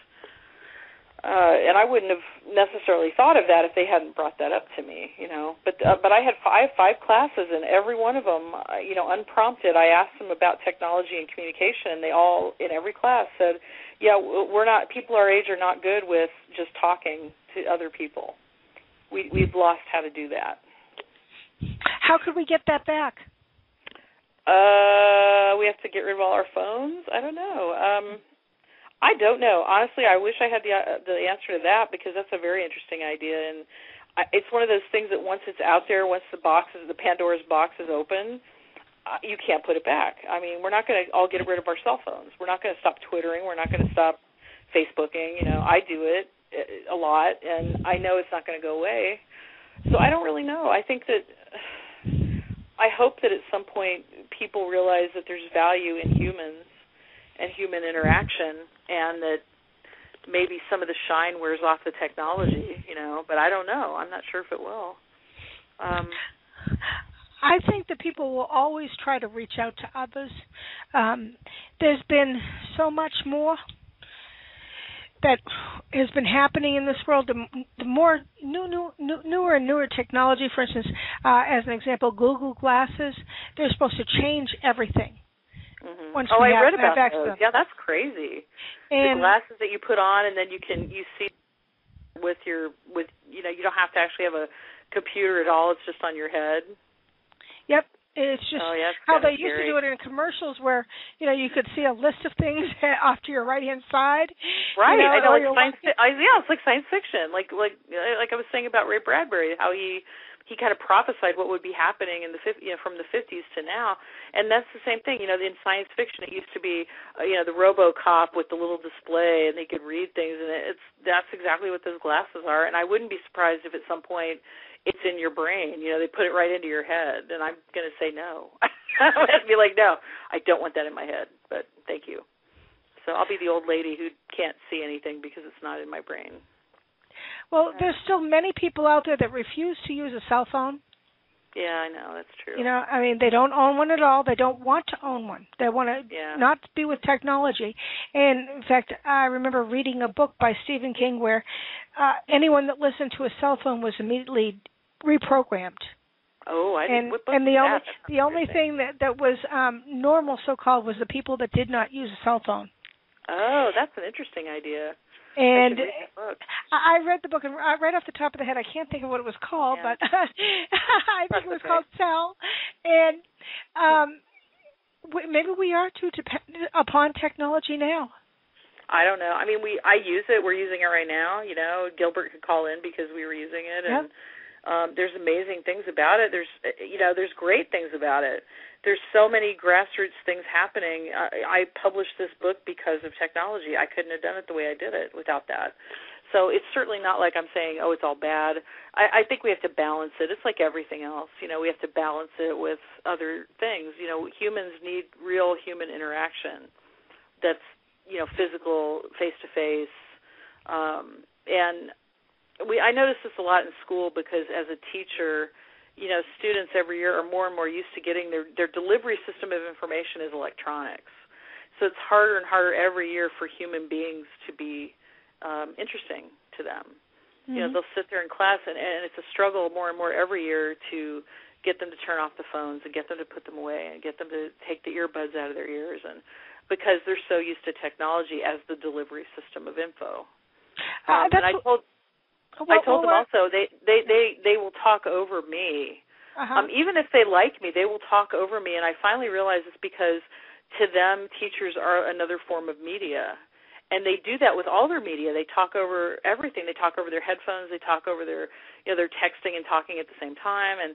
And I wouldn't have necessarily thought of that if they hadn't brought that up to me, But I have five classes, and every one of them, unprompted, I asked them about technology and communication, and they all, in every class, said, yeah, people our age are not good with just talking to other people. We've lost how to do that. How could we get that back? We have to get rid of all our phones? I don't know. I don't know. Honestly, I wish I had the answer to that, because that's a very interesting idea, and it's one of those things that once it's out there, once the Pandora's box is open, you can't put it back. I mean, we're not going to all get rid of our cell phones. We're not going to stop Twittering. We're not going to stop Facebooking. I do it a lot, and I know it's not going to go away. So I don't really know. I think that I hope that at some point people realize that there's value in humans and human interaction, and that maybe some of the shine wears off the technology, but I don't know. I'm not sure if it will. I think that people will always try to reach out to others. There's been so much more that has been happening in this world. The more newer and newer technology, for instance, as an example, Google Glasses, they're supposed to change everything. Mm-hmm. Once I have, read about have those. access. Yeah, that's crazy. And the glasses that you put on, and then you see with you don't have to actually have a computer at all. It's just on your head. Yep. It's just how they used to do it in commercials where, you could see a list of things off to your right-hand side. Right. I know, it's like science fiction. Like I was saying about Ray Bradbury, how he kind of prophesied what would be happening in the from the 50s to now. And that's the same thing. In science fiction, it used to be, the RoboCop with the little display, and they could read things, and that's exactly what those glasses are. And I wouldn't be surprised if at some point it's in your brain. They put it right into your head, and I'm going to say no. I'd be like, no, I don't want that in my head, but thank you. So I'll be the old lady who can't see anything because it's not in my brain. Well, there's still many people out there that refuse to use a cell phone. Yeah, I know, that's true. They don't own one at all. They don't want to own one. They want to not be with technology. And, in fact, I remember reading a book by Stephen King where anyone that listened to a cell phone was immediately reprogrammed. Oh, I didn't. And the only thing that was normal, so-called, was the people that did not use a cell phone. Oh, that's an interesting idea. And I read the book, and right off the top of the head, I can't think of what it was called, but I think it was called Cell. And maybe we are too dependent upon technology now. I don't know. I mean, I use it. We're using it right now. Gilbert could call in because we were using it, and there's amazing things about it. There's great things about it. There's so many grassroots things happening. I published this book because of technology. I couldn't have done it the way I did it without that. So it's certainly not like I'm saying, oh, it's all bad. I think we have to balance it. It's like everything else. We have to balance it with other things. Humans need real human interaction that's, physical, face-to-face. And I notice this a lot in school because as a teacher, students every year are more and more used to getting their delivery system of information is electronics. So it's harder and harder every year for human beings to be interesting to them. Mm-hmm. They'll sit there in class, and it's a struggle more and more every year to get them to turn off the phones and get them to put them away and get them to take the earbuds out of their ears, and because they're so used to technology as the delivery system of info. And I told them also they will talk over me. Uh-huh. Even if they like me, they will talk over me. And I finally realized it's because to them, teachers are another form of media. And they do that with all their media. They talk over everything. They talk over their headphones. They talk over their, they're texting and talking at the same time. And,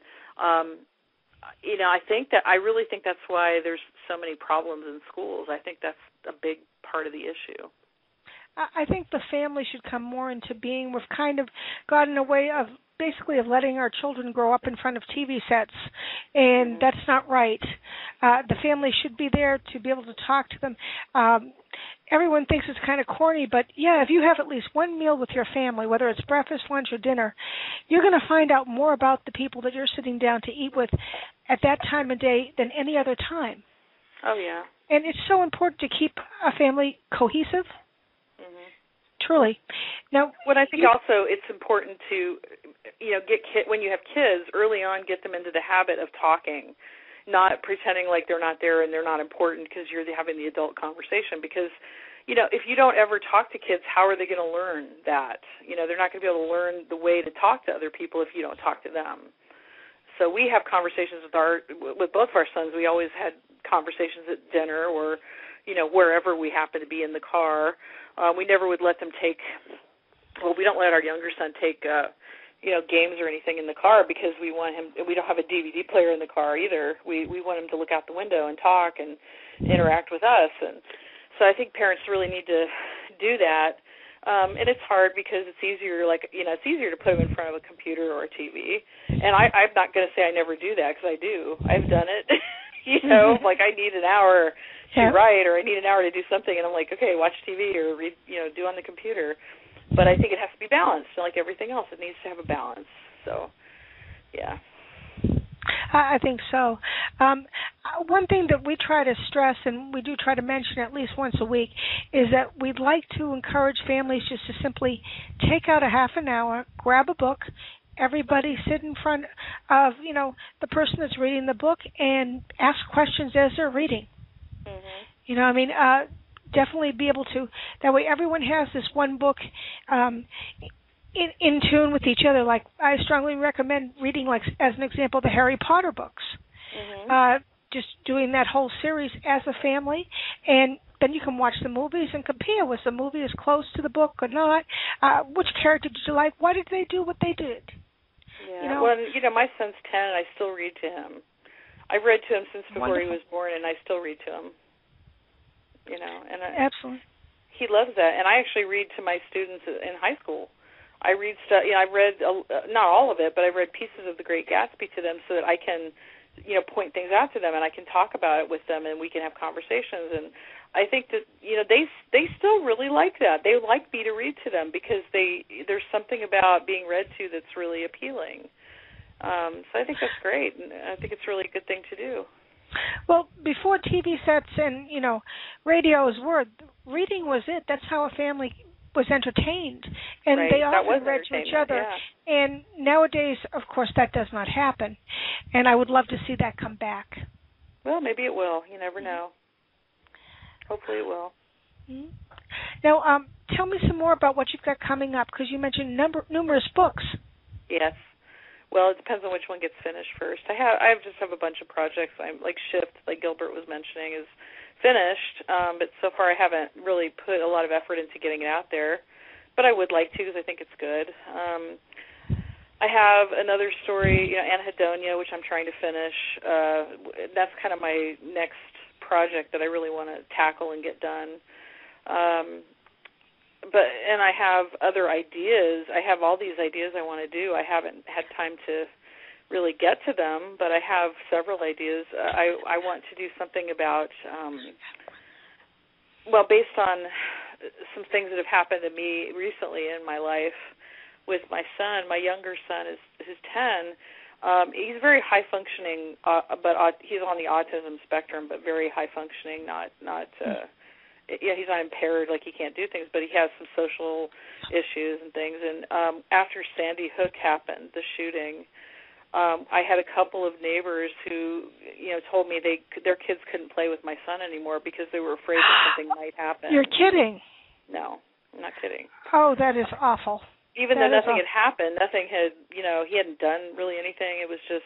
I really think that's why there's so many problems in schools. I think that's a big part of the issue. I think the family should come more into being. We've kind of gotten a way of basically of letting our children grow up in front of TV sets, and that's not right. The family should be there to be able to talk to them. Everyone thinks it's kind of corny, but if you have at least one meal with your family, whether it's breakfast, lunch, or dinner, you're going to find out more about the people that you're sitting down to eat with at that time of day than any other time. Oh, yeah. And it's so important to keep a family cohesive. Truly. Now, what I think also it's important to, when you have kids early on, get them into the habit of talking, not pretending like they're not there and they're not important because you're having the adult conversation. Because, if you don't ever talk to kids, how are they going to learn that? They're not going to be able to learn the way to talk to other people if you don't talk to them. So we have conversations with both of our sons. We always had conversations at dinner or, wherever we happen to be in the car. We never would let them we don't let our younger son take, games or anything in the car because we don't have a DVD player in the car either. We want him to look out the window and talk and interact with us. And so I think parents really need to do that. And it's hard because it's easier, it's easier to put them in front of a computer or a TV. And I'm not going to say I never do that, because I do. I've done it. Like I need an hour to write, or I need an hour to do something, and I'm like, okay, watch TV or read, do on the computer. But I think it has to be balanced. Like everything else, it needs to have a balance. So, yeah. I think so. One thing that we try to stress, and we do try to mention at least once a week, is that we'd like to encourage families just to simply take out a half an hour, grab a book, everybody sit in front of, the person that's reading the book and ask questions as they're reading. Mm-hmm. Definitely be able to, that way everyone has this one book in tune with each other. Like, I strongly recommend reading, like, as an example, the Harry Potter books. Mm-hmm. Just doing that whole series as a family, and then you can watch the movies and compare. Was the movie as close to the book or not? Which character did you like? Why did they do what they did? Yeah. Well, my son's 10, and I still read to him. I've read to him since before he was born, and I still read to him. And absolutely, he loves that. And I actually read to my students in high school. I read stuff. I've read not all of it, but I've read pieces of The Great Gatsby to them so that I can, point things out to them, and I can talk about it with them, and we can have conversations. And I think that they still really like that. They like me to read to them because there's something about being read to that's really appealing. So I think that's great, and I think it's really a good thing to do. Well, before TV sets and, radios were, reading was it. That's how a family was entertained. And right. they often read to each other. Yeah. And nowadays, of course, that does not happen. And I would love to see that come back. Well, maybe it will. You never know. Hopefully it will. Mm-hmm. Now, tell me some more about what you've got coming up, because you mentioned numerous books. Yes. Well, it depends on which one gets finished first. I just have a bunch of projects. I'm like Shift, like Gilbert was mentioning, is finished, but so far I haven't really put a lot of effort into getting it out there. But I would like to, because I think it's good. I have another story, Anhedonia, which I'm trying to finish. That's kind of my next project that I really want to tackle and get done. And I have other ideas. I have all these ideas I want to do. I haven't had time to really get to them, but I have several ideas. I want to do something about, based on some things that have happened to me recently in my life with my son. My younger son is 10. He's very high functioning, but he's on the autism spectrum, but very high functioning, he's not impaired, like he can't do things, but he has some social issues and things. And after Sandy Hook happened, the shooting, I had a couple of neighbors who, told me their kids couldn't play with my son anymore because they were afraid that something might happen. You're kidding. No, I'm not kidding. Oh, that is awful. Even though nothing had happened, nothing had, he hadn't done really anything. It was just,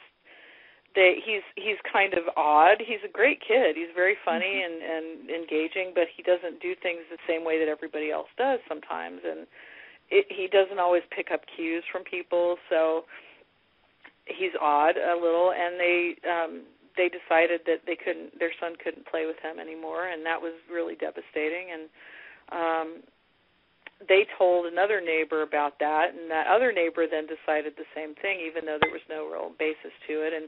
he's kind of odd. He's a great kid. He's very funny and engaging, but he doesn't do things the same way that everybody else does sometimes. And he doesn't always pick up cues from people, so he's odd a little. And they decided that their son couldn't play with him anymore, and that was really devastating. And they told another neighbor about that, and that other neighbor then decided the same thing, even though there was no real basis to it. And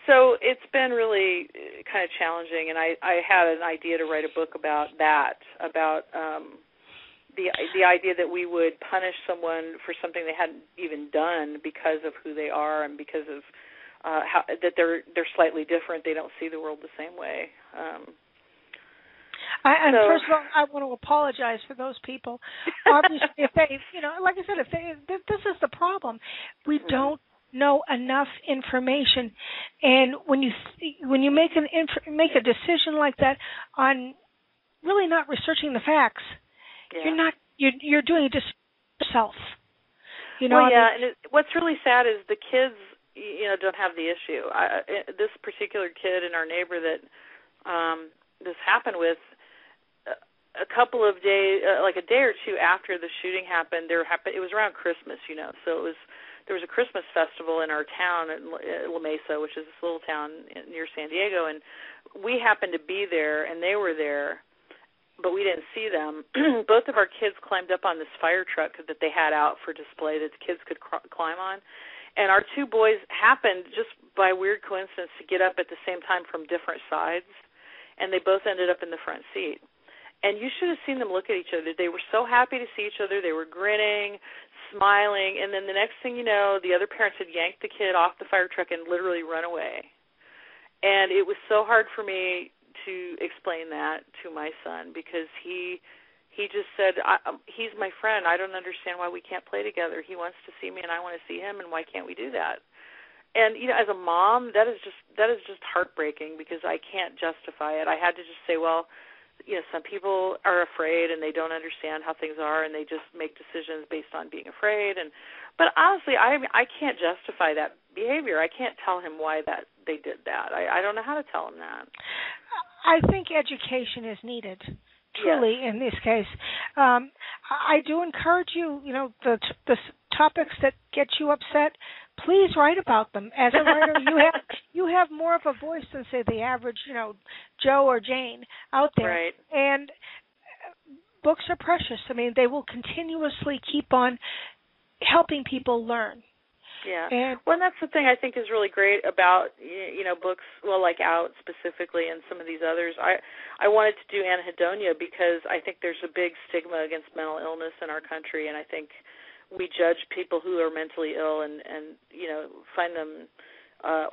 so it's been really kind of challenging, and I had an idea to write a book about that, about the idea that we would punish someone for something they hadn't even done because of who they are and because of that they're slightly different. They don't see the world the same way. First of all, I want to apologize for those people. Obviously, if they, like I said, this is the problem. We don't know enough information, and when you make a decision like that on really not researching the facts, you're doing it just yourself. And what's really sad is the kids, don't have the issue. This particular kid in our neighbor that this happened with. A couple of days, like a day or two after the shooting happened, it was around Christmas, so there was a Christmas festival in our town in La Mesa, which is this little town near San Diego, and we happened to be there, and they were there, but we didn't see them. Both of our kids climbed up on this fire truck that they had out for display that the kids could climb on. And our two boys happened, just by weird coincidence, to get up at the same time from different sides, and they both ended up in the front seat. And you should have seen them look at each other. They were so happy to see each other. They were grinning, smiling, and then the next thing you know, the other parents had yanked the kid off the fire truck and literally run away. And it was so hard for me to explain that to my son, because he just said, he's my friend. I don't understand why we can't play together. He wants to see me and I want to see him, and why can't we do that? And as a mom, that is just heartbreaking, because I can't justify it. I had to just say, well, some people are afraid and they don't understand how things are, and they just make decisions based on being afraid. But honestly, I can't justify that behavior. I can't tell him why that they did that. I don't know how to tell him that. I think education is needed, truly, yes, in this case. I do encourage you, the topics that get you upset, please write about them. As a writer, you have more of a voice than, say, the average, Joe or Jane out there. Right. And books are precious. I mean, they will continuously keep on helping people learn. Yeah. And that's the thing I think is really great about, books, like Out specifically and some of these others. I wanted to do Anhedonia because I think there's a big stigma against mental illness in our country, and I think we judge people who are mentally ill and find them,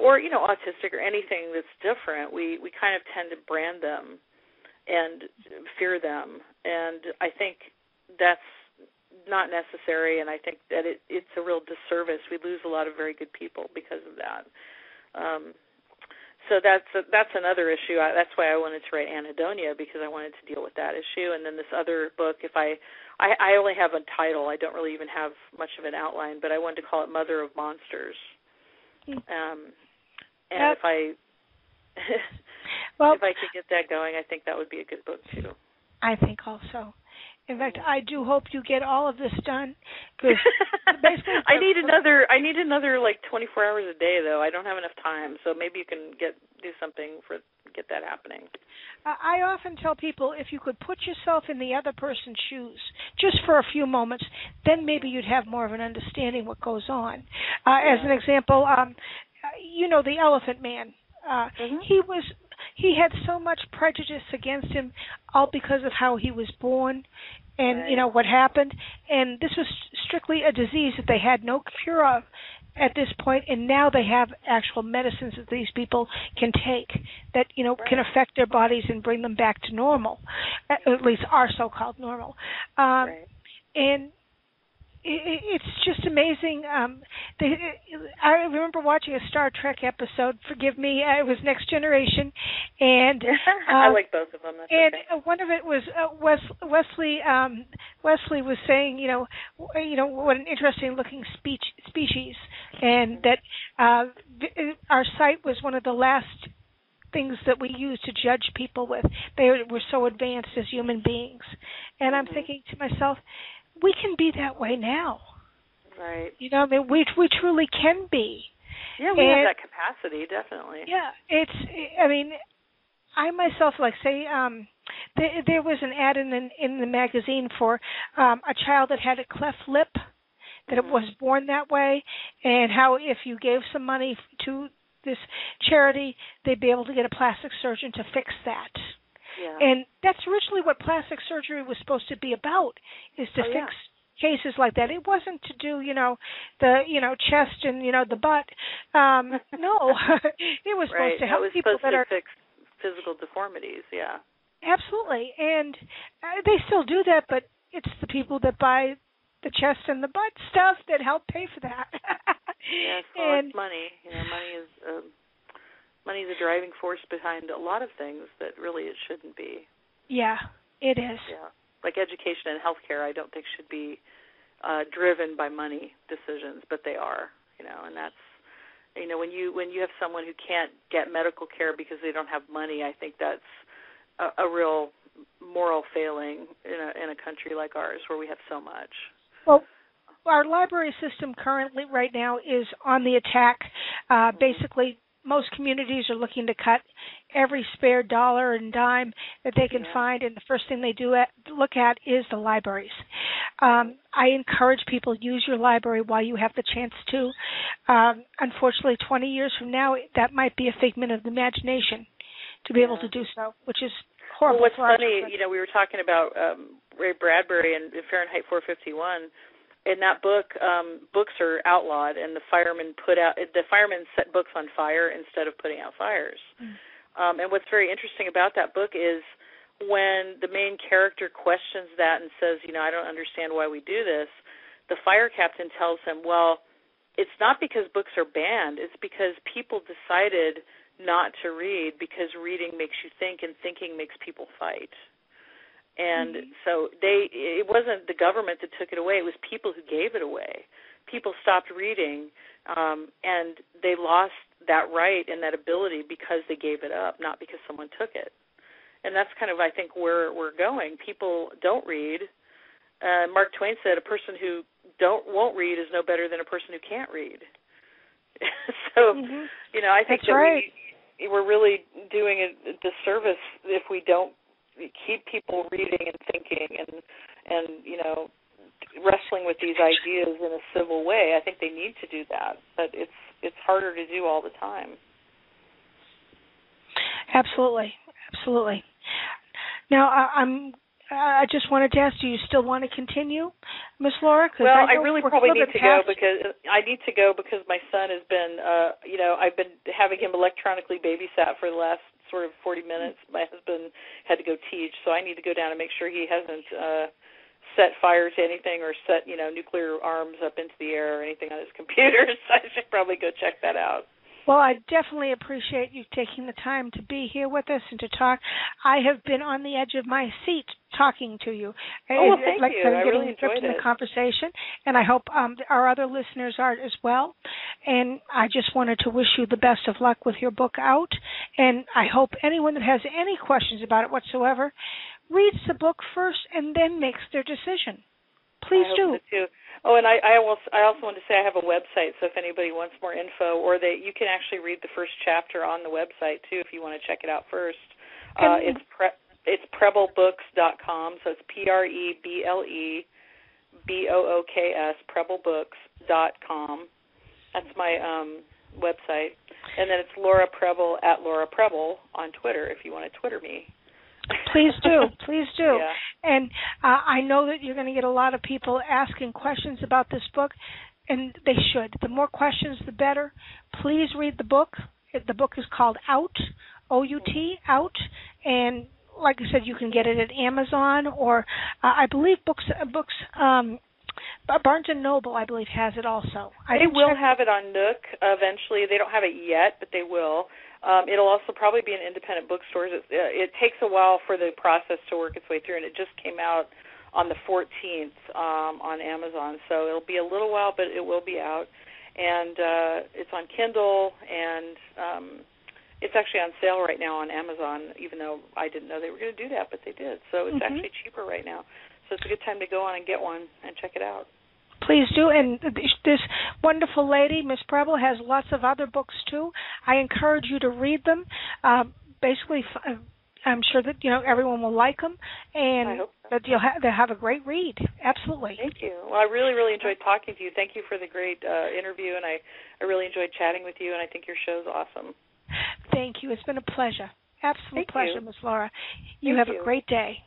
or, autistic or anything that's different. We kind of tend to brand them and fear them, and I think that's not necessary, and I think that it's a real disservice. We lose a lot of very good people because of that. So that's another issue. That's why I wanted to write Anhedonia, because I wanted to deal with that issue. And then this other book, I only have a title. I don't really even have much of an outline, but I wanted to call it Mother of Monsters. And if I if I could get that going, I think that would be a good book too. I think also. In fact, I do hope you get all of this done. Cause basically, I need another like 24 hours a day, though. I don't have enough time, so maybe you can do something for get that happening. I often tell people, if you could put yourself in the other person's shoes just for a few moments, then maybe you'd have more of an understanding what goes on. As an example, the Elephant Man. He had so much prejudice against him, all because of how he was born and, what happened. And this was strictly a disease that they had no cure of at this point, and now they have actual medicines that these people can take that, can affect their bodies and bring them back to normal, at least our so-called normal. And it's just amazing. I remember watching a Star Trek episode. Forgive me, it was Next Generation, and I like both of them. That's and one of it was Wesley. Wesley was saying, what an interesting looking species, and that our sight was one of the last things that we used to judge people with. They were so advanced as human beings, and I'm thinking to myself, we can be that way now. Right. We truly can be. Yeah, we have that capacity, definitely. Yeah, I myself, there was an ad in the magazine for a child that had a cleft lip, that it was born that way, and how if you gave some money to this charity, they'd be able to get a plastic surgeon to fix that. Yeah. And that's originally what plastic surgery was supposed to be about, is to fix cases like that. It wasn't to do, the chest and, the butt. No, it was supposed to help people that are... fix physical deformities, yeah. Absolutely. And they still do that, but it's the people that buy the chest and the butt stuff that help pay for that. It's money. Money is a driving force behind a lot of things that really it shouldn't be. Yeah, it is. Yeah, like education and healthcare, I don't think should be driven by money decisions, but they are. And that's when you have someone who can't get medical care because they don't have money, I think that's a real moral failing in a country like ours where we have so much. Well, our library system currently right now is on the attack. Basically, most communities are looking to cut every spare dollar and dime that they can find, and the first thing they look at is the libraries. I encourage people, use your library while you have the chance to. Unfortunately, 20 years from now, that might be a figment of the imagination to be able to do so, which is horrible. Well, what's funny, we were talking about Ray Bradbury and Fahrenheit 451. In that book, books are outlawed, and the firemen set books on fire instead of putting out fires. And what's very interesting about that book is when the main character questions that and says, I don't understand why we do this, the fire captain tells him, well, it's not because books are banned, it's because people decided not to read because reading makes you think and thinking makes people fight. And so it wasn't the government that took it away. It was people who gave it away. People stopped reading, and they lost that right and that ability because they gave it up, not because someone took it. And that's kind of, I think, where we're going. People don't read. Mark Twain said, a person who won't read is no better than a person who can't read. So, I think we're really doing a disservice if we don't keep people reading and thinking and wrestling with these ideas in a civil way. I think they need to do that, but it's harder to do all the time. Absolutely. Now, I just wanted to ask, do you still want to continue, Miss Laura? Well, I really probably need to go because my son has been, I've been having him electronically babysat for the last sort of 40 minutes. My husband had to go teach, so I need to go down and make sure he hasn't set fire to anything or set, nuclear arms up into the air or anything on his computer, so I should probably go check that out. Well, I definitely appreciate you taking the time to be here with us and to talk. I have been on the edge of my seat talking to you. Oh, well, thank you. I really enjoyed the conversation, and I hope our other listeners are as well. And I just wanted to wish you the best of luck with your book out, and I hope anyone that has any questions about it whatsoever reads the book first and then makes their decision. Please do. So too. Oh, and I also want to say I have a website, so if anybody wants more info, or you can actually read the first chapter on the website too if you want to check it out first. It's preblebooks.com, so it's PREBLEBOOKS, preblebooks.com. That's my website, and then it's Laura Preble at Laura Preble on Twitter if you want to Twitter me. Please do. Yeah. And I know that you're going to get a lot of people asking questions about this book, and they should. The more questions, the better. Please read the book. The book is called Out, O-U-T, Out, and like I said, you can get it at Amazon or I believe Barnes & Noble, I believe, has it also. They will have it on Nook eventually. They don't have it yet, but they will. It'll also probably be in independent bookstores. It takes a while for the process to work its way through, and it just came out on the 14th on Amazon. So it'll be a little while, but it will be out. And it's on Kindle, and it's actually on sale right now on Amazon, even though I didn't know they were going to do that, but they did. So it's actually cheaper right now. So it's a good time to go on and get one and check it out. Please do. And this wonderful lady, Miss Preble, has lots of other books, too. I encourage you to read them. Basically, I'm sure that everyone will like them, and that they'll have a great read. Absolutely. Thank you. Well, I really, really enjoyed talking to you. Thank you for the great interview, and I really enjoyed chatting with you, and I think your show's awesome. Thank you. It's been a pleasure. Absolute pleasure, Miss Laura. You Thank have a great day.